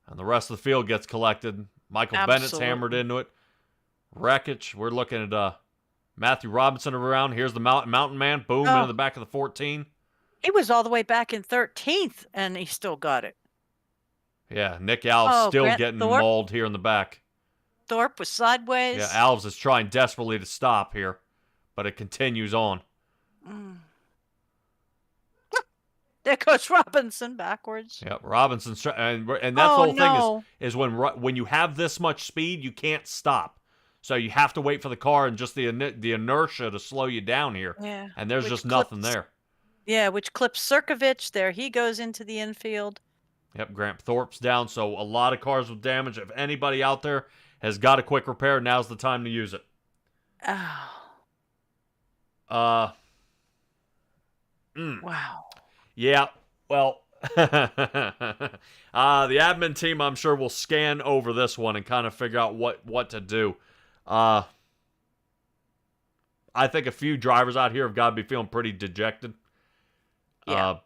And the rest of the field gets collected. Michael Bennett's hammered into it. Wreckage. We're looking at Matthew Robinson around. Here's the Mountain Man. Boom, into the back of the 14. He was all the way back in 13th, and he still got it. Yeah, Nick Alves still Grant getting Thorpe. mauled here in the back. Thorpe was sideways. Yeah, Alves is trying desperately to stop here, but it continues on. There goes Robinson backwards. Yep, Robinson, and that's the whole thing is when you have this much speed, you can't stop. So you have to wait for the car and just the inertia to slow you down here. Yeah. And there's just nothing there. Yeah, which clips Sirkovich. There he goes into the infield. Yep, Grant Thorpe's down, so a lot of cars with damage. If anybody out there has got a quick repair, now's the time to use it. Wow. Yeah, well, the admin team, I'm sure, will scan over this one and kind of figure out what to do. I think a few drivers out here have got to be feeling pretty dejected. Yeah.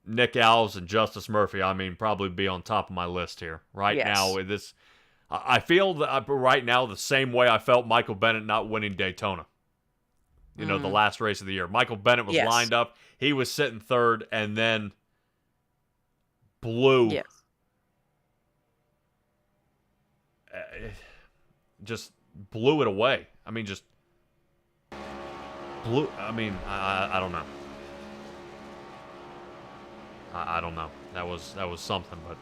Nick Alves and Justice Murphy, I mean, probably be on top of my list here. Now, I feel that right now the same way I felt Michael Bennett not winning Daytona. The last race of the year. Michael Bennett was lined up. He was sitting third and then blew. Yes. Just blew it away. I mean, just blew. I mean, I don't know. I don't know. That was something, but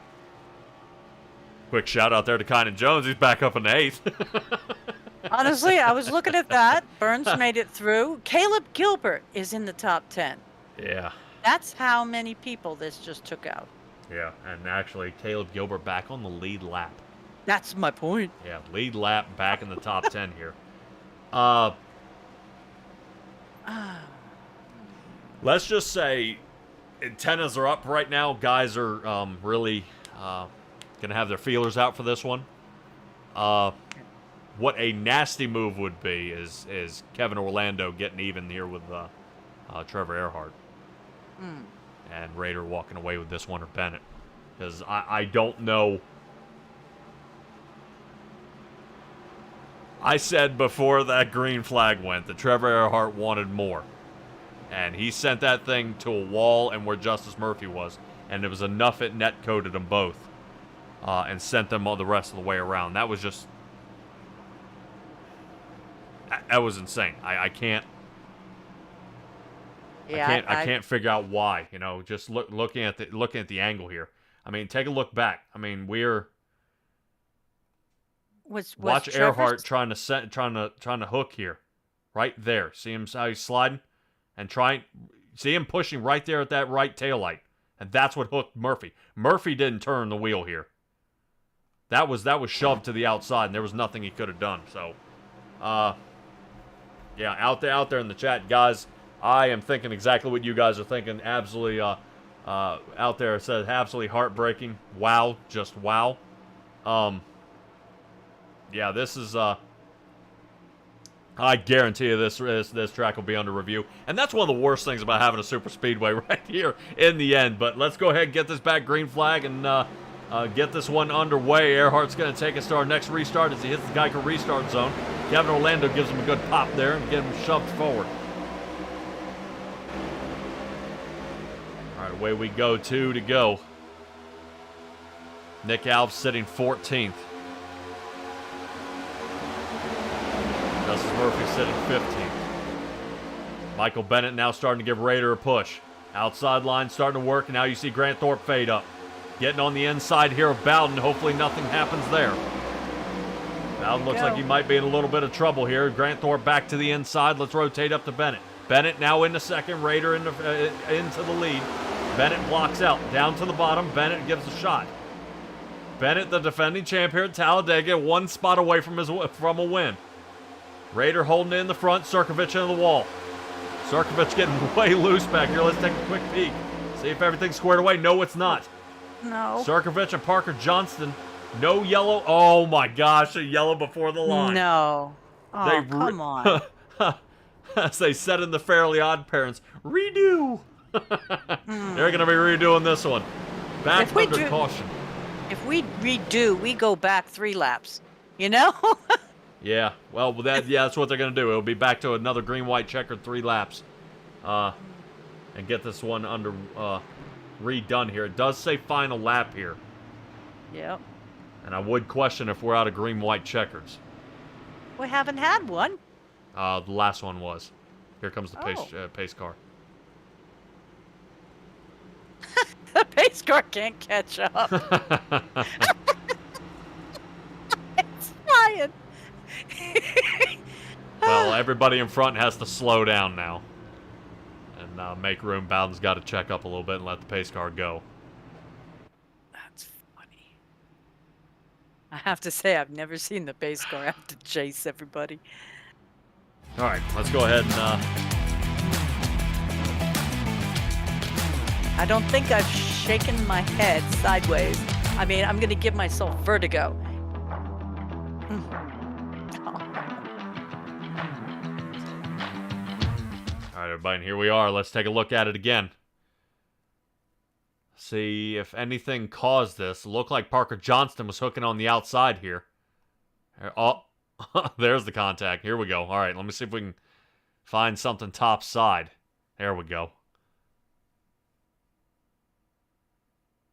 quick shout out there to Kynan Jones. He's back up in the 8th. Honestly, I was looking at that. Burns made it through. Caleb Gilbert is in the top 10. Yeah. That's how many people this just took out. Yeah, and actually Caleb Gilbert back on the lead lap. That's my point. Yeah, lead lap back in the top 10 here. Let's just say antennas are up right now. Guys are really going to have their feelers out for this one. What a nasty move would be is Kevin Orlando getting even here with Trevor Earhart. And Rader walking away with this one, or Bennett. Because I don't know. I said before that green flag went that Trevor Earhart wanted more. And he sent that thing to a wall and where Justice Murphy was. And it was enough it net coded them both. And sent them all the rest of the way around. That was just... That was insane. I can't... Yeah, I can't figure out why. Just looking at the angle here. I mean, take a look back. I mean, watch Earhart trying to hook here, right there. See him how he's sliding, and see him pushing right there at that right taillight, and that's what hooked Murphy. Murphy didn't turn the wheel here. That was shoved to the outside, and there was nothing he could have done. So, yeah, out there in the chat, guys. I am thinking exactly what you guys are thinking. Absolutely, out there, it says absolutely heartbreaking. Wow, just wow. Yeah, this is. I guarantee you, this track will be under review, and that's one of the worst things about having a super speedway right here in the end. But let's go ahead and get this back green flag and get this one underway. Earhart's going to take us to our next restart as he hits the Geico restart zone. Kevin Orlando gives him a good pop there and get him shoved forward. Away we go, 2 to go. Nick Alves sitting 14th. Justice Murphy sitting 15th. Michael Bennett now starting to give Rader a push. Outside line starting to work, and now you see Grant Thorpe fade up. Getting on the inside here of Bowden. Hopefully nothing happens there. Bowden looks like he might be in a little bit of trouble here. Grant Thorpe back to the inside. Let's rotate up to Bennett. Bennett now into second. Rader into the lead. Bennett blocks out. Down to the bottom. Bennett gives a shot. Bennett, the defending champ here at Talladega, one spot away from a win. Rader holding it in the front. Sirkovich into the wall. Sirkovich getting way loose back here. Let's take a quick peek. See if everything's squared away. No, it's not. No. Sirkovich and Parker Johnston. No yellow. Oh my gosh, a yellow before the line. No. Oh, come on. As they said in the Fairly Odd Parents, redo. They're going to be redoing this one. Back under caution. If we redo, we go back 3 laps. You know? Yeah, well, that's what they're going to do. It'll be back to another green, white, checkered 3 laps. And get this one redone here. It does say final lap here. Yep. And I would question if we're out of green, white, checkers. We haven't had one. The last one was. Here comes the pace car. The pace car can't catch up. It's flying. Well, everybody in front has to slow down now. And make room. Bowden's got to check up a little bit and let the pace car go. That's funny. I have to say, I've never seen the pace car have to chase everybody. All right, let's go ahead and... I don't think I've shaken my head sideways. I mean, I'm going to give myself vertigo. All right, everybody, and here we are. Let's take a look at it again. See if anything caused this. Looked like Parker Johnston was hooking on the outside here. Oh, there's the contact. Here we go. All right, let me see if we can find something top side. There we go.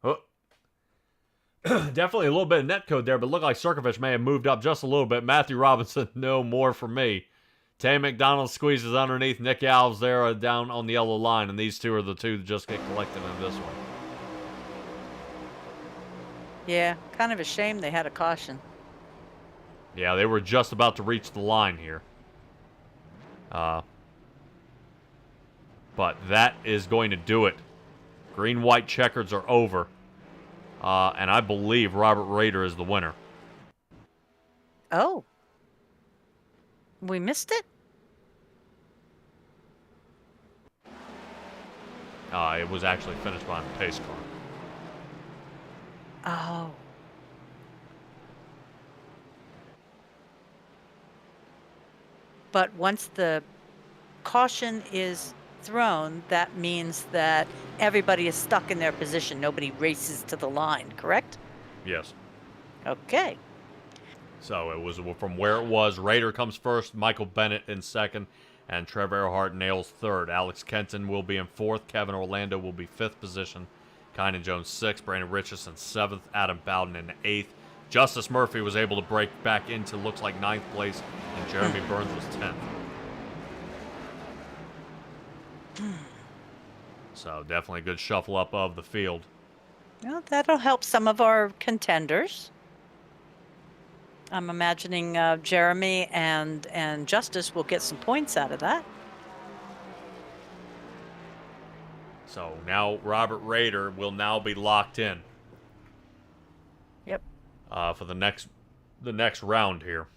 Oh. Definitely a little bit of netcode there, but looked like Sirkovich may have moved up just a little bit. Matthew Robinson, no more for me. Tay McDonald squeezes underneath. Nick Alves there down on the yellow line, and these two are the two that just get collected in this one. Yeah, kind of a shame they had a caution. Yeah, they were just about to reach the line here. But that is going to do it. Green, white checkers are over. And I believe Robert Rader is the winner. Oh. We missed it? It was actually finished behind the pace car. Oh. But once the caution is thrown, that means that everybody is stuck in their position. Nobody races to the line, correct? Yes. Okay. So it was from where it was. Rader comes first, Michael Bennett in second, and Trevor Earhart nails third. Alex Kenton will be in fourth. Kevin Orlando will be fifth position. Kynan Jones sixth. Brandon Richardson seventh. Adam Bowden in eighth. Justice Murphy was able to break back into looks like ninth place, and Jeremy Burns was 10th. So definitely a good shuffle up of the field. Well, that'll help some of our contenders. I'm imagining Jeremy and Justice will get some points out of that. So now Robert Rader will now be locked in. Yep. For the next round here.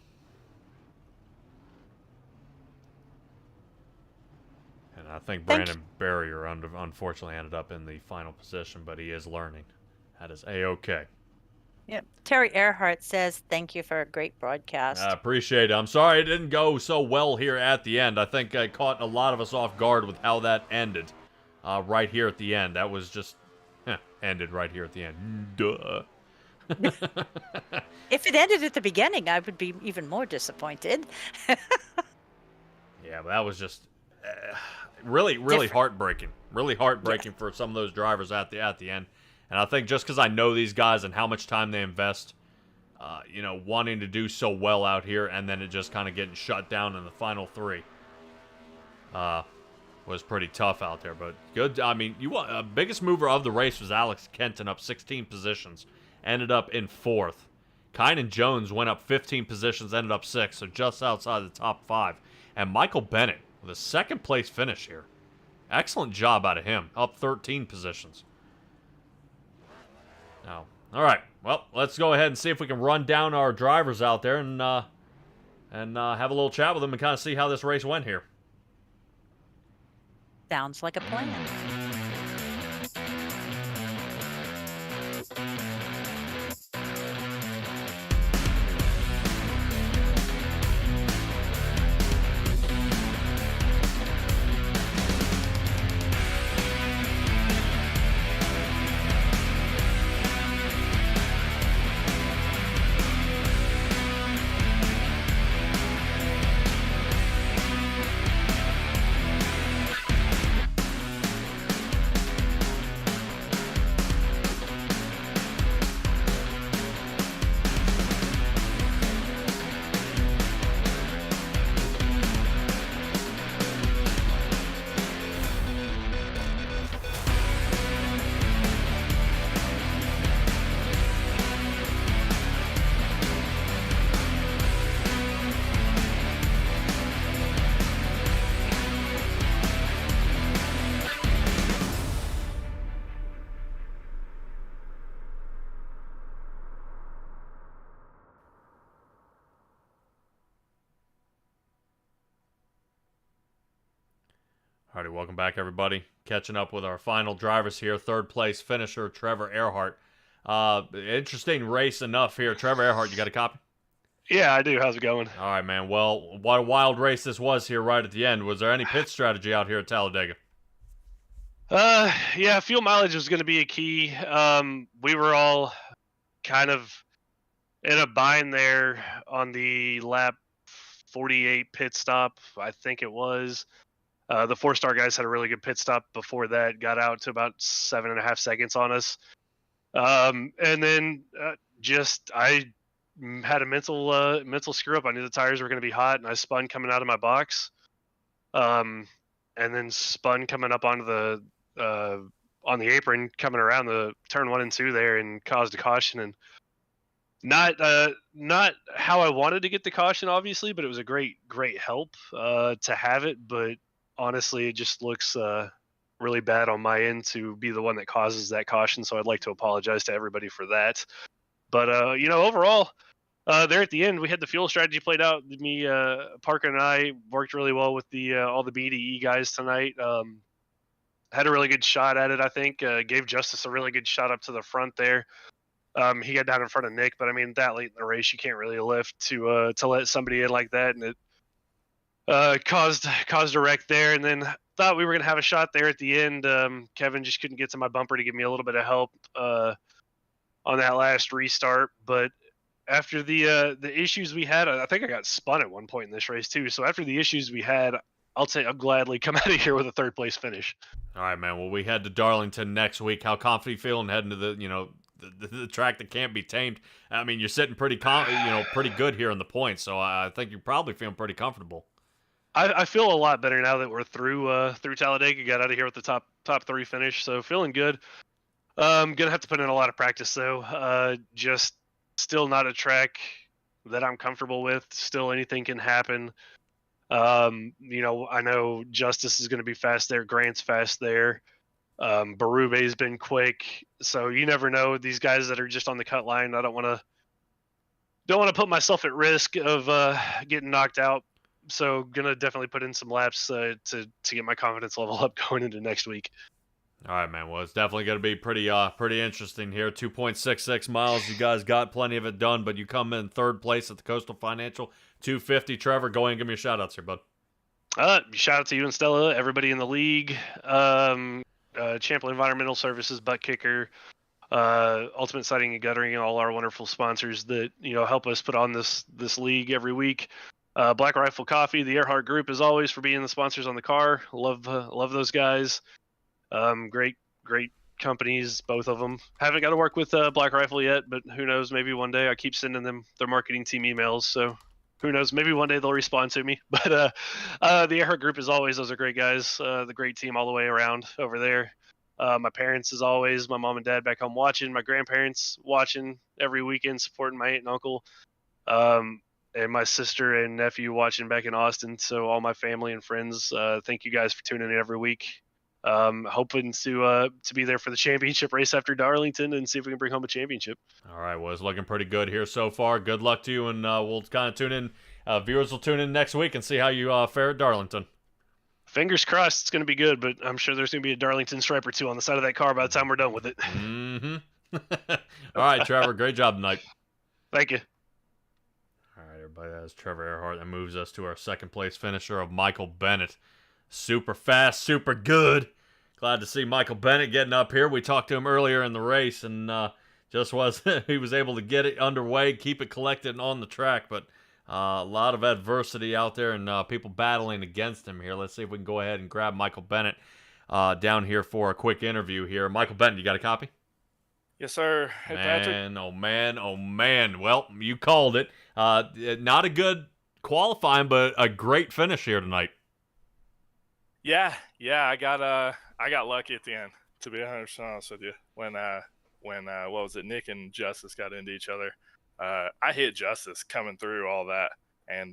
And I think Brandon Barrier unfortunately ended up in the final position, but he is learning. That is A-OK. Yep. Terry Earhart says, thank you for a great broadcast. I appreciate it. I'm sorry it didn't go so well here at the end. I think I caught a lot of us off guard with how that ended right here at the end. That was just ended right here at the end. Duh. If it ended at the beginning, I would be even more disappointed. Yeah, but that was just really different. Heartbreaking. Really heartbreaking for some of those drivers at the end. And I think just because I know these guys and how much time they invest, wanting to do so well out here, and then it just kind of getting shut down in the final three, was pretty tough out there. But good. I mean, biggest mover of the race was Alex Kenton, up 16 positions, ended up in fourth. Kynan Jones went up 15 positions, ended up sixth, so just outside the top 5. And Michael Bennett with a second place finish here. Excellent job out of him, up 13 positions. Oh, all right. Well, let's go ahead and see if we can run down our drivers out there and have a little chat with them and kind of see how this race went here. Sounds like a plan. Alrighty, welcome back, everybody. Catching up with our final drivers here. Third place finisher, Trevor Earhart. Interesting race enough here. Trevor Earhart, you got a copy? Yeah, I do. How's it going? All right, man. Well, what a wild race this was here right at the end. Was there any pit strategy out here at Talladega? Yeah, fuel mileage was going to be a key. We were all kind of in a bind there on the lap 48 pit stop, I think it was. The 4-star guys had a really good pit stop before that, got out to about 7.5 seconds on us. And then I had a mental screw up. I knew the tires were going to be hot, and I spun coming out of my box. And then spun coming up onto the on the apron, coming around the turn 1 and 2 there, and caused a caution. And not how I wanted to get the caution, obviously, but it was a great help to have it. But honestly, it just looks really bad on my end to be the one that causes that caution. So I'd like to apologize to everybody for that. But overall, there at the end, we had the fuel strategy played out. Me, Parker, and I worked really well with the all the BDE guys tonight. Had a really good shot at it, I think. Gave Justice a really good shot up to the front there. He got down in front of Nick, but I mean, that late in the race, you can't really lift to let somebody in like that, and it caused a wreck there. And then thought we were gonna have a shot there at the end. Kevin just couldn't get to my bumper to give me a little bit of help on that last restart, but after the issues we had, I think I got spun at one point in this race too. So after the issues we had, I'll gladly come out of here with a 3rd place finish. All right, man. Well, we head to Darlington next week. How confident you feeling heading to the track that can't be tamed? I mean, you're sitting pretty good here in the points, so I think you're probably feeling pretty comfortable. I feel a lot better now that we're through Talladega. Got out of here with the top 3 finish, so feeling good. Gonna have to put in a lot of practice though. Just still not a track that I'm comfortable with. Still anything can happen. I know Justice is going to be fast there. Grant's fast there. Barube's been quick. So you never know. These guys that are just on the cut line, I don't want to put myself at risk of getting knocked out. So gonna definitely put in some laps to get my confidence level up going into next week. All right, man. Well, it's definitely going to be pretty interesting here. 2.66 miles. You guys got plenty of it done, but you come in 3rd place at the Coastal Financial. 250. Trevor, go ahead and give me a shout-outs here, bud. Shout out to you and Stella, everybody in the league. Champlain Environmental Services, Butt Kicker, Ultimate Siding and Guttering, and all our wonderful sponsors that help us put on this league every week. Black Rifle Coffee, the Earhart Group, as always, for being the sponsors on the car. Love those guys. Great companies, both of them. Haven't got to work with Black Rifle yet, but who knows? Maybe one day. I keep sending them their marketing team emails, so who knows? Maybe one day they'll respond to me. But the Earhart Group, as always, those are great guys. The great team all the way around over there. My parents, as always, my mom and dad back home watching. My grandparents watching every weekend, supporting my aunt and uncle. And my sister and nephew watching back in Austin. So all my family and friends, thank you guys for tuning in every week. Hoping to be there for the championship race after Darlington and see if we can bring home a championship. All right, well, it's looking pretty good here so far. Good luck to you, and we'll kind of tune in. Viewers will tune in next week and see how you fare at Darlington. Fingers crossed it's going to be good, but I'm sure there's going to be a Darlington stripe or 2 on the side of that car by the time we're done with it. Mm-hmm. All right, Trevor, great job tonight. Thank you. All right, everybody, that's Trevor Earhart. That moves us to our 2nd place finisher of Michael Bennett. Super fast, super good. Glad to see Michael Bennett getting up here. We talked to him earlier in the race, and he was able to get it underway, keep it collected and on the track, but a lot of adversity out there and people battling against him here. Let's see if we can go ahead and grab Michael Bennett down here for a quick interview here. Michael Bennett, you got a copy? Yes, sir. Hey, Patrick. Man, oh man, oh man. Well, you called it. Not a good qualifying, but a great finish here tonight. Yeah, I got lucky at the end, to be 100% honest with you. When what was it, Nick and Justice got into each other. I hit Justice coming through all that and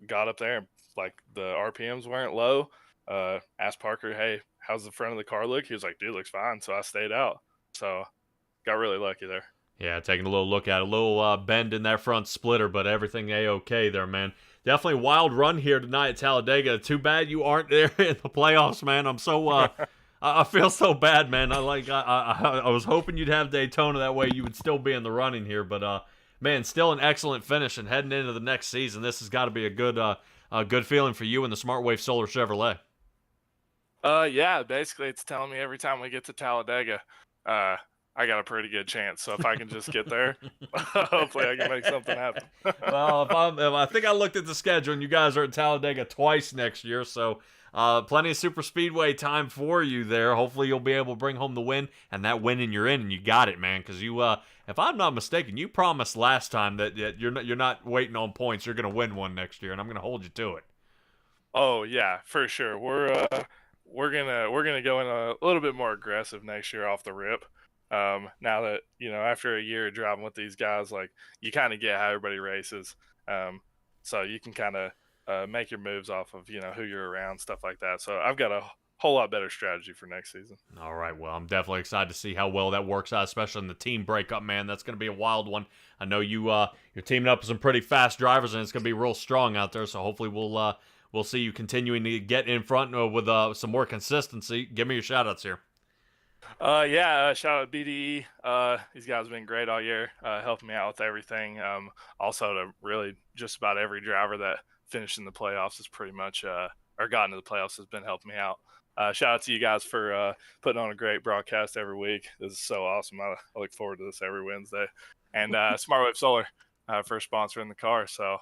got up there and like the RPMs weren't low. Asked Parker, hey, how's the front of the car look? He was like, dude, looks fine. So I stayed out. So got really lucky there. Yeah, taking a little look at it. A little bend in that front splitter, but everything A-okay there, man. Definitely a wild run here tonight at Talladega. Too bad you aren't there in the playoffs, man. I'm so I feel so bad, man. I was hoping you'd have Daytona, that way you would still be in the running here, but man, still an excellent finish, and heading into the next season, this has got to be a good feeling for you and the SmartWave Solar Chevrolet. Yeah, basically it's telling me every time we get to Talladega, I got a pretty good chance. So if I can just get there, hopefully I can make something happen. Well, if I think I looked at the schedule, and you guys are at Talladega twice next year, so plenty of super speedway time for you there. Hopefully you'll be able to bring home the win, and that winning you're in, and you got it, man. Because you, if I'm not mistaken, you promised last time that you're not waiting on points. You're gonna win one next year, and I'm gonna hold you to it. Oh yeah, for sure. We're gonna go in a little bit more aggressive next year off the rip. Now that, after a year of driving with these guys, like, you kind of get how everybody races. So you can kind of make your moves off of, who you're around, stuff like that. So I've got a whole lot better strategy for next season. All right, well, I'm definitely excited to see how well that works out, especially in the team breakup, man. That's going to be a wild one. I know you're teaming up with some pretty fast drivers, and it's going to be real strong out there. So hopefully we'll see you continuing to get in front with some more consistency. Give me your shout-outs here. Shout out to BDE. These guys have been great all year, helping me out with everything. Also to really just about every driver that finished in the playoffs is pretty much, or got into the playoffs, has been helping me out. Shout out to you guys for putting on a great broadcast every week. This is so awesome. I look forward to this every Wednesday. And SmartWave Solar for sponsoring the car. So,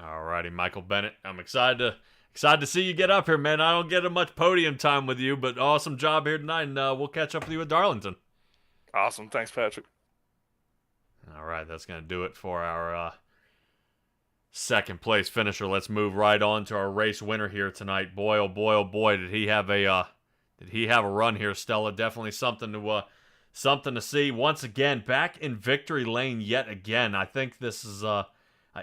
all righty, Michael Bennett. I'm excited to see you get up here, man. I don't get much podium time with you, but awesome job here tonight, and we'll catch up with you at Darlington. Awesome. Thanks, Patrick. All right, that's going to do it for our second place finisher. Let's move right on to our race winner here tonight. Boy, oh boy, oh boy, did he have a run here, Stella. Definitely something to see. Once again, back in victory lane yet again. I think this is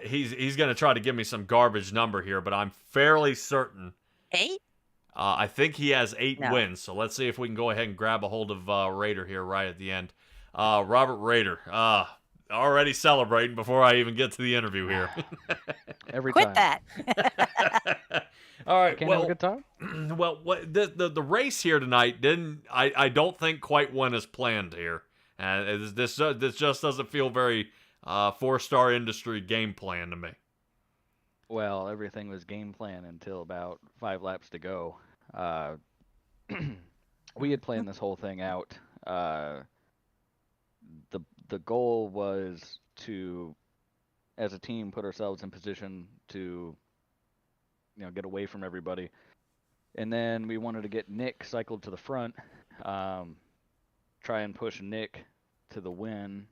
he's going to try to give me some garbage number here, but I'm fairly certain. 8? I think he has 8 wins, so let's see if we can go ahead and grab a hold of Rader here right at the end. Robert Rader, already celebrating before I even get to the interview here. Every Quit time. that. All right, Can't have a good time? Well, the race here tonight I don't think quite went as planned here. And this just doesn't feel very 4-star industry game plan to me. Well, everything was game plan until about 5 laps to go. We had planned this whole thing out. The goal was to, as a team, put ourselves in position to, get away from everybody. And then we wanted to get Nick cycled to the front, try and push Nick to the win.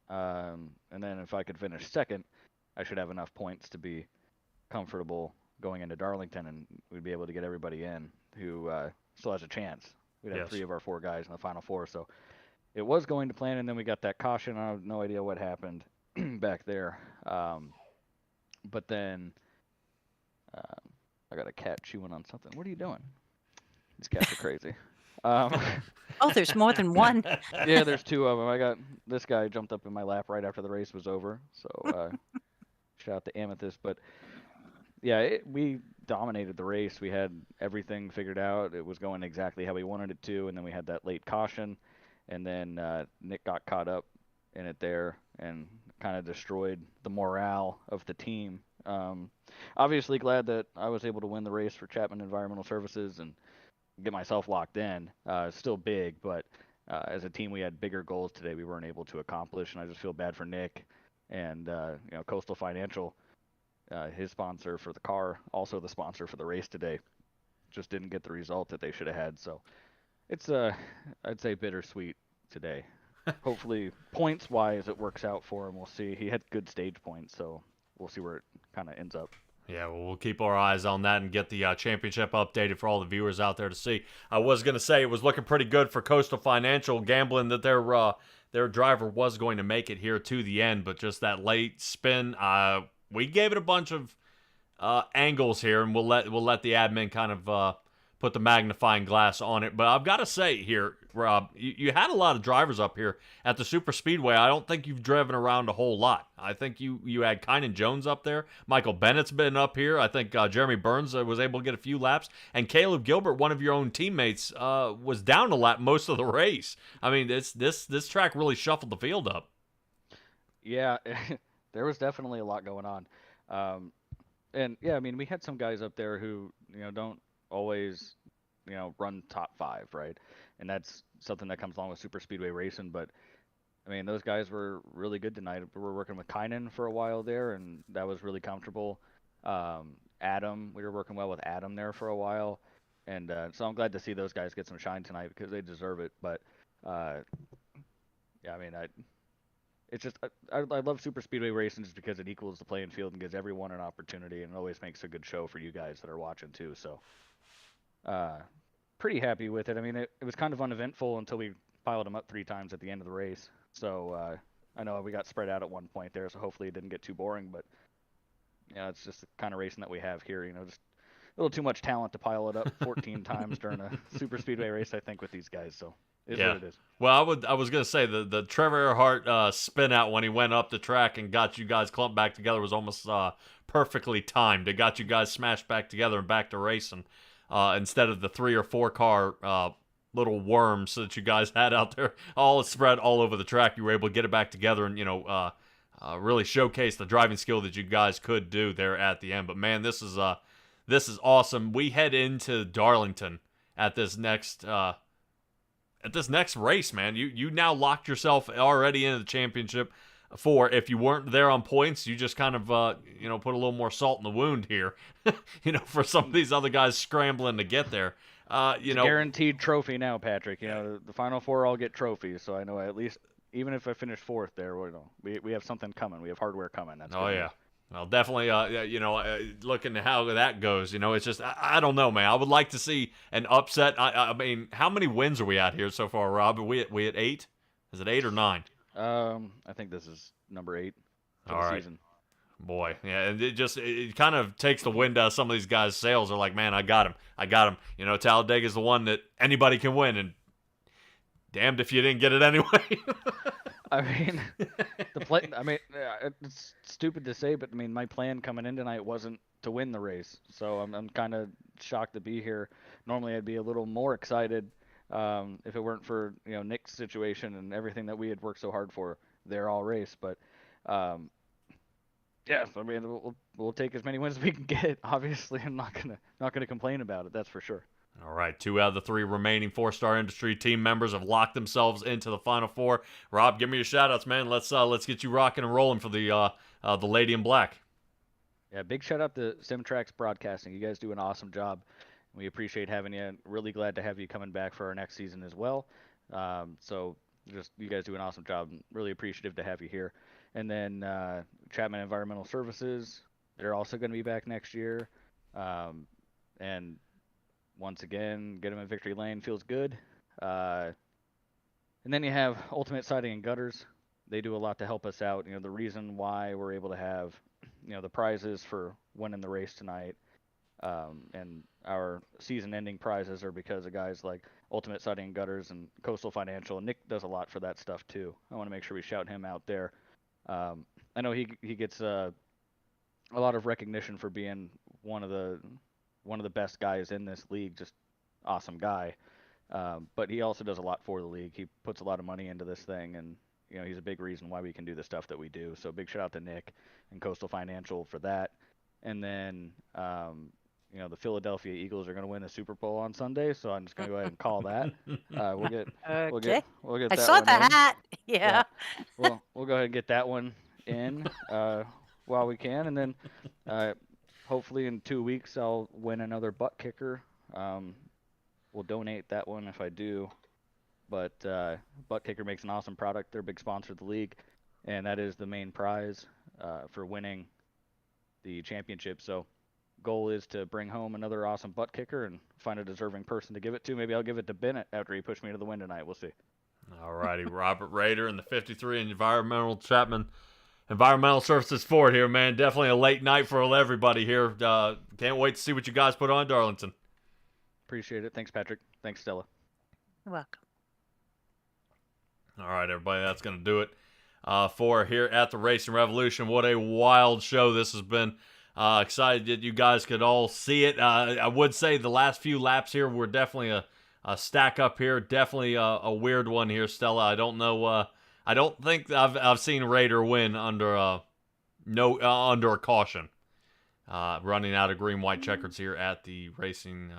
And then if I could finish second, I should have enough points to be comfortable going into Darlington, and we'd be able to get everybody in who still has a chance. We'd have 3 of our 4 guys in the final 4, so it was going to plan, and then we got that caution. I have no idea what happened back there. But then I got a cat chewing on something. What are you doing? These cats are crazy. Oh, there's more than one. Yeah, there's 2 of them. I got this guy jumped up in my lap right after the race was over. So shout out to Amethyst. But yeah, we dominated the race. We had everything figured out. It was going exactly how we wanted it to. And then we had that late caution. And then Nick got caught up in it there and kind of destroyed the morale of the team. Obviously glad that I was able to win the race for Chapman Environmental Services and get myself locked in. Still big, but as a team we had bigger goals today we weren't able to accomplish, and I just feel bad for Nick and Coastal Financial, his sponsor for the car, also the sponsor for the race today, just didn't get the result that they should have had. So it's I'd say bittersweet today. Hopefully points wise it works out for him. We'll see. He had good stage points, so we'll see where it kind of ends up. Yeah, well, we'll keep our eyes on that and get the championship updated for all the viewers out there to see. I was going to say it was looking pretty good for Coastal Financial, gambling that their driver was going to make it here to the end, but just that late spin, we gave it a bunch of angles here, and we'll let the admin kind of put the magnifying glass on it. But I've got to say here, Rob, you had a lot of drivers up here at the Super Speedway. I don't think you've driven around a whole lot. I think you had Kynan Jones up there. Michael Bennett's been up here. I think Jeremy Burns was able to get a few laps. And Caleb Gilbert, one of your own teammates, was down a lap most of the race. I mean, this track really shuffled the field up. Yeah, there was definitely a lot going on. And yeah, I mean, we had some guys up there who, don't always, run top 5, right? And that's something that comes along with super speedway racing. But I mean, those guys were really good tonight. We were working with Kynan for a while there, and that was really comfortable. Adam, we were working well with Adam there for a while, and so I'm glad to see those guys get some shine tonight because they deserve it. But yeah, I mean, it's just I love super speedway racing just because it equals the playing field and gives everyone an opportunity, and it always makes a good show for you guys that are watching too. So pretty happy with it. I mean, it was kind of uneventful until we piled them up 3 times at the end of the race. So I know we got spread out at one point there, so hopefully it didn't get too boring. But it's just the kind of racing that we have here. Just a little too much talent to pile it up 14 times during a super speedway race, I think, with these guys. So it's what it is. Well, I was gonna say the Trevor Earhart spin out when he went up the track and got you guys clumped back together was almost perfectly timed. It got you guys smashed back together and back to racing instead of the 3 or 4 car little worms that you guys had out there all spread all over the track. You were able to get it back together and really showcase the driving skill that you guys could do there at the end. But man, this is awesome. We head into Darlington at this next race, man. You now locked yourself already into the championship. If you weren't there on points, you just kind of put a little more salt in the wound here. For some of these other guys scrambling to get there. It's a guaranteed trophy now, Patrick. The Final Four all get trophies, so I know at least even if I finish 4th there, we have something coming. We have hardware coming. That's good news. Well, definitely, looking at how that goes, it's just, I don't know, man. I would like to see an upset. I mean, how many wins are we at here so far, Rob? Are we at 8? Is it 8 or 9? I think this is number 8 for the season. Boy, yeah, and it kind of takes the wind out of some of these guys' sails. They're like, man, I got him. Talladega is the one that anybody can win, and damned if you didn't get it anyway. I mean, it's stupid to say, but I mean, my plan coming in tonight wasn't to win the race, so I'm kind of shocked to be here. Normally, I'd be a little more excited if it weren't for Nick's situation and everything that we had worked so hard for there all race. But yeah, I mean, we'll take as many wins as we can get. Obviously, I'm not gonna complain about it. That's for sure. All right, 2 out of the 3 remaining 4-star industry team members have locked themselves into the Final Four. Rob, give me your shout-outs, man. Let's get you rocking and rolling for the Lady in Black. Yeah, big shout-out to Simtrax Broadcasting. You guys do an awesome job. We appreciate having you. Really glad to have you coming back for our next season as well. So just you guys do an awesome job. Really appreciative to have you here. And then Chapman Environmental Services, they're also going to be back next year. And once again, get them in victory lane feels good. And then you have Ultimate Siding and Gutters. They do a lot to help us out. The reason why we're able to have, the prizes for winning the race tonight, and our season-ending prizes are because of guys like Ultimate Siding and Gutters and Coastal Financial. And Nick does a lot for that stuff too. I want to make sure we shout him out there. I know he gets a lot of recognition for being one of the best guys in this league. Just awesome guy. But he also does a lot for the league. He puts a lot of money into this thing, and he's a big reason why we can do the stuff that we do. So big shout out to Nick and Coastal Financial for that. And then the Philadelphia Eagles are going to win the Super Bowl on Sunday, so I'm just going to go ahead and call that. We'll get I that saw one the in. hat. Yeah. We'll go ahead and get that one in while we can, and then hopefully in 2 weeks I'll win another butt kicker. We'll donate that one if I do. But Butt Kicker makes an awesome product. They're a big sponsor of the league, and that is the main prize for winning the championship. So goal is to bring home another awesome butt kicker and find a deserving person to give it to. Maybe I'll give it to Bennett after he pushed me to the win tonight. We'll see. All righty, Robert Rader in the 53 Environmental Chapman Environmental Services Ford here, man. Definitely a late night for everybody here. Can't wait to see what you guys put on Darlington. Appreciate it. Thanks, Patrick. Thanks, Stella. You're welcome. All right, everybody, that's going to do it for here at the Racing Revolution. What a wild show this has been. Excited that you guys could all see it. I would say the last few laps here were definitely a stack up here. Definitely a weird one here, Stella. I don't know. I don't think I've seen Raider win under under a caution. Running out of green white checkers here at the racing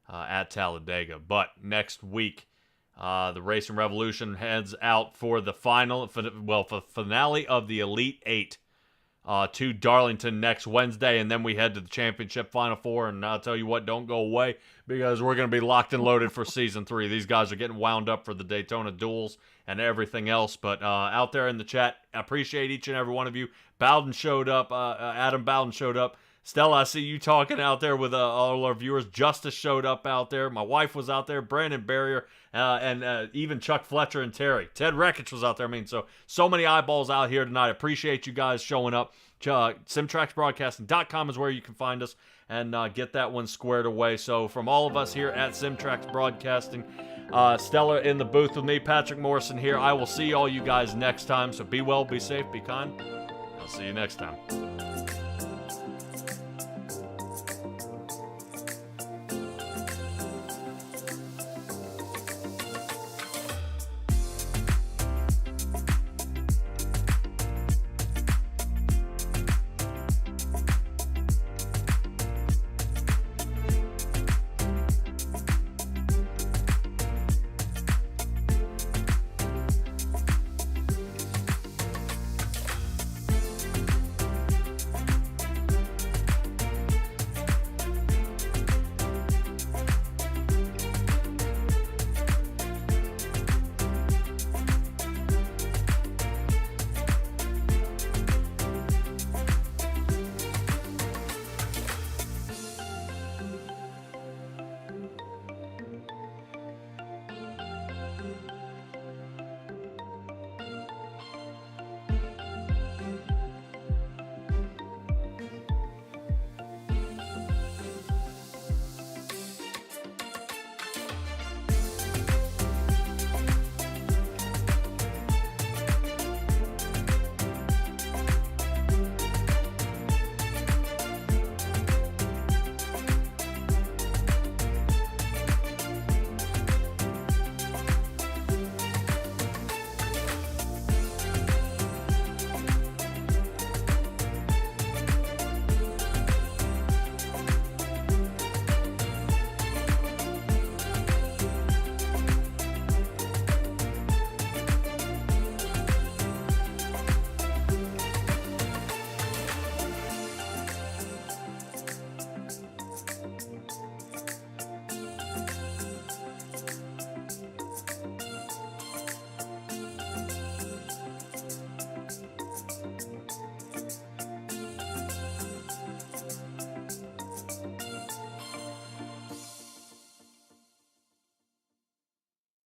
at Talladega. But next week, the Racing Revolution heads out for the finale of the Elite Eight to Darlington next Wednesday, and then we head to the championship Final Four. And I'll tell you what, don't go away, because we're going to be locked and loaded for Season 3. These guys are getting wound up for the Daytona duels and everything else. But out there in the chat, I appreciate each and every one of you. Bowden showed up. Adam Bowden showed up. Stella, I see you talking out there with all our viewers. Justice showed up out there. My wife was out there. Brandon Barrier, and even Chuck Fletcher and Terry. Ted Rekich was out there. I mean, so many eyeballs out here tonight. Appreciate you guys showing up. SimTracksBroadcasting.com is where you can find us and get that one squared away. So from all of us here at SimTracks Broadcasting, Stella in the booth with me, Patrick Morrison here. I will see all you guys next time. So be well, be safe, be kind. I'll see you next time.